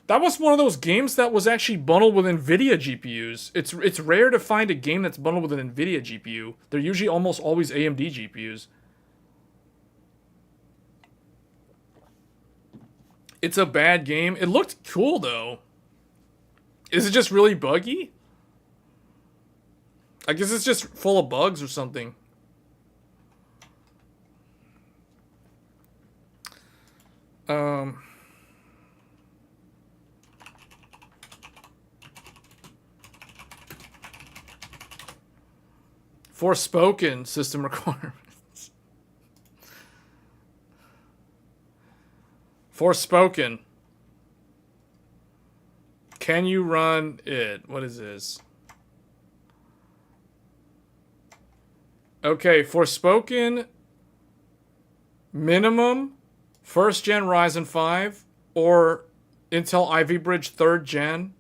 That was one of those games that was actually bundled with NVIDIA GPUs. It's rare to find a game that's bundled with an NVIDIA GPU. They're usually almost always AMD GPUs. It's a bad game. It looked cool, though. Is it just really buggy? I guess it's just full of bugs or something. Forspoken system requirements. Forspoken. Can you run it? What is this? Okay, Forspoken. Minimum. First gen Ryzen 5. Or Intel Ivy Bridge 3rd gen.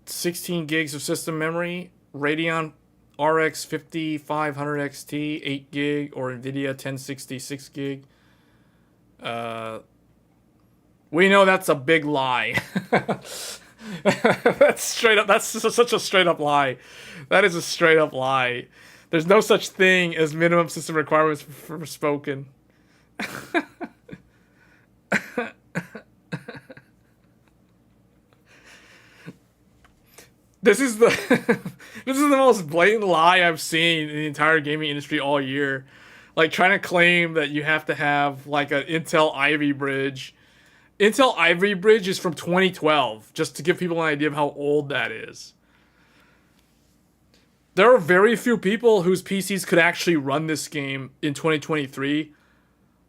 16 gigs of system memory. Radeon RX 5500 XT 8 gig. Or NVIDIA 1060 6 gig. We know that's a big lie. That's straight up. That's such a straight up lie. That is a straight up lie. There's no such thing as minimum system requirements for Spoken. This is the this is the most blatant lie I've seen in the entire gaming industry all year. Like trying to claim that you have to have like an Intel Ivy Bridge. Intel Ivy Bridge is from 2012, just to give people an idea of how old that is. There are very few people whose PCs could actually run this game in 2023.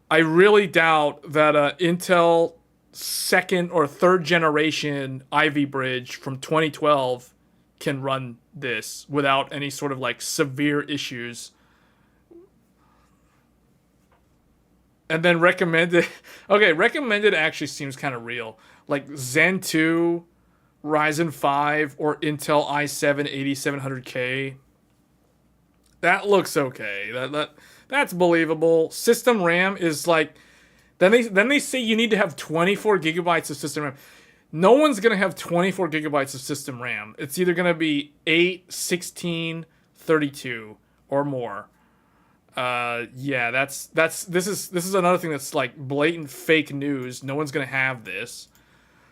I really doubt that Intel 2nd or 3rd generation Ivy Bridge from 2012 can run this without any sort of like severe issues. And then recommended. Okay, recommended actually seems kind of real. Like Zen 2, Ryzen 5, or Intel i7 8700K. That looks okay. That's believable. System RAM is like. Then they say you need to have 24 gigabytes of system RAM. No one's gonna have 24 gigabytes of system RAM. It's either gonna be 8, 16, 32, or more. Yeah, this is another thing that's like blatant fake news. No one's gonna have this.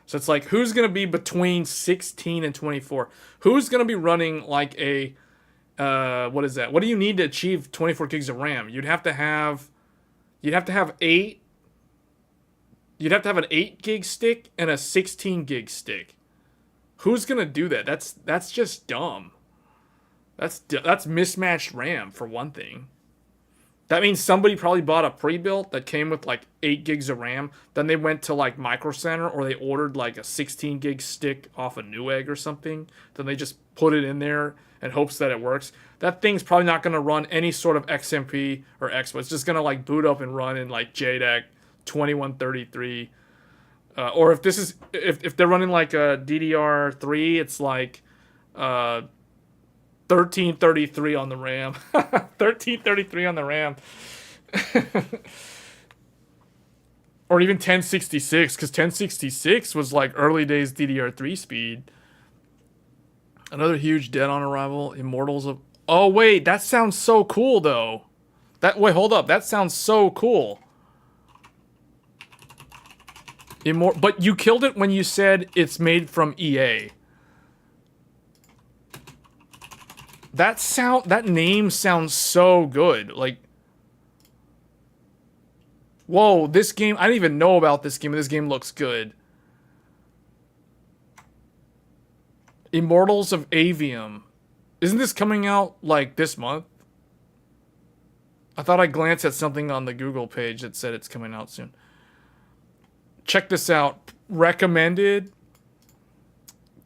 So it's like, who's gonna be between 16 and 24? Who's gonna be running like a, what is that? What do you need to achieve 24 gigs of RAM? You'd have to have 8. You'd have to have an 8 gig stick and a 16 gig stick. Who's gonna do that? That's just dumb. That's mismatched RAM for one thing. That means somebody probably bought a pre-built that came with like 8 gigs of RAM. Then they went to like Micro Center or they ordered like a 16 gig stick off a Newegg or something. Then they just put it in there in hopes that it works. That thing's probably not going to run any sort of XMP or Expo. It's just going to like boot up and run in like JDAC 2133. Or if they're running like a DDR3, it's like 1333 on the RAM. 1333 on the RAM. Or even 1066, because 1066 was like early days DDR3 speed. Another huge dead on arrival. Immortals of... Oh, wait, that sounds so cool, though. Wait, hold up. That sounds so cool. But you killed it when you said it's made from EA. That name sounds so good. Like, whoa, this game, I didn't even know about this game, and this game looks good. Immortals of Aveum. Isn't this coming out, like, this month? I thought I glanced at something on the Google page that said it's coming out soon. Check this out. Recommended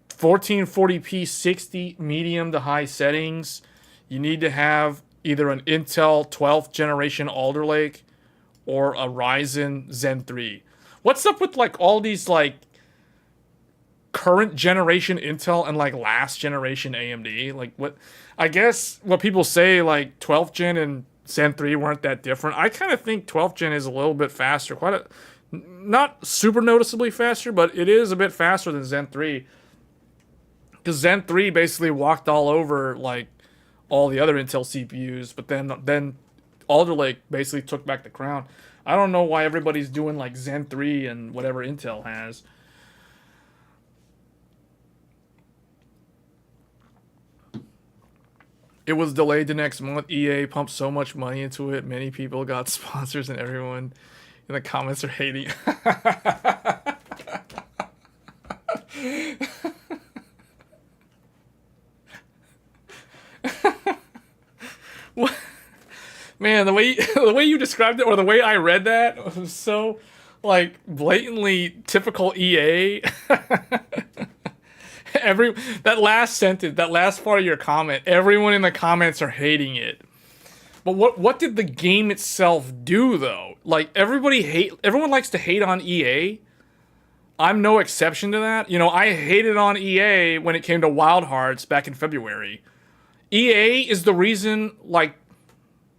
1440p 60 medium to high settings. You need to have either an Intel 12th generation Alder Lake or a Ryzen Zen 3. What's up with like all these like current generation Intel and like last generation AMD? Like what I guess what people say like 12th gen and Zen 3 weren't that different. I kind of think 12th gen is a little bit faster. Not super noticeably faster, but it is a bit faster than Zen 3. Because Zen 3 basically walked all over like all the other Intel CPUs, but then Alder Lake basically took back the crown. I don't know why everybody's doing like Zen 3 and whatever Intel has. It was delayed the next month. EA pumped so much money into it. Many people got sponsors and everyone in the comments are hating. Man, the way the way you described it, or the way I read that, was so like blatantly typical EA. Every that last sentence, that last part of your comment, everyone in the comments are hating it. But what did the game itself do though? Like everyone likes to hate on EA. I'm no exception to that. You know, I hated on EA when it came to Wild Hearts back in February. EA is the reason why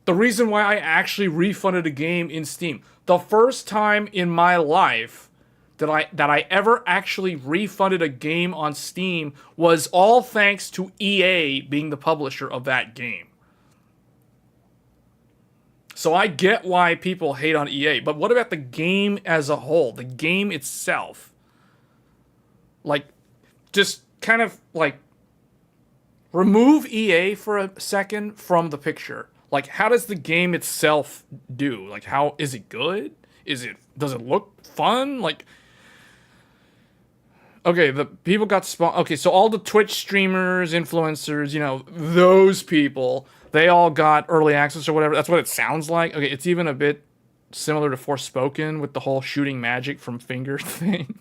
I actually refunded a game in Steam. The first time in my life that I ever actually refunded a game on Steam was all thanks to EA being the publisher of that game. So I get why people hate on EA, but what about the game as a whole? The game itself. Like, just kind of like remove EA for a second from the picture. Like, how does the game itself do? Like, how is it good? Does it look fun? Like, okay, the people got spawned. Okay, so all the Twitch streamers, influencers, you know, those people, they all got early access or whatever. That's what it sounds like. Okay, it's even a bit similar to Forspoken with the whole shooting magic from finger thing.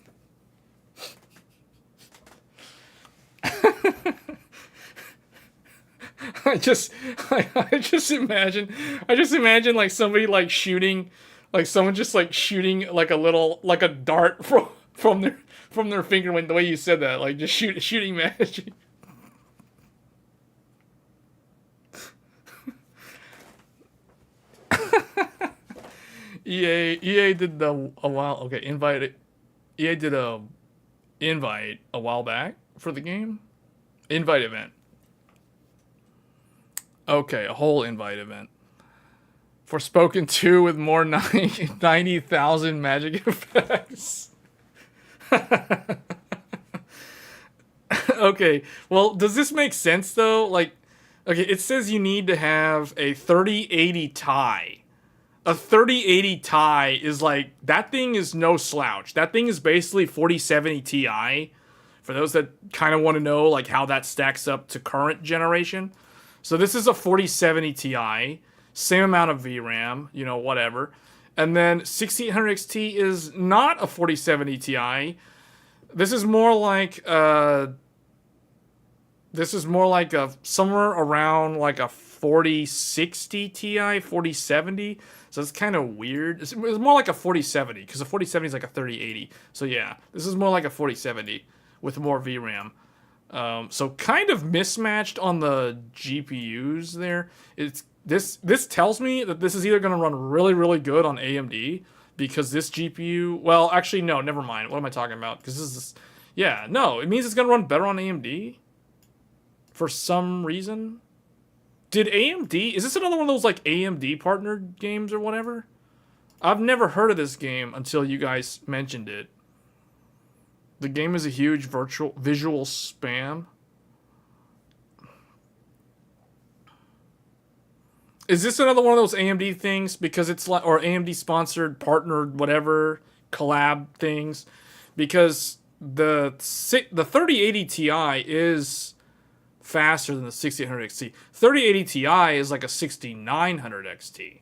I just imagine like somebody like shooting, like someone just like shooting like a dart from their finger when the way you said that, like just shooting magic. EA did a while. Okay, EA did a invite a while back for the game. Invite event. Okay, a whole invite event. Forspoken 2 with more 90,000 magic effects. Okay, well, does this make sense though? Like, okay, it says you need to have a 3080 Ti. A 3080 Ti is like, that thing is no slouch. That thing is basically 4070 Ti. For those that kind of want to know like how that stacks up to current generation. So this is a 4070 Ti, same amount of VRAM, you know, whatever. And then 6800 XT is not a 4070 Ti. This is more like somewhere around like a 4060 Ti, 4070. So it's kind of weird. It's more like a 4070 because a 4070 is like a 3080. So yeah, this is more like a 4070 with more VRAM. So kind of mismatched on the GPUs there. This tells me that this is either going to run really, really good on AMD because this GPU... Well, actually, no, never mind. What am I talking about? Because this is... Yeah, no, it means it's going to run better on AMD for some reason. Did AMD... Is this another one of those, like, AMD partnered games or whatever? I've never heard of this game until you guys mentioned it. The game is a huge visual spam. Is this another one of those AMD things? Because it's like, or AMD sponsored, partnered, whatever, collab things. Because the 3080 Ti is faster than the 6800 XT. 3080 Ti is like a 6900 XT.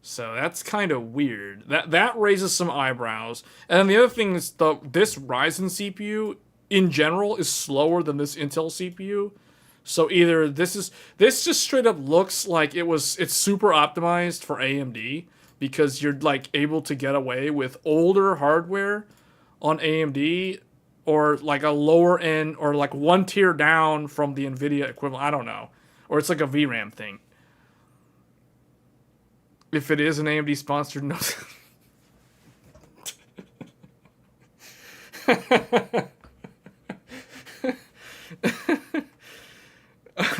So that's kind of weird. That raises some eyebrows. And then the other thing is this Ryzen CPU in general is slower than this Intel CPU. So either this just straight up looks like it's super optimized for AMD because you're like able to get away with older hardware on AMD or like a lower end or like one tier down from the Nvidia equivalent. I don't know. Or it's like a VRAM thing. If it is an AMD sponsored, no.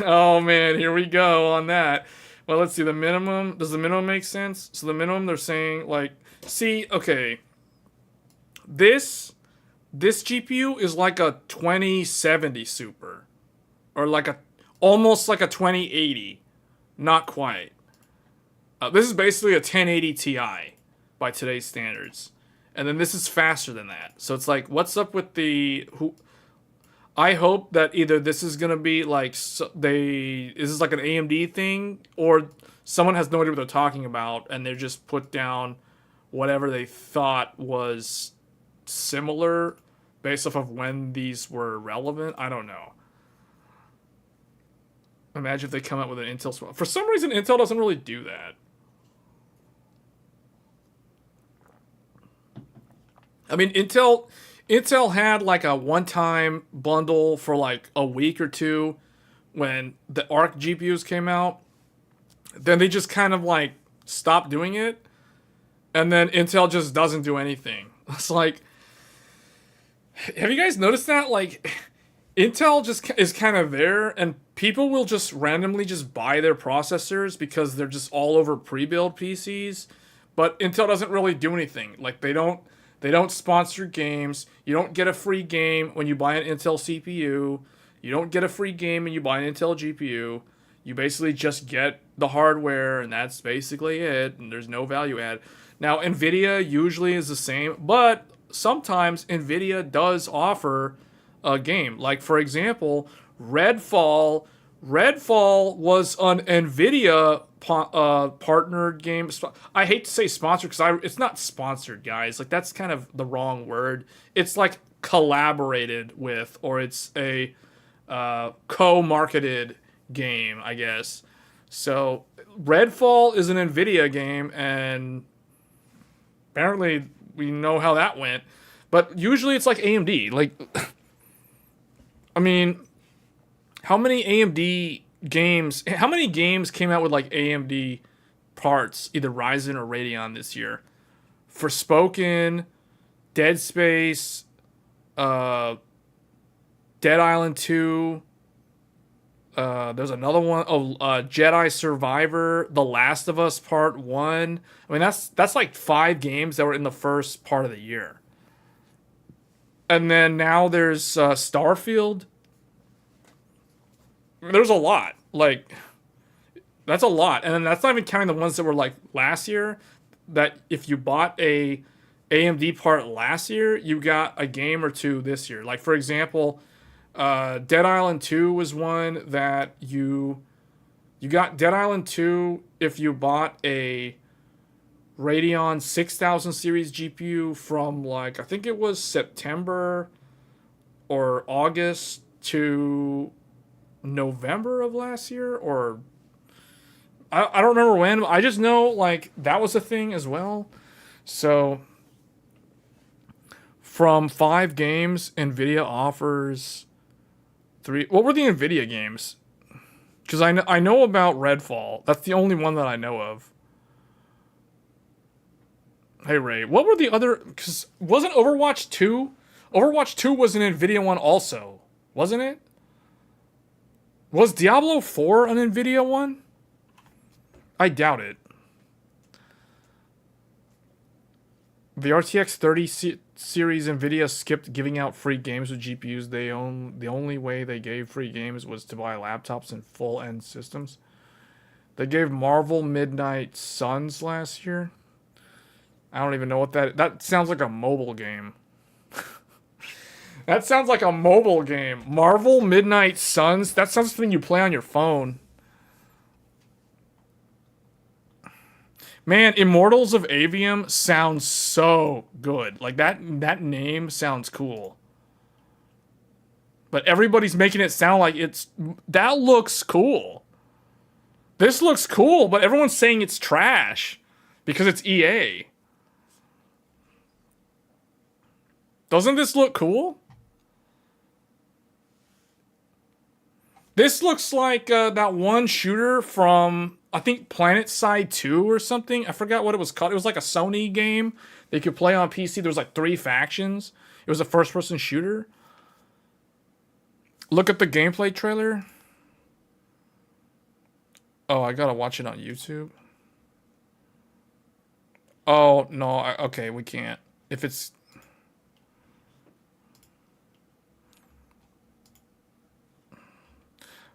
Oh man, here we go on that. Well, let's see the minimum. Does the minimum make sense? So the minimum they're saying like, see, okay. This GPU is like a 2070 Super, or like almost like a 2080, not quite. This is basically a 1080 Ti by today's standards. And then this is faster than that. So it's like, what's up with I hope that either this is going to be like, this is like an AMD thing, or someone has no idea what they're talking about, and they just put down whatever they thought was similar based off of when these were relevant. I don't know. Imagine if they come out with an Intel swap. For some reason, Intel doesn't really do that. I mean, Intel had like a one-time bundle for like a week or two when the Arc GPUs came out. Then they just kind of like stopped doing it. And then Intel just doesn't do anything. It's like, have you guys noticed that? Like, Intel just is kind of there, and people will just randomly just buy their processors because they're just all over pre-built PCs. But Intel doesn't really do anything. Like, they don't sponsor games. You don't get a free game when you buy an Intel CPU. You don't get a free game when you buy an Intel GPU. You basically just get the hardware, and that's basically it. And there's no value add. Now, NVIDIA usually is the same, but sometimes NVIDIA does offer a game. Like, for example, Redfall. Redfall was an NVIDIA partnered game. I hate to say sponsored because it's not sponsored, guys. Like, that's kind of the wrong word. It's like collaborated with, or it's a co-marketed game, I guess. So Redfall is an NVIDIA game, and apparently we know how that went. But usually it's like AMD. Like, I mean, how many games came out with like AMD parts, either Ryzen or Radeon this year? Forspoken, Dead Space, Dead Island 2. There's another one. Jedi Survivor, The Last of Us Part 1. I mean, that's like 5 games that were in the first part of the year. And then now there's Starfield. There's a lot. Like, that's a lot. And then that's not even counting the ones that were like last year, that if you bought a AMD part last year, you got a game or two this year. Like, for example, Dead Island 2 was one that you got Dead Island 2 if you bought a Radeon 6000 series GPU from, like, I think it was September or August to November of last year, or I don't remember when. I just know, like, that was a thing as well. So from 5 games, NVIDIA offers 3. What were the NVIDIA games? Because I know about Redfall. That's the only one that I know of. Hey, Ray, what were the other... Because wasn't Overwatch 2? Overwatch 2 was an NVIDIA one also, wasn't it? Was Diablo 4 an NVIDIA one? I doubt it. The RTX 30 series NVIDIA skipped giving out free games with GPUs they own. The only way they gave free games was to buy laptops and full-end systems. They gave Marvel Midnight Suns last year. I don't even know what that sounds like a mobile game. That sounds like a mobile game. Marvel Midnight Suns? That sounds like something you play on your phone. Man, Immortals of Aveum sounds so good. Like, that name sounds cool. But everybody's making it sound like that looks cool. This looks cool, but everyone's saying it's trash because it's EA. Doesn't this look cool? This looks like that one shooter from, I think, PlanetSide 2 or something. I forgot what it was called. It was like a Sony game that you could play on PC. There was like 3 factions. It was a first-person shooter. Look at the gameplay trailer. Oh, I gotta watch it on YouTube. Oh, no. Okay, we can't. If it's...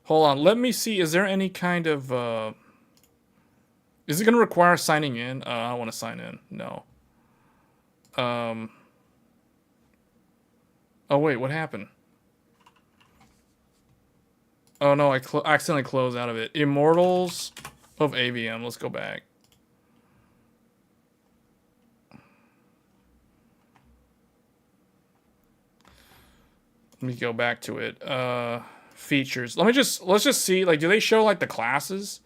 Hold on, let me see. Is there any kind of... Is it going to require signing in? I don't want to sign in. No. Oh, wait, what happened? Oh, no, I accidentally closed out of it. Immortals of Aveum. Let's go back. Let me go back to it. Features. Let's just see. Like, do they show like the classes?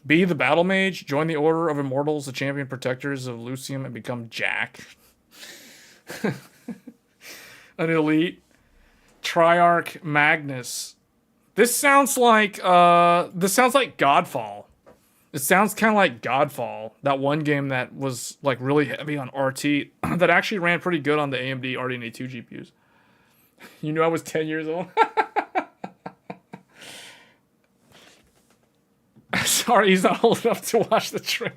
Be the battle mage. Join the order of Immortals, the champion protectors of Lucium, and become Jack. An elite. Triarch Magnus. This sounds like Godfall. It sounds kind of like Godfall, that one game that was like really heavy on RT that actually ran pretty good on the AMD RDNA 2 GPUs. You knew I was 10 years old? Sorry, he's not old enough to watch the trailer.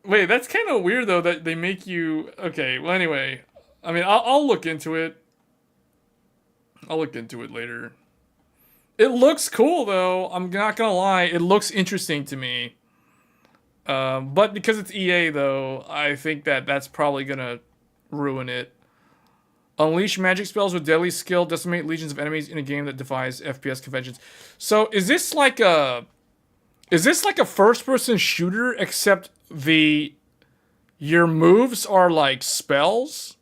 Wait, that's kind of weird though that they make you... Okay, well anyway. I mean, I'll look into it. I'll look into it later. It looks cool though. I'm not gonna lie. It looks interesting to me. But because it's EA though, I think that that's probably gonna ruin it. Unleash magic spells with deadly skill, decimate legions of enemies in a game that defies FPS conventions. So is this like a first-person shooter except your moves are like spells?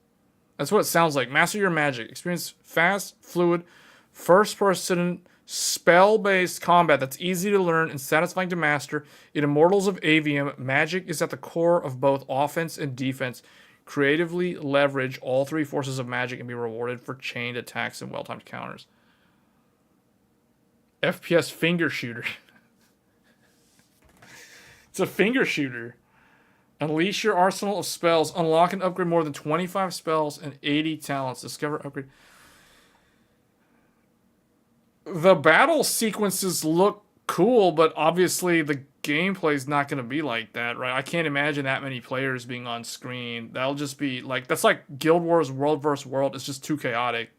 That's what it sounds like. Master your magic. Experience fast, fluid, first-person spell-based combat that's easy to learn and satisfying to master. In Immortals of Aveum, magic is at the core of both offense and defense. Creatively leverage all three forces of magic and be rewarded for chained attacks and well-timed counters. FPS finger shooter. It's a finger shooter. Unleash your arsenal of spells. Unlock and upgrade more than 25 spells and 80 talents. Discover, upgrade. The battle sequences look cool, but obviously the gameplay is not going to be like that, right? I can't imagine that many players being on screen. That'll just be like, that's like Guild Wars World vs. World. It's just too chaotic.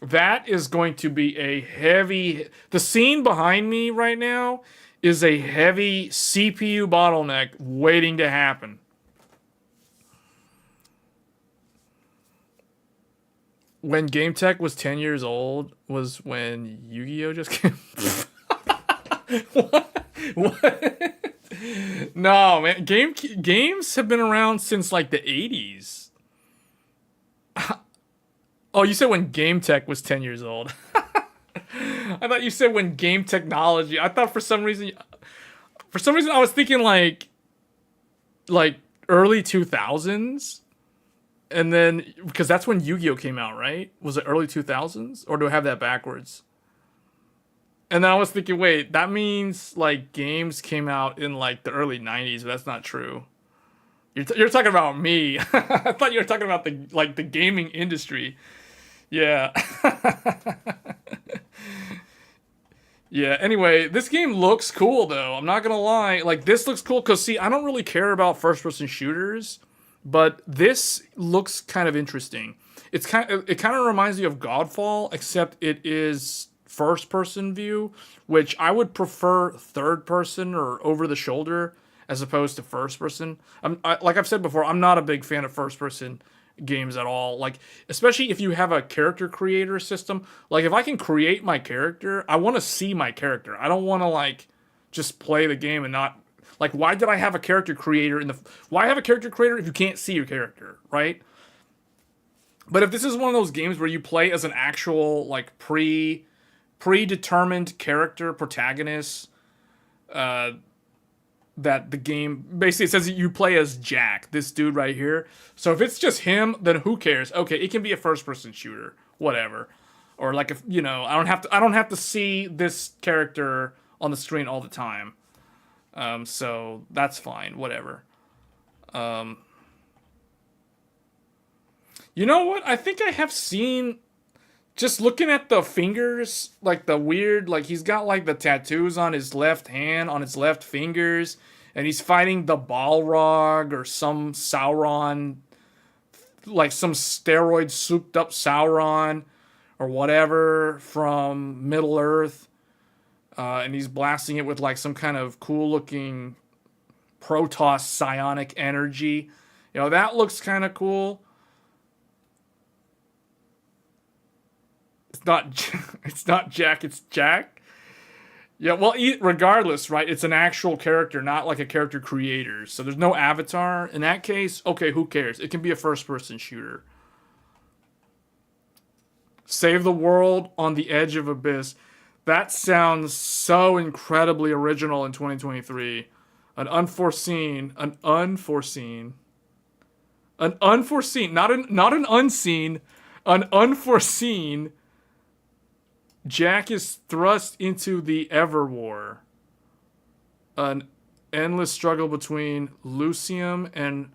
That is going to be a heavy... The scene behind me right now is a heavy CPU bottleneck waiting to happen. When Game Tech was 10 years old was when Yu-Gi-Oh! Just came... What? No, man. Games have been around since like the 80s. Oh, you said when Game Tech was 10 years old. I thought you said when game technology. I thought for some reason I was thinking like early 2000s. And then because that's when Yu-Gi-Oh came out, right? Was it early 2000s or do I have that backwards? And then I was thinking, wait, that means like games came out in like the early 90s, but that's not true. You're talking about me. I thought you were talking about the gaming industry. Yeah. Yeah, anyway, this game looks cool though. I'm not going to lie. Like this looks cool cuz see, I don't really care about first-person shooters, but this looks kind of interesting. It kind of reminds me of Godfall, except it is first-person view, which I would prefer third-person or over-the-shoulder as opposed to first-person. Like I've said before, I'm not a big fan of first-person games at all. Like, especially if you have a character creator system. Like, if I can create my character, I want to see my character. I don't want to, like, just play the game and not... Like, why did I have a character creator Why have a character creator if you can't see your character, right? But if this is one of those games where you play as an actual, like, predetermined character protagonist, that the game basically says you play as Jack, this dude right here. So if it's just him, then who cares? Okay, it can be a first-person shooter, whatever. Or like if I don't have to see this character on the screen all the time. So that's fine, whatever. You know what? I think I have seen, just looking at the fingers, like the weird, like he's got like the tattoos on his left hand, on his left fingers, and he's fighting the Balrog or some Sauron, like some steroid souped up Sauron or whatever from Middle Earth. And he's blasting it with like some kind of cool looking Protoss psionic energy. You know, that looks kind of cool. It's not. It's not Jack. It's Jack. Yeah. Well, regardless, right? It's an actual character, not like a character creator. So there's no avatar in that case. Okay, who cares? It can be a first-person shooter. Save the world on the edge of abyss. That sounds so incredibly original in 2023. An unforeseen, not an unseen, an unforeseen. Jack is thrust into the Everwar. An endless struggle between Lucium and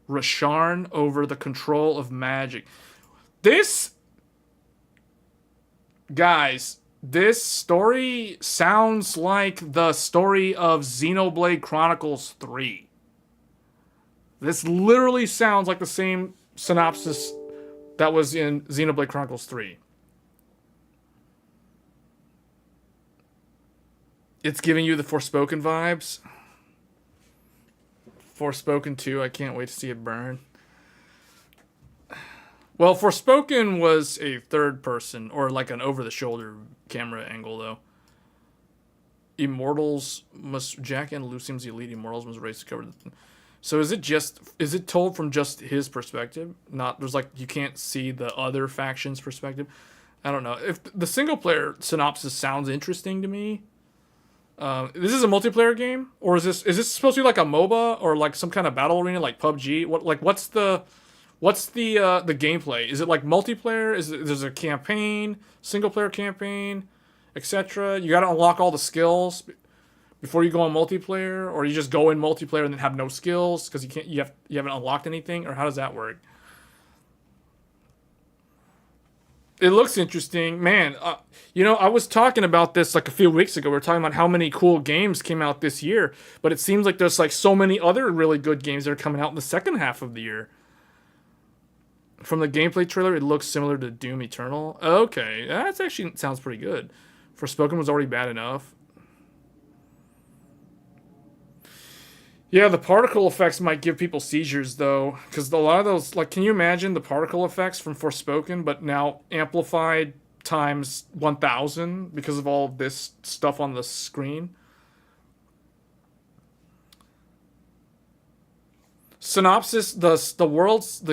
Rasharn over the control of magic. Guys, this story sounds like the story of Xenoblade Chronicles 3. This literally sounds like the same synopsis that was in Xenoblade Chronicles 3. It's giving you the Forspoken vibes. Forspoken 2, I can't wait to see it burn. Well, Forspoken was a third person, or like an over-the-shoulder camera angle, though. Immortals Jack and Lucium's elite Immortals must race to cover. So is it told from just his perspective? There's like, you can't see the other faction's perspective. I don't know. If the single player synopsis sounds interesting to me. This is a multiplayer game, or is this supposed to be like a MOBA or like some kind of battle arena like PUBG? What's the gameplay? Is it like multiplayer? There's a campaign, single player campaign, etc.? You got to unlock all the skills before you go on multiplayer, or you just go in multiplayer and then have no skills because you haven't unlocked anything, or how does that work? It looks interesting, man. I was talking about this like a few weeks ago. We were talking about how many cool games came out this year, but it seems like there's like so many other really good games that are coming out in the second half of the year. From the gameplay trailer, it looks similar to Doom Eternal. Okay, that actually sounds pretty good. Forspoken was already bad enough. Yeah, the particle effects might give people seizures, though. Because a lot of those, like, can you imagine the particle effects from Forspoken, but now amplified times 1,000 because of all of this stuff on the screen? Synopsis, the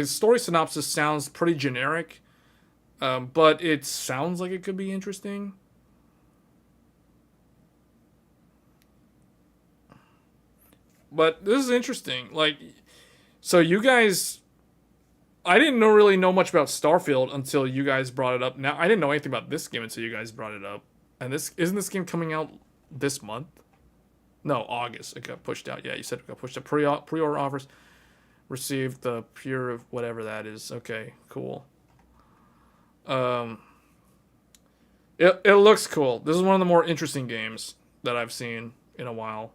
story synopsis sounds pretty generic, but it sounds like it could be interesting. But this is interesting. Like, so you guys, I didn't really know much about Starfield until you guys brought it up. Now, I didn't know anything about this game until you guys brought it up. And isn't this game coming out this month? No, August. It got pushed out. Yeah, you said it got pushed out. Pre-order offers received the pure of whatever that is. Okay, cool. It looks cool. This is one of the more interesting games that I've seen in a while.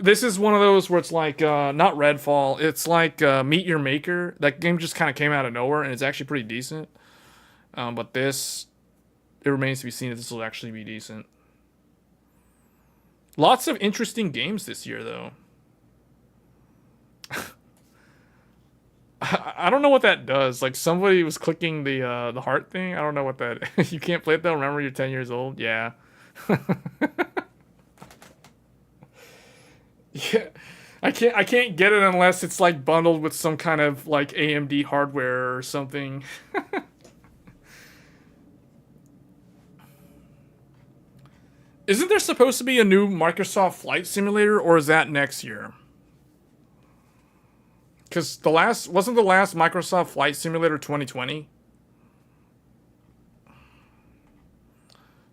This is one of those where it's like, not Redfall, it's like Meet Your Maker. That game just kind of came out of nowhere, and it's actually pretty decent. But it remains to be seen if this will actually be decent. Lots of interesting games this year, though. I don't know what that does. Like, somebody was clicking the heart thing. I don't know what that... You can't play it, though? Remember, you're 10 years old? Yeah. Yeah, I can't get it unless it's like bundled with some kind of like AMD hardware or something. Isn't there supposed to be a new Microsoft Flight Simulator, or is that next year? Because wasn't the last Microsoft Flight Simulator 2020?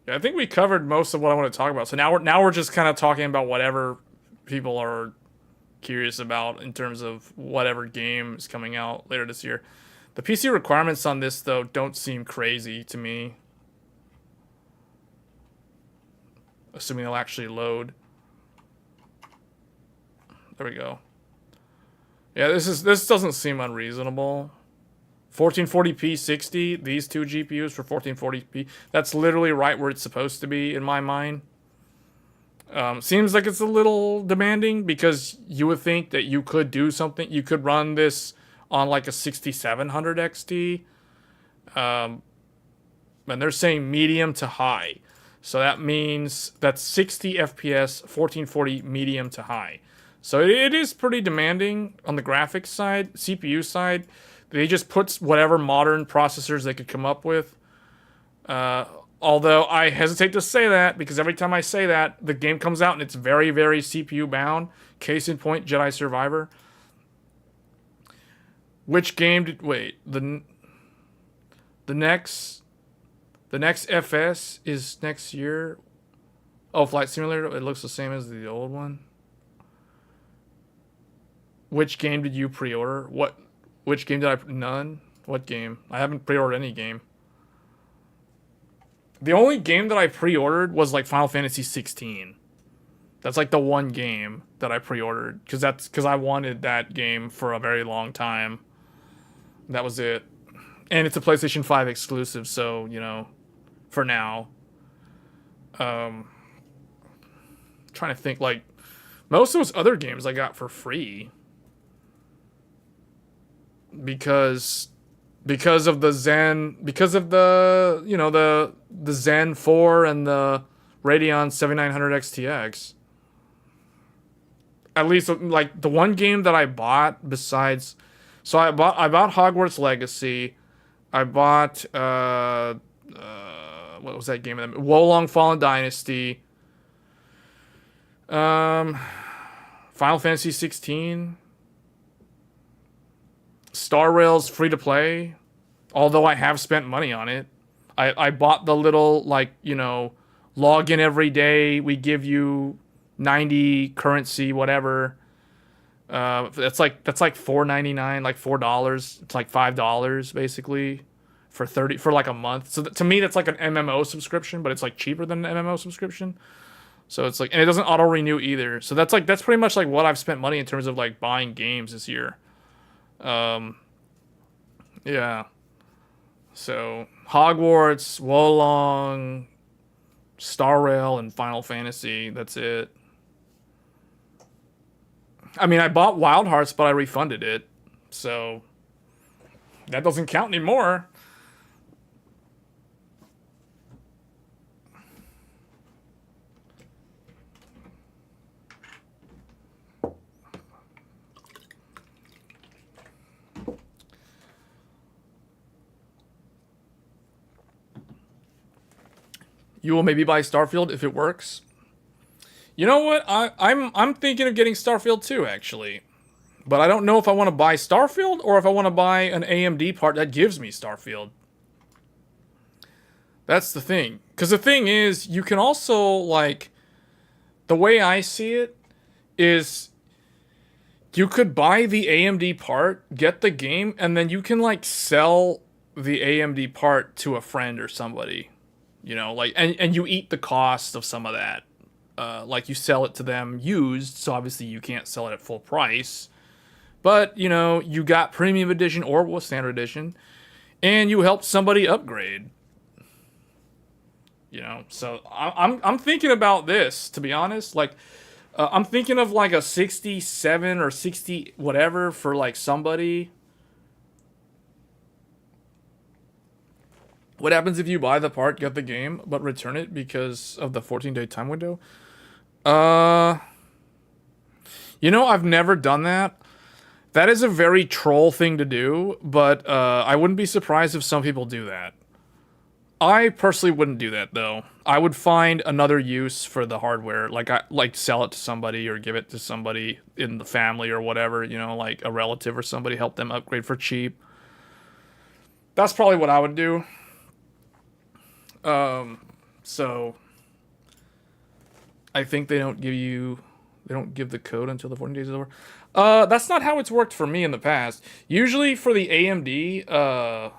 Yeah, I think we covered most of what I want to talk about. So now we're just kind of talking about whatever people are curious about in terms of whatever game is coming out later this year. The PC requirements on this, though, don't seem crazy to me. Assuming they'll actually load. There we go. Yeah, this doesn't seem unreasonable. 1440p 60, these two GPUs for 1440p. That's literally right where it's supposed to be in my mind. Seems like it's a little demanding because you would think that you could do something. You could run this on like a 6700 XT. and they're saying medium to high. So that means that's 60 FPS, 1440 medium to high. So it is pretty demanding on the graphics side, CPU side. They just put whatever modern processors they could come up with. Although I hesitate to say that because every time I say that, the game comes out and it's very, very CPU bound. Case in point, Jedi Survivor. Which game did... Wait, the next FS is next year. Oh, Flight Simulator. It looks the same as the old one. Which game did you pre-order? Which game did I... None? What game? I haven't pre-ordered any game. The only game that I pre-ordered was like Final Fantasy 16. That's like the one game that I pre-ordered because I wanted that game for a very long time. That was it. And it's a PlayStation 5 exclusive, so, you know, for now. Trying to think, like, most of those other games I got for free. Because of the Zen, because of the, you know, the Zen 4 and the Radeon 7900 XTX. At least, like, the one game that I bought besides... So I bought Hogwarts Legacy. I bought, what was that game? Wolong Fallen Dynasty. Final Fantasy 16. Star Rail's free to play. Although I have spent money on it. I bought the little, like, you know, log in every day. We give you 90 currency, whatever. That's like $4.99, like $4. It's like $5 basically for like a month. So to me, that's like an MMO subscription, but it's like cheaper than an MMO subscription. So it's like, and it doesn't auto renew either. So that's pretty much like what I've spent money in terms of like buying games this year. Yeah. So Hogwarts, Wolong, Star Rail, and Final Fantasy. That's it. I mean, I bought Wild Hearts, but I refunded it. So that doesn't count anymore. You will maybe buy Starfield if it works. You know what? I'm thinking of getting Starfield 2, actually. But I don't know if I want to buy Starfield or if I want to buy an AMD part that gives me Starfield. That's the thing. Because the thing is, you can also, like... The way I see it is... You could buy the AMD part, get the game, and then you can, like, sell the AMD part to a friend or somebody. You know, like... And you eat the cost of some of that. Like, you sell it to them used, so obviously you can't sell it at full price. But, you know, you got Premium Edition or Standard Edition, and you helped somebody upgrade. You know, so I'm thinking about this, to be honest. Like, I'm thinking of, like, a 67 or 60 whatever for, like, somebody. What happens if you buy the part, get the game, but return it because of the 14-day time window? You know, I've never done that. That is a very troll thing to do, but I wouldn't be surprised if some people do that. I personally wouldn't do that, though. I would find another use for the hardware, like sell it to somebody or give it to somebody in the family or whatever, you know, like a relative or somebody, help them upgrade for cheap. That's probably what I would do. So I think they don't give the code until the 14 days is over. That's not how it's worked for me in the past. Usually for the AMD,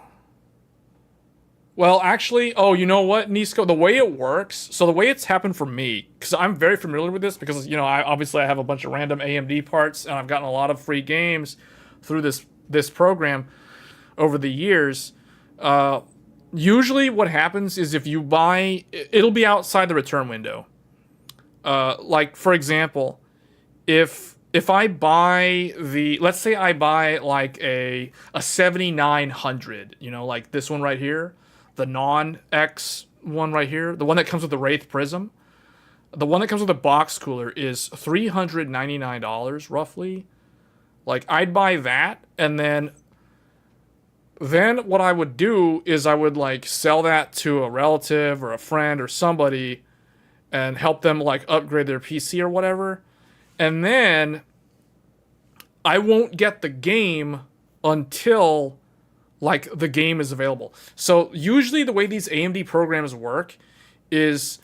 well, actually, oh, you know what, Nisco, the way it works, so the way it's happened for me, because I'm very familiar with this, because, you know, I have a bunch of random AMD parts, and I've gotten a lot of free games through this program over the years. Usually what happens is if you buy, it'll be outside the return window. Like, for example, if I buy let's say I buy like a 7900, you know, like this one right here, the non-X one right here, the one that comes with the Wraith Prism. The one that comes with the box cooler is $399 roughly. Like, I'd buy that, and then what I would do is I would like sell that to a relative or a friend or somebody and help them like upgrade their PC or whatever. And then I won't get the game until like the game is available. So usually the way these AMD programs work is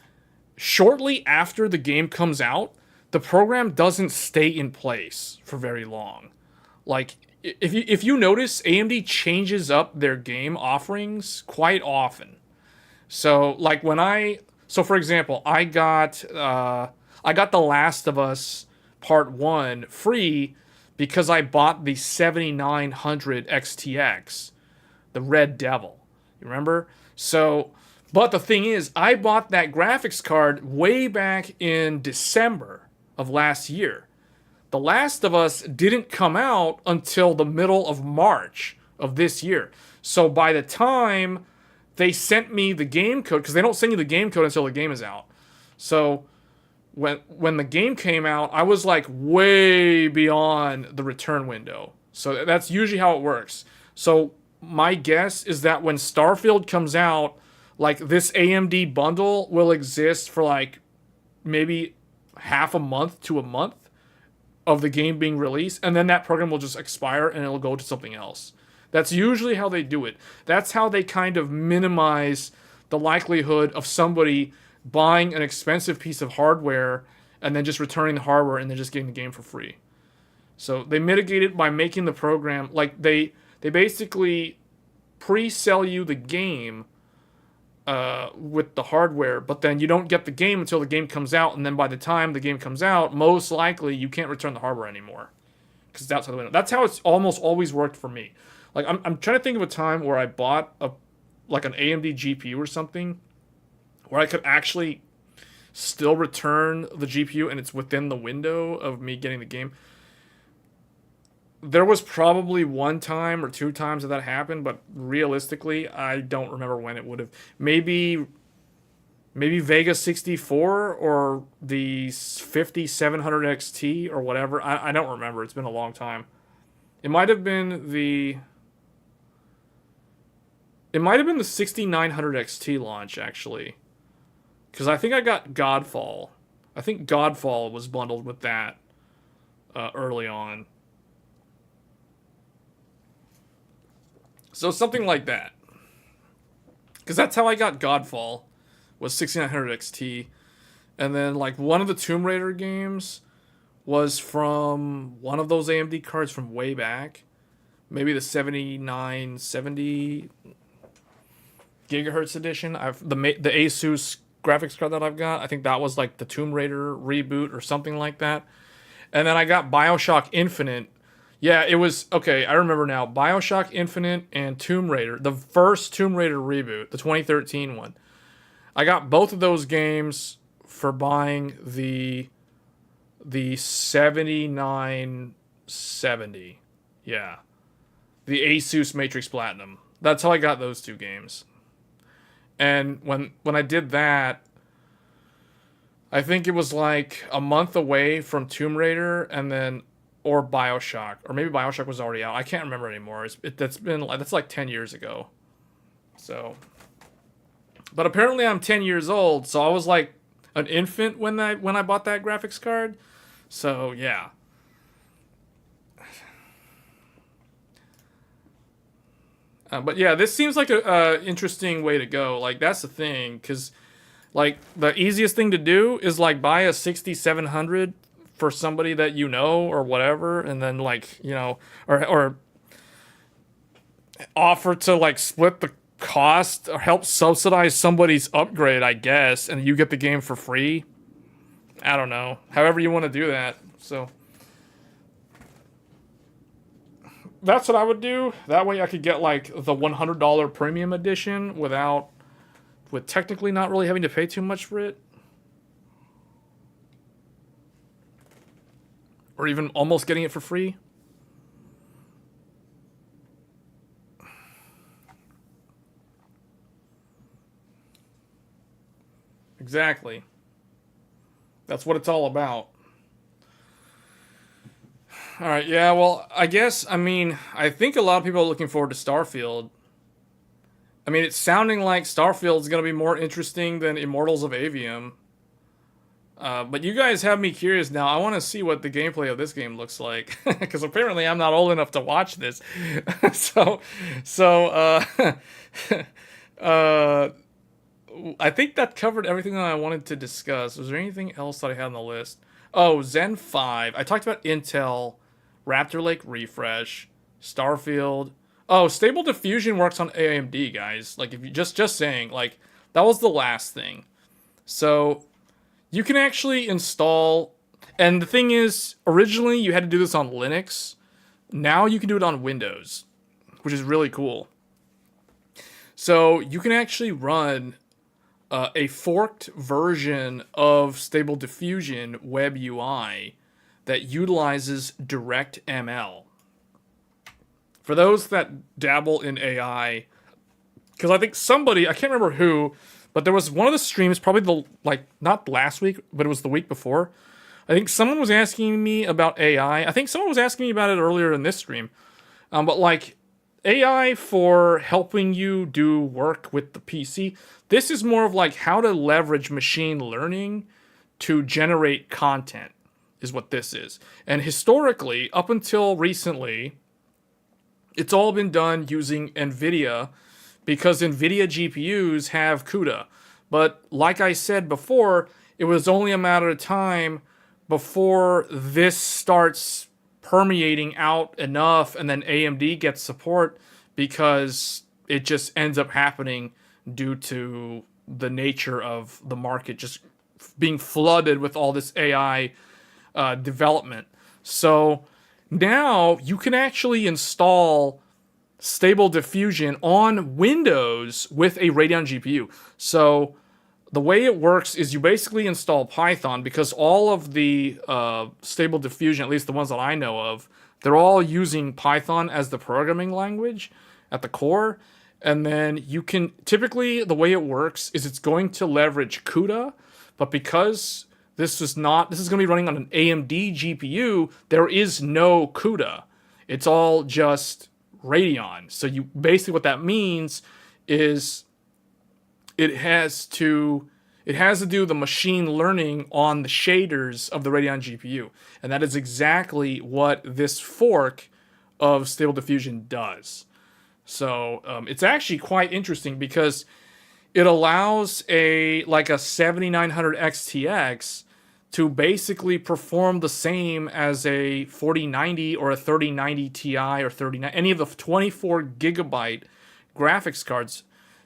shortly after the game comes out, the program doesn't stay in place for very long. Like, if you notice, AMD changes up their game offerings quite often. So like so for example, I got The Last of Us Part 1 free because I bought the 7900 XTX, the Red Devil. You remember? So, but the thing is, I bought that graphics card way back in December of last year. The Last of Us didn't come out until the middle of March of this year. So by the time they sent me the game code, because they don't send you the game code until the game is out. So when the game came out, I was like way beyond the return window. So that's usually how it works. So my guess is that when Starfield comes out, like this AMD bundle will exist for like maybe half a month to a month of the game being released, and then that program will just expire and it'll go to something else. That's usually how they do it. That's how they kind of minimize the likelihood of somebody buying an expensive piece of hardware and then just returning the hardware and then just getting the game for free. So they mitigate it by making the program, like they basically pre-sell you the game with the hardware, but then you don't get the game until the game comes out, and then by the time the game comes out, most likely you can't return the hardware anymore because it's outside the window. That's how it's almost always worked for me. Like I'm trying to think of a time where I bought an AMD GPU or something where I could actually still return the GPU and it's within the window of me getting the game. There was probably one time or two times that happened, but realistically, I don't remember when it would have. Maybe Vega 64 or the 5700 XT or whatever. I don't remember. It's been a long time. It might have been the 6900 XT launch, actually. Because I think I got Godfall. I think Godfall was bundled with that early on. So something like that. Because that's how I got Godfall, was 6900 XT. And then like one of the Tomb Raider games was from one of those AMD cards from way back. Maybe the 7970 gigahertz edition. The Asus graphics card that I've got, I think that was like the Tomb Raider reboot or something like that. And then I got BioShock Infinite. Yeah, it was, okay, I remember now. BioShock Infinite and Tomb Raider, the first Tomb Raider reboot, the 2013 one. I got both of those games for buying the 7970. Yeah. The Asus Matrix Platinum. That's how I got those two games. And when I did that, I think it was like a month away from Tomb Raider and then or BioShock, or maybe BioShock was already out. I can't remember anymore. That's like 10 years ago. So, but apparently I'm 10 years old, so I was like an infant when I bought that graphics card. So yeah. But yeah, this seems like a interesting way to go. Like that's the thing, because like the easiest thing to do is like buy a 6700 for somebody that you know or whatever, and then like, you know, or offer to like split the cost or help subsidize somebody's upgrade, I guess, and you get the game for free. I don't know. However you want to do that. So that's what I would do. That way I could get like the $100 premium edition with technically not really having to pay too much for it. Or even almost getting it for free. exactly. That's what it's all about. All right, yeah, well, I guess, I mean, I think a lot of people are looking forward to Starfield. I mean, it's sounding like Starfield's going to be more interesting than Immortals of Aveum. But you guys have me curious now. I want to see what the gameplay of this game looks like. Because apparently I'm not old enough to watch this. so, uh, I think that covered everything that I wanted to discuss. Was there anything else that I had on the list? Oh, Zen 5. I talked about Intel, Raptor Lake Refresh, Starfield. Oh, Stable Diffusion works on AMD, guys. Like, if you just saying, like, that was the last thing. So, you can actually install, and the thing is, originally you had to do this on Linux. Now you can do it on Windows, which is really cool. So, you can actually run a forked version of Stable Diffusion web UI that utilizes DirectML. For those that dabble in AI, because I think somebody, I can't remember who, but there was one of the streams, probably not last week, but it was the week before. I think someone was asking me about AI. I think someone was asking me about it earlier in this stream. But like AI for helping you do work with the PC, this is more of like how to leverage machine learning to generate content, is what this is. And historically, up until recently, it's all been done using NVIDIA because NVIDIA GPUs have CUDA. But like I said before, it was only a matter of time before this starts permeating out enough and then AMD gets support, because it just ends up happening due to the nature of the market just being flooded with all this AI development. So now you can actually install Stable Diffusion on Windows with a Radeon GPU. So the way it works is you basically install Python, because all of the Stable Diffusion, at least the ones that I know of, they're all using Python as the programming language at the core. And then you can, typically the way it works is it's going to leverage CUDA, but because this is going to be running on an AMD GPU, there is no CUDA. It's all just Radeon. So you basically, what that means is it has to do the machine learning on the shaders of the Radeon GPU. And that is exactly what this fork of Stable Diffusion does. So it's actually quite interesting because it allows a 7900 XTX to basically perform the same as a 4090 or a 3090 Ti or 3090, any of the 24 gigabyte graphics cards,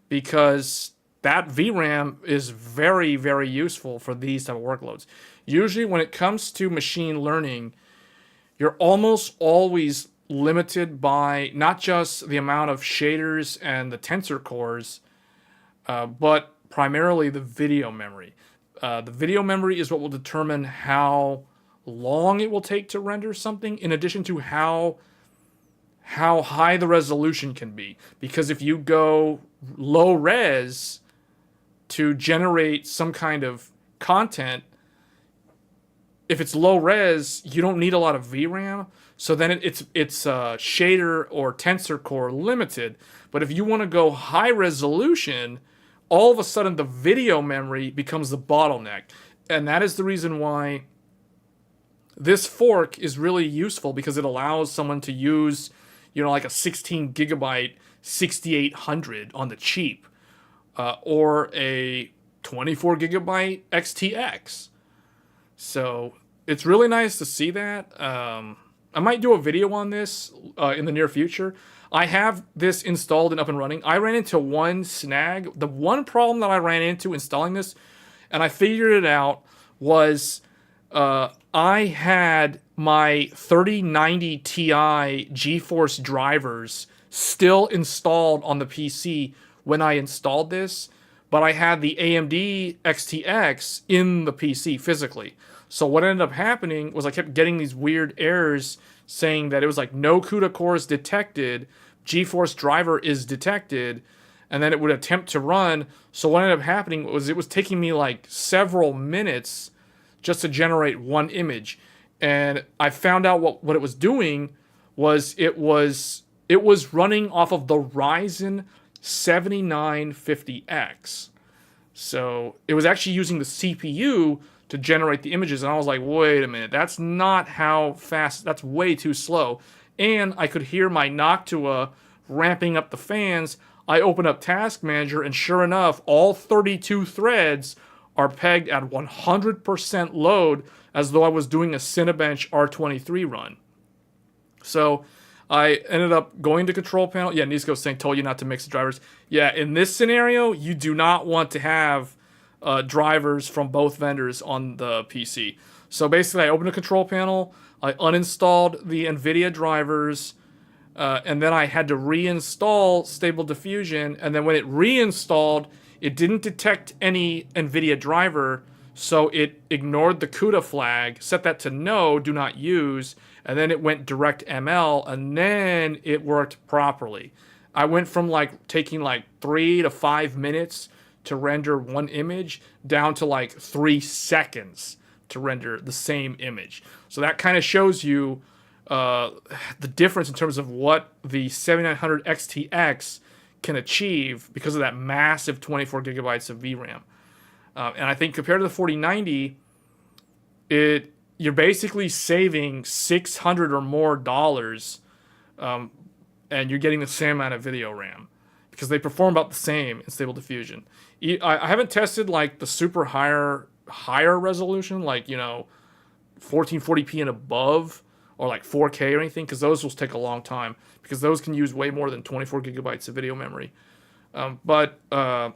because that VRAM is very, very useful for these type of workloads. Usually when it comes to machine learning, you're almost always limited by not just the amount of shaders and the tensor cores, but primarily the video memory. The video memory is what will determine how long it will take to render something, in addition to how high the resolution can be. Because if you go low res to generate some kind of content, if it's low res, you don't need a lot of VRAM. So then it's shader or tensor core limited. But if you want to go high resolution, all of a sudden the video memory becomes the bottleneck. And that is the reason why this fork is really useful, because it allows someone to use, like a 16 gigabyte 6800 on the cheap, or a 24 gigabyte XTX. So it's really nice to see that. I might do a video on this in the near future. I have this installed and up and running. I ran into one snag. The one problem that I ran into installing this, and I figured it out, was I had my 3090 Ti GeForce drivers still installed on the PC when I installed this, but I had the AMD XTX in the PC physically. So what ended up happening was I kept getting these weird errors saying that it was like no CUDA cores detected, GeForce driver is detected, and then it would attempt to run. So what ended up happening was it was taking me like several minutes just to generate one image. And I found out what it was doing was it was running off of the Ryzen 7950X. So it was actually using the CPU to generate the images, and I was like, wait a minute, that's not how fast, that's way too slow. And I could hear my Noctua ramping up the fans. I open up Task Manager, and sure enough, all 32 threads are pegged at 100% load, as though I was doing a Cinebench R23 run. So I ended up going to control panel. Yeah, Nisko's saying, told you not to mix the drivers. Yeah, in this scenario, you do not want to have drivers from both vendors on the PC. So basically, I opened a control panel, I uninstalled the NVIDIA drivers, and then I had to reinstall Stable Diffusion, and then when it reinstalled, it didn't detect any NVIDIA driver, so it ignored the CUDA flag, set that to no, do not use, and then it went direct ML, and then it worked properly. I went from like taking like 3 to 5 minutes to render one image down to like 3 seconds to render the same image. So that kind of shows you the difference in terms of what the 7900 XTX can achieve because of that massive 24 gigabytes of VRAM. And I think compared to the 4090, you're basically saving $600 or more dollars, and you're getting the same amount of video RAM because they perform about the same in Stable Diffusion. I haven't tested like the super higher resolution, like 1440p and above, or like 4K or anything, because those will take a long time because those can use way more than 24 gigabytes of video memory. But I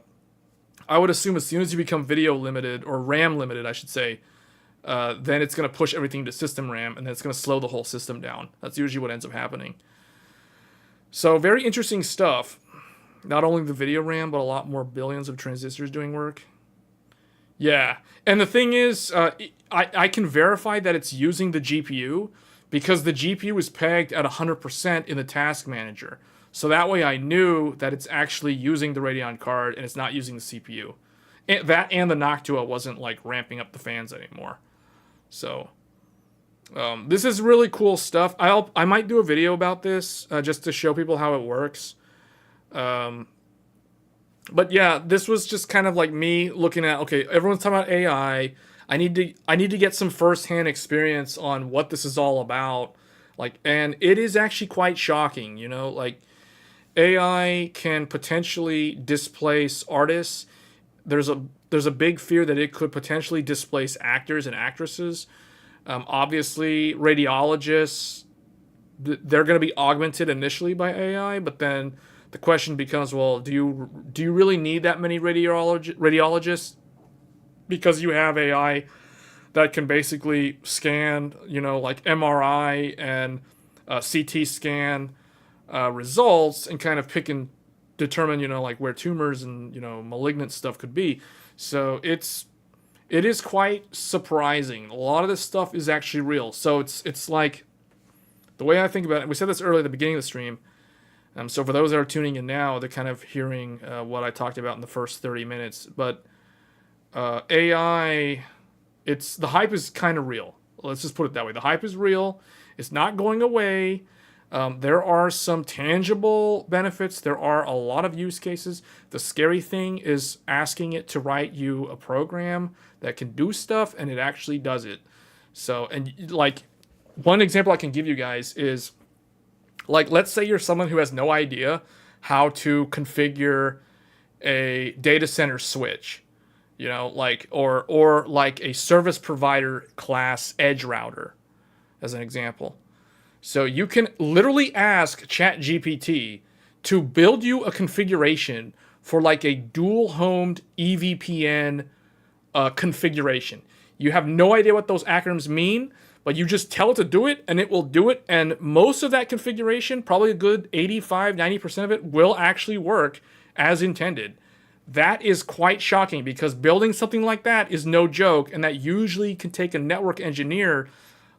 would assume as soon as you become video limited, or RAM limited, I should say, then it's going to push everything to system RAM, and then it's going to slow the whole system down. That's usually what ends up happening. So very interesting stuff. Not only the video RAM, but a lot more billions of transistors doing work. Yeah, and the thing is, I can verify that it's using the GPU because the GPU is pegged at 100% in the Task Manager. So that way I knew that it's actually using the Radeon card and it's not using the CPU. And that and the Noctua wasn't like ramping up the fans anymore. So this is really cool stuff. I might do a video about this just to show people how it works. But yeah, this was just kind of like me looking at, okay, everyone's talking about AI. I need to get some firsthand experience on what this is all about. Like, and it is actually quite shocking, like AI can potentially displace artists. There's a big fear that it could potentially displace actors and actresses. Obviously, radiologists, they're going to be augmented initially by AI, but then the question becomes, well, do you really need that many radiologists? Because you have AI that can basically scan, like MRI and CT scan results and kind of pick and determine, like where tumors and, malignant stuff could be. So it is quite surprising. A lot of this stuff is actually real. So it's like, the way I think about it, we said this earlier at the beginning of the stream. So for those that are tuning in now, they're kind of hearing what I talked about in the first 30 minutes. But AI, the hype is kind of real. Let's just put it that way. The hype is real. It's not going away. There are some tangible benefits. There are a lot of use cases. The scary thing is asking it to write you a program that can do stuff, and it actually does it. So, and like, one example I can give you guys is, like, let's say you're someone who has no idea how to configure a data center switch, like, or like a service provider class edge router, as an example. So you can literally ask ChatGPT to build you a configuration for like a dual-homed EVPN configuration. You have no idea what those acronyms mean, but you just tell it to do it, and it will do it. And most of that configuration, probably a good 85, 90% of it, will actually work as intended. That is quite shocking because building something like that is no joke, and that usually can take a network engineer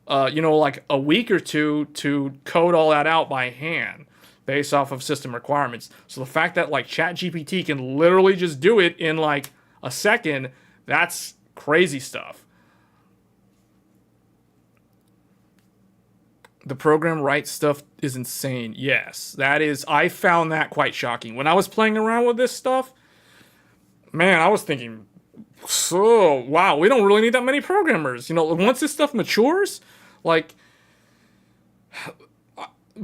like a week or two to code all that out by hand. based off of system requirements. So the fact that like ChatGPT can literally just do it in like a second, that's crazy stuff. The program writes stuff is insane. Yes, that is. I found that quite shocking. When I was playing around with this stuff, man, I was thinking, so wow, we don't really need that many programmers. You know, once this stuff matures, like,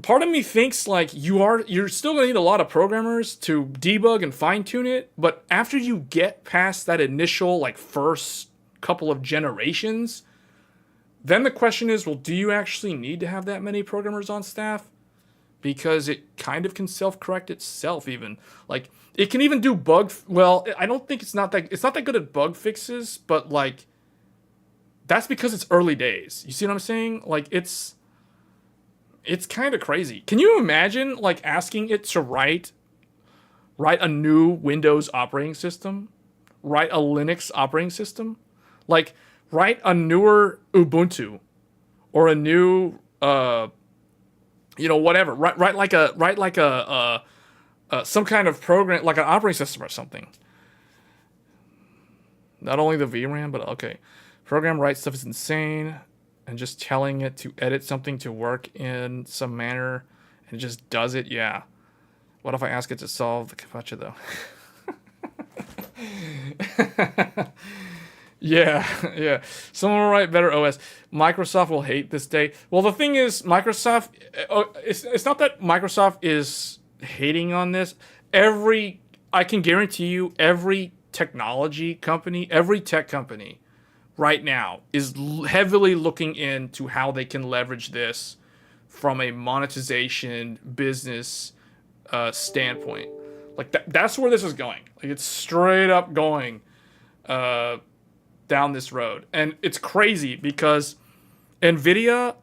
part of me thinks like you're still gonna need a lot of programmers to debug and fine tune it. But after you get past that initial like first couple of generations, then the question is, well, do you actually need to have that many programmers on staff? Because it kind of can self-correct itself even. Like, it can even do well, I don't think it's not that good at bug fixes, but like, that's because it's early days. You see what I'm saying? Like, it's kind of crazy. Can you imagine like asking it to write a new Windows operating system? Write a Linux operating system? Like, write a newer Ubuntu or a new whatever. Write like a some kind of program, like an operating system or something. Not only the VRAM, but okay. Program write stuff is insane, and just telling it to edit something to work in some manner, and it just does it. Yeah. What if I ask it to solve the CAPTCHA though? Yeah. Someone will write better OS. Microsoft will hate this day. Well, the thing is, Microsoft, it's not that Microsoft is hating on this. I can guarantee you, every technology company, every tech company right now is heavily looking into how they can leverage this from a monetization business standpoint. Like, that's where this is going. Like, it's straight up going down this road. And it's crazy because Nvidia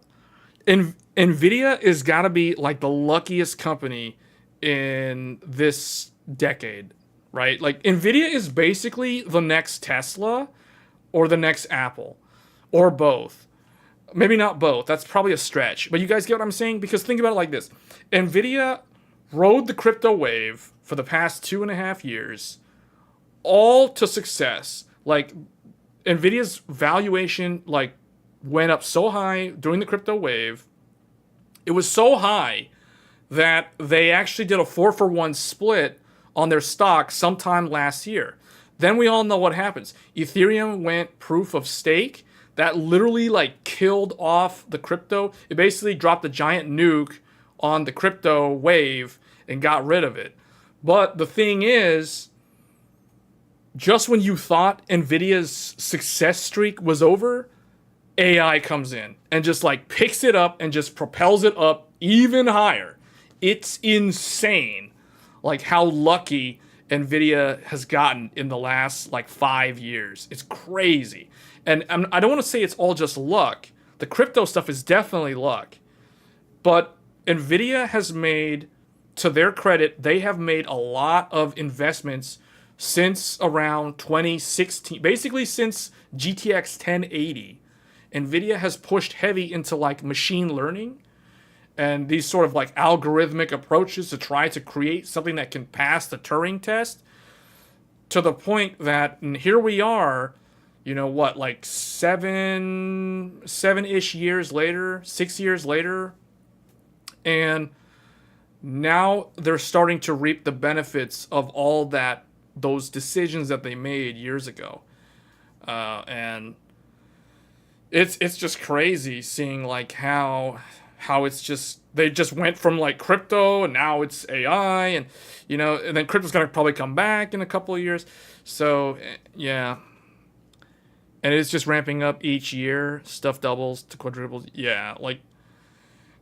is gotta be like the luckiest company in this decade, right? Like, Nvidia is basically the next Tesla or the next Apple or both. Maybe not both. That's probably a stretch. But you guys get what I'm saying? Because think about it like this. Nvidia rode the crypto wave for the past 2.5 years, all to success. Like, Nvidia's valuation like went up so high during the crypto wave. It was so high that they actually did a 4-for-1 split on their stock sometime last year. Then we all know what happens. Ethereum went proof of stake. That literally like killed off the crypto. It basically dropped a giant nuke on the crypto wave and got rid of it. But the thing is, just when you thought Nvidia's success streak was over, AI comes in and just like picks it up and just propels it up even higher. It's insane, like how lucky Nvidia has gotten in the last like 5 years. It's crazy. And I don't want to say it's all just luck. The crypto stuff is definitely luck. But Nvidia has made, to their credit, they have made a lot of investments since around 2016, basically since GTX 1080. Nvidia has pushed heavy into like machine learning and these sort of like algorithmic approaches to try to create something that can pass the Turing test, to the point that, and here we are, like 7-ish years later, 6 years later, and now they're starting to reap the benefits of all those decisions that they made years ago. And it's just crazy seeing like how it's just, they just went from like crypto and now it's AI, and and then crypto's gonna probably come back in a couple of years. So yeah, and it's just ramping up each year. Stuff doubles to quadruples. Yeah, like,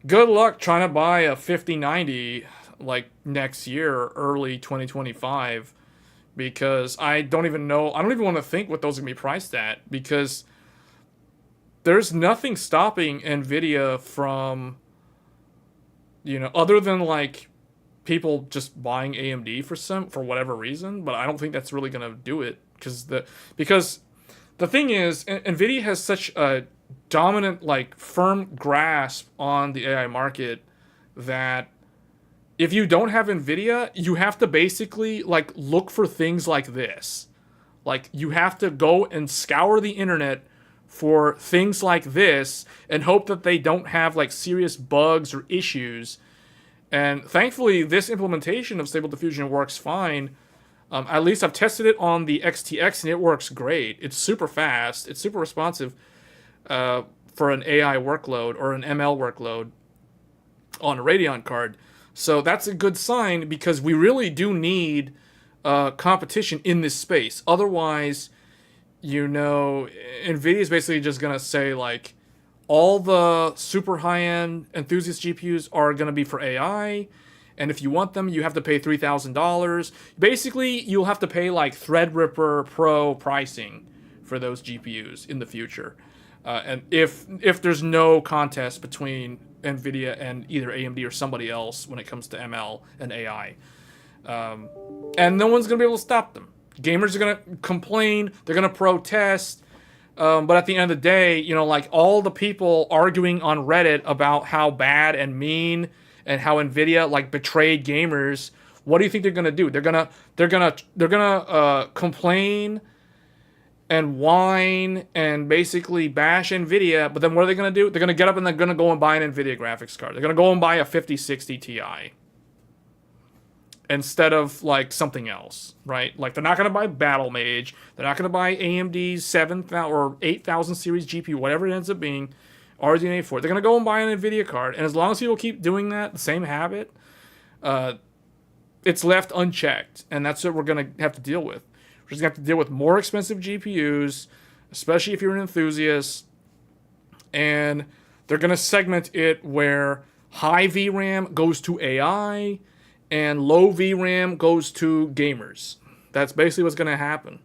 good luck trying to buy a 5090 like next year, early 2025, because I don't even want to think what those are going to be priced at, because there's nothing stopping Nvidia from, other than like people just buying AMD for whatever reason, but I don't think that's really going to do it, because the thing is, Nvidia has such a dominant, like, firm grasp on the AI market that if you don't have NVIDIA, you have to basically like look for things like this. Like you have to go and scour the internet for things like this and hope that they don't have like serious bugs or issues. And thankfully, this implementation of Stable Diffusion works fine. At least I've tested it on the XTX and it works great. It's super fast. It's super responsive for an AI workload or an ML workload on a Radeon card. So that's a good sign because we really do need competition in this space. Otherwise, you know, NVIDIA is basically just going to say, like, all the super high-end enthusiast GPUs are going to be for AI, and if you want them, you have to pay $3,000. Basically, you'll have to pay, like, Threadripper Pro pricing for those GPUs in the future. And if there's no contest between NVIDIA and either AMD or somebody else when it comes to ML and AI. And no one's going to be able to stop them. Gamers are going to complain. They're going to protest. But at the end of the day, you know, like all the people arguing on Reddit about how bad and mean and how NVIDIA like betrayed gamers, what do you think they're going to do? They're going to complain and whine and basically bash NVIDIA, but then what are they going to do? They're going to get up and they're going to go and buy an NVIDIA graphics card. They're going to go and buy a 5060 Ti instead of like something else, right? Like they're not going to buy Battle Mage. They're not going to buy AMD's 7,000 or 8,000 series GPU, whatever it ends up being, RDNA 4. They're going to go and buy an NVIDIA card, and as long as people keep doing that, the same habit, it's left unchecked, and that's what we're going to have to deal with. We're just going to have to deal with more expensive GPUs, especially if you're an enthusiast, and they're going to segment it where high VRAM goes to AI and low VRAM goes to gamers. That's basically what's going to happen.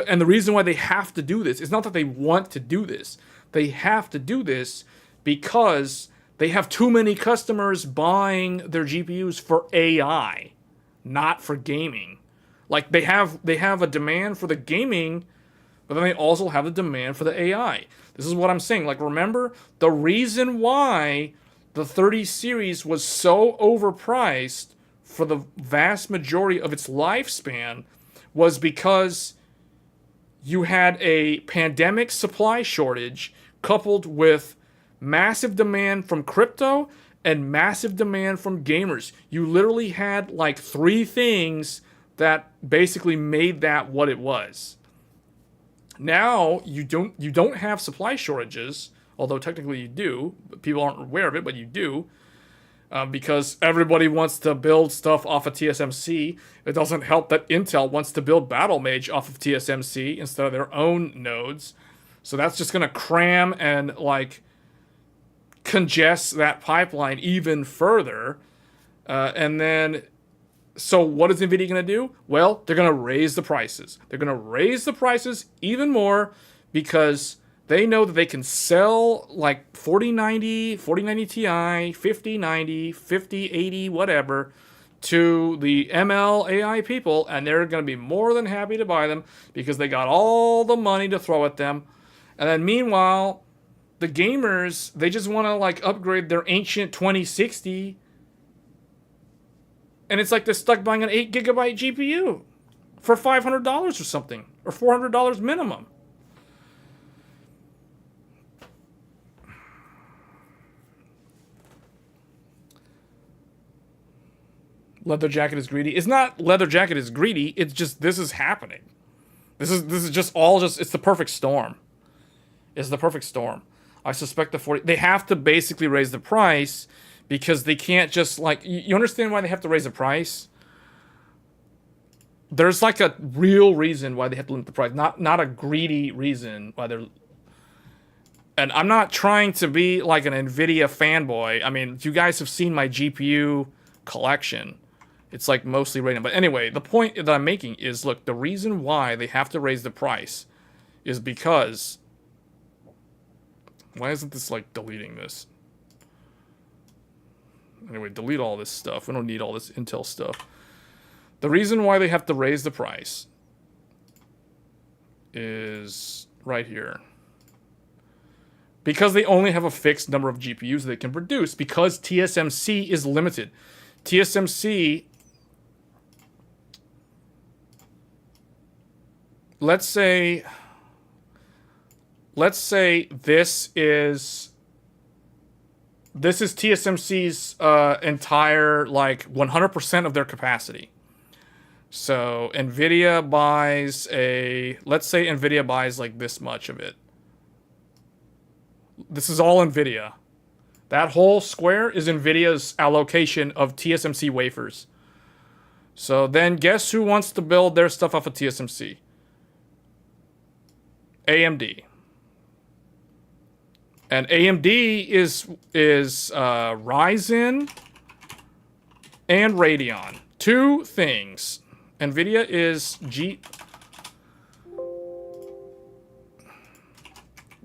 And the reason why they have to do this is not that they want to do this. They have to do this because they have too many customers buying their GPUs for AI, not for gaming. Like they have a demand for the gaming, but then they also have the demand for the AI. This is what I'm saying. Like remember, the reason why the 30 series was so overpriced for the vast majority of its lifespan was because you had a pandemic supply shortage coupled with massive demand from crypto and massive demand from gamers. You literally had like three things that basically made that what it was. Now you don't have supply shortages, although technically you do. People aren't aware of it, but you do. Because everybody wants to build stuff off of TSMC. It doesn't help that Intel wants to build Battle Mage off of TSMC instead of their own nodes. So that's just going to cram and like congest that pipeline even further. And then, so what is NVIDIA going to do? Well, they're going to raise the prices. They're going to raise the prices even more because they know that they can sell like 4090, 4090 Ti, 5090, 5080, whatever, to the ML AI people, and they're going to be more than happy to buy them because they got all the money to throw at them. And then meanwhile, the gamers, they just want to like upgrade their ancient 2060, and it's like they're stuck buying an 8 gigabyte GPU for $500 or something, or $400 minimum. Leather Jacket is greedy. It's not Leather Jacket is greedy. It's just this is happening. This is just all it's the perfect storm. It's the perfect storm. I suspect they have to basically raise the price because they can't just like you understand why they have to raise the price? There's like a real reason why they have to limit the price, not a greedy reason why they're. And I'm not trying to be like an NVIDIA fanboy. I mean, you guys have seen my GPU collection. It's like mostly Radeon. But anyway, the point that I'm making is, look, the reason why they have to raise the price is because... Why isn't this, like, deleting this? Anyway, delete all this stuff. We don't need all this Intel stuff. The reason why they have to raise the price is right here. Because they only have a fixed number of GPUs they can produce. Because TSMC is limited. TSMC, let's say this is TSMC's entire, like, 100% of their capacity. So NVIDIA buys let's say NVIDIA buys like this much of it. This is all NVIDIA. That whole square is NVIDIA's allocation of TSMC wafers. So then guess who wants to build their stuff off of TSMC? AMD. And AMD is Ryzen and Radeon. Two things. NVIDIA is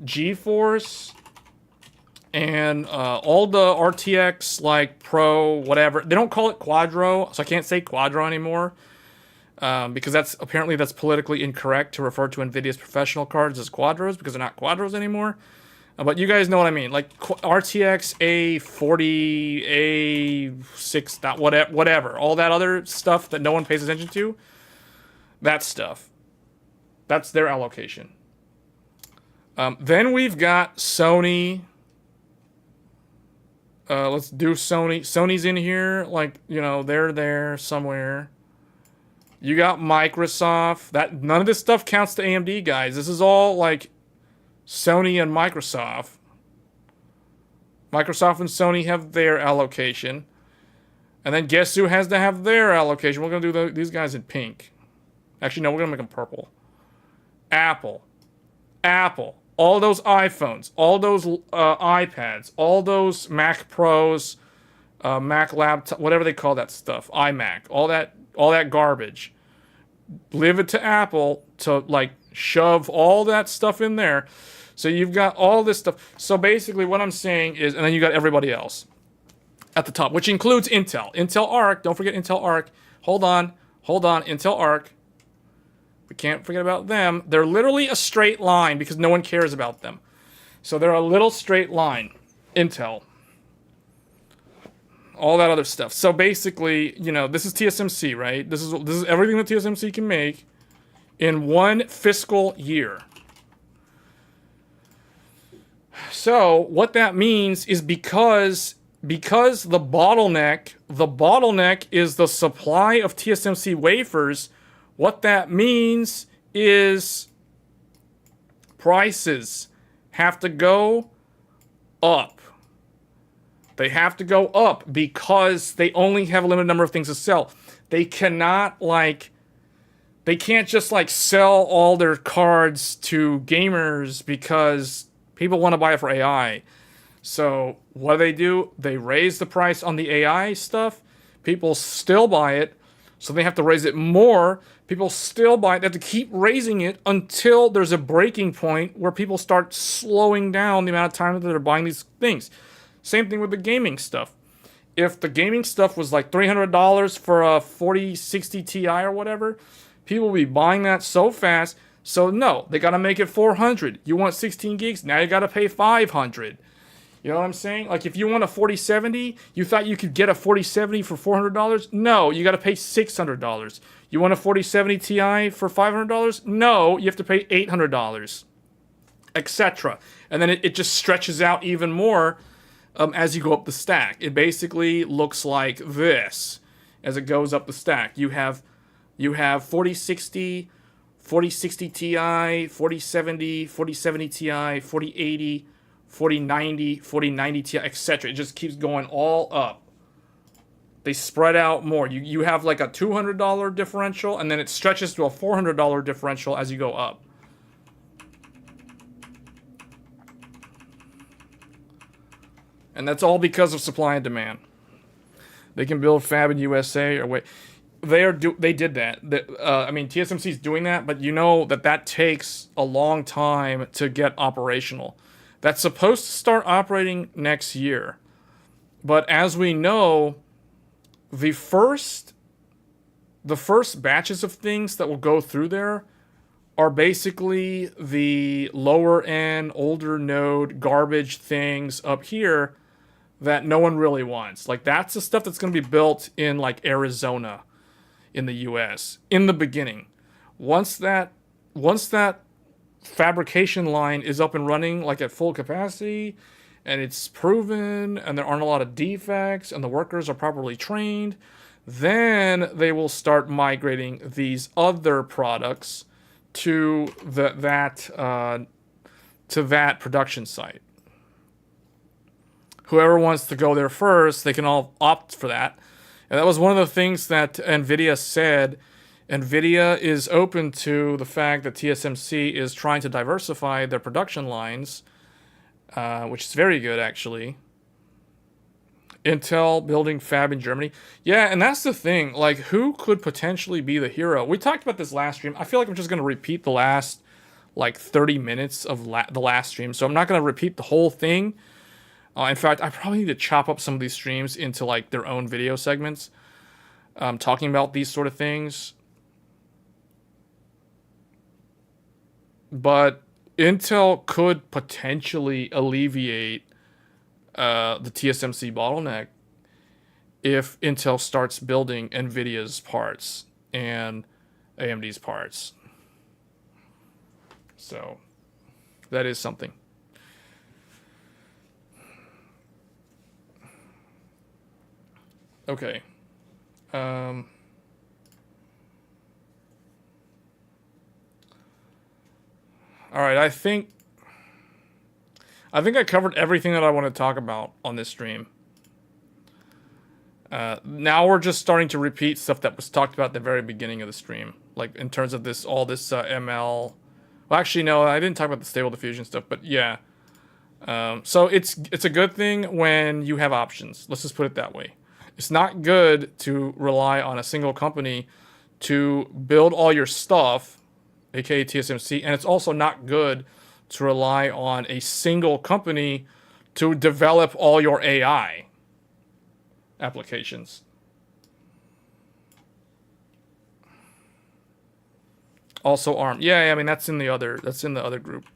GeForce and all the RTX, like, Pro, whatever. They don't call it Quadro, so I can't say Quadro anymore. Because that's politically incorrect to refer to NVIDIA's professional cards as Quadros, because they're not Quadros anymore. But you guys know what I mean. Like RTX A40, A6, whatever. All that other stuff that no one pays attention to. That stuff. That's their allocation. Then we've got Sony. Let's do Sony. Sony's in here. Like, you know, they're there somewhere. You got Microsoft. None of this stuff counts to AMD, guys. This is all, like, Sony and Microsoft. Microsoft and Sony have their allocation. And then guess who has to have their allocation? We're going to do these guys in pink. Actually, no, we're going to make them purple. Apple. All those iPhones. All those iPads. All those Mac Pros. Mac laptop. Whatever they call that stuff. iMac. All that garbage. Leave it to Apple to, like, shove all that stuff in there. So you've got all this stuff. So basically what I'm saying is, and then you got everybody else at the top, which includes Intel. Intel Arc. Don't forget Intel Arc. Hold on. Intel Arc. We can't forget about them. They're literally a straight line because no one cares about them. So they're a little straight line. Intel. All that other stuff. So basically, you know, this is TSMC, right? This is everything that TSMC can make in one fiscal year. So what that means is because the bottleneck is the supply of TSMC wafers, what that means is prices have to go up. They have to go up because they only have a limited number of things to sell. They can't just, like, sell all their cards to gamers because people want to buy it for AI. So what do? They raise the price on the AI stuff. People still buy it, so they have to raise it more. People still buy it. They have to keep raising it until there's a breaking point where people start slowing down the amount of time that they're buying these things. Same thing with the gaming stuff. If the gaming stuff was like $300 for a 4060 Ti or whatever, people will be buying that so fast. So no, they got to make it 400. You want 16 gigs? Now you got to pay 500. You know what I'm saying? Like, if you want a 4070, you thought you could get a 4070 for $400? No, you got to pay $600. You want a 4070 Ti for $500? No, you have to pay $800, etc. And then it just stretches out even more as you go up the stack. It basically looks like this as it goes up the stack. You have 4060, 4060 Ti, 4070, 4070 Ti, 4080, 4090, 4090 Ti, etc. It just keeps going all up. They spread out more. You have like a $200 differential, and then it stretches to a $400 differential as you go up. And that's all because of supply and demand. They can build fab in USA or wait. They did that. I mean, TSMC's doing that, but you know that takes a long time to get operational. That's supposed to start operating next year. But as we know, the first batches of things that will go through there are basically the lower end, older node garbage things up here that no one really wants. Like, that's the stuff that's going to be built in, like, Arizona in the US in the beginning. Once that fabrication line is up and running, like, at full capacity, and it's proven, and there aren't a lot of defects, and the workers are properly trained, then they will start migrating these other products to that production site. Whoever wants to go there first, they can all opt for that. And that was one of the things that NVIDIA said. NVIDIA is open to the fact that TSMC is trying to diversify their production lines, which is very good, actually. Intel building fab in Germany. Yeah, and that's the thing. Like, who could potentially be the hero? We talked about this last stream. I feel like I'm just going to repeat the last, like, 30 minutes of the last stream. So I'm not going to repeat the whole thing. In fact, I probably need to chop up some of these streams into, like, their own video segments. Talking about these sort of things. But Intel could potentially alleviate the TSMC bottleneck if Intel starts building NVIDIA's parts and AMD's parts. So that is something. Okay. All right, I think I covered everything that I want to talk about on this stream. Now we're just starting to repeat stuff that was talked about at the very beginning of the stream. Like, in terms of all this ML. Well, actually, no, I didn't talk about the stable diffusion stuff, but yeah. So it's a good thing when you have options. Let's just put it that way. It's not good to rely on a single company to build all your stuff, aka TSMC, and it's also not good to rely on a single company to develop all your AI applications. Also ARM. Yeah, I mean that's in the other group.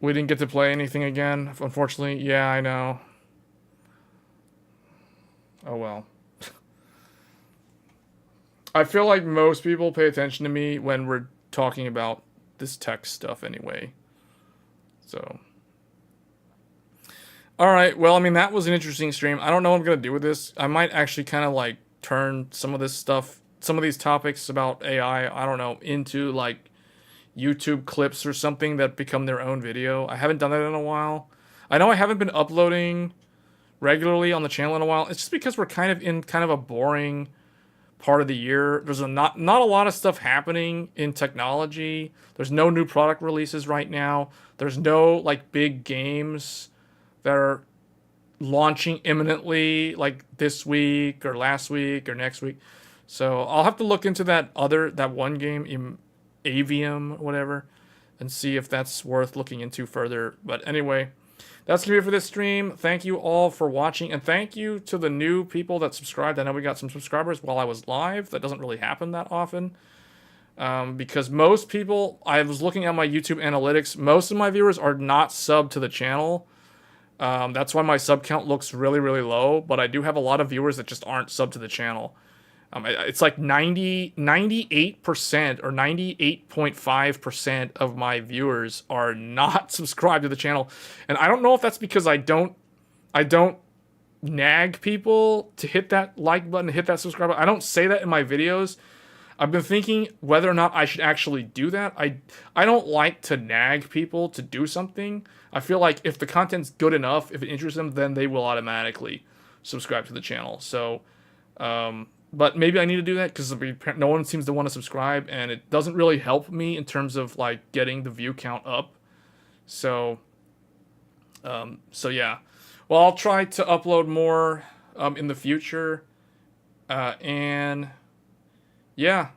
We didn't get to play anything again, unfortunately. Yeah, I know. Oh well. I feel like most people pay attention to me when we're talking about this tech stuff anyway. So. Alright, well, I mean, that was an interesting stream. I don't know what I'm going to do with this. I might actually kind of, like, turn some of this stuff, some of these topics about AI, I don't know, into, like, YouTube clips or something that become their own video. I haven't done that in a while. I know I haven't been uploading regularly on the channel in a while. It's just because we're kind of in kind of a boring part of the year. There's not a lot of stuff happening in technology. There's no new product releases right now. There's no, like, big games that are launching imminently, like this week or last week or next week. So I'll have to look into that one game, Aveum, whatever, and see if that's worth looking into further. But anyway, that's going to be it for this stream. Thank you all for watching, and thank you to the new people that subscribed. I know we got some subscribers while I was live. That doesn't really happen that often. Because most people, I was looking at my YouTube analytics, most of my viewers are not subbed to the channel. That's why my sub count looks really, really low, but I do have a lot of viewers that just aren't subbed to the channel. It's like 98% or 98.5% of my viewers are not subscribed to the channel. And I don't know if that's because I don't nag people to hit that like button, hit that subscribe button. I don't say that in my videos. I've been thinking whether or not I should actually do that. I don't like to nag people to do something. I feel like if the content's good enough, if it interests them, then they will automatically subscribe to the channel. So, but maybe I need to do that because no one seems to want to subscribe, and it doesn't really help me in terms of, like, getting the view count up. So, yeah. Well, I'll try to upload more in the future, and yeah.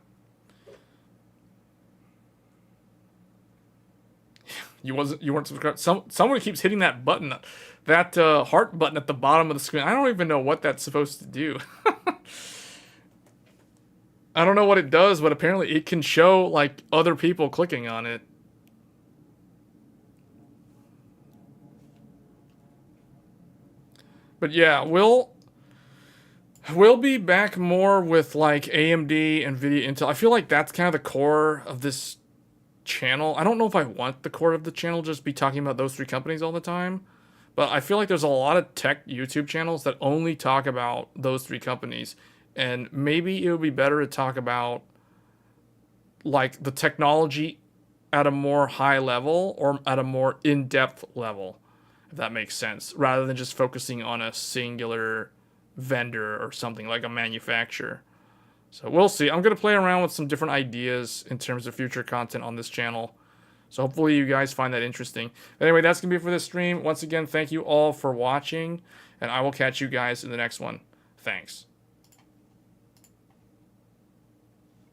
You weren't subscribed. Someone keeps hitting that button, that heart button at the bottom of the screen. I don't even know what that's supposed to do. I don't know what it does, but apparently it can show, like, other people clicking on it. But yeah, we'll be back more with like AMD, Nvidia, Intel. I feel like that's kind of the core of this channel. I don't know if I want the core of the channel just be talking about those three companies all the time, but I feel like there's a lot of tech YouTube channels that only talk about those three companies, and maybe it would be better to talk about like the technology at a more high level or at a more in-depth level, if that makes sense, rather than just focusing on a singular vendor or something like a manufacturer. So we'll see. I'm going to play around with some different ideas in terms of future content on this channel. So hopefully you guys find that interesting. But anyway, that's going to be it for this stream. Once again, thank you all for watching, and I will catch you guys in the next one. Thanks.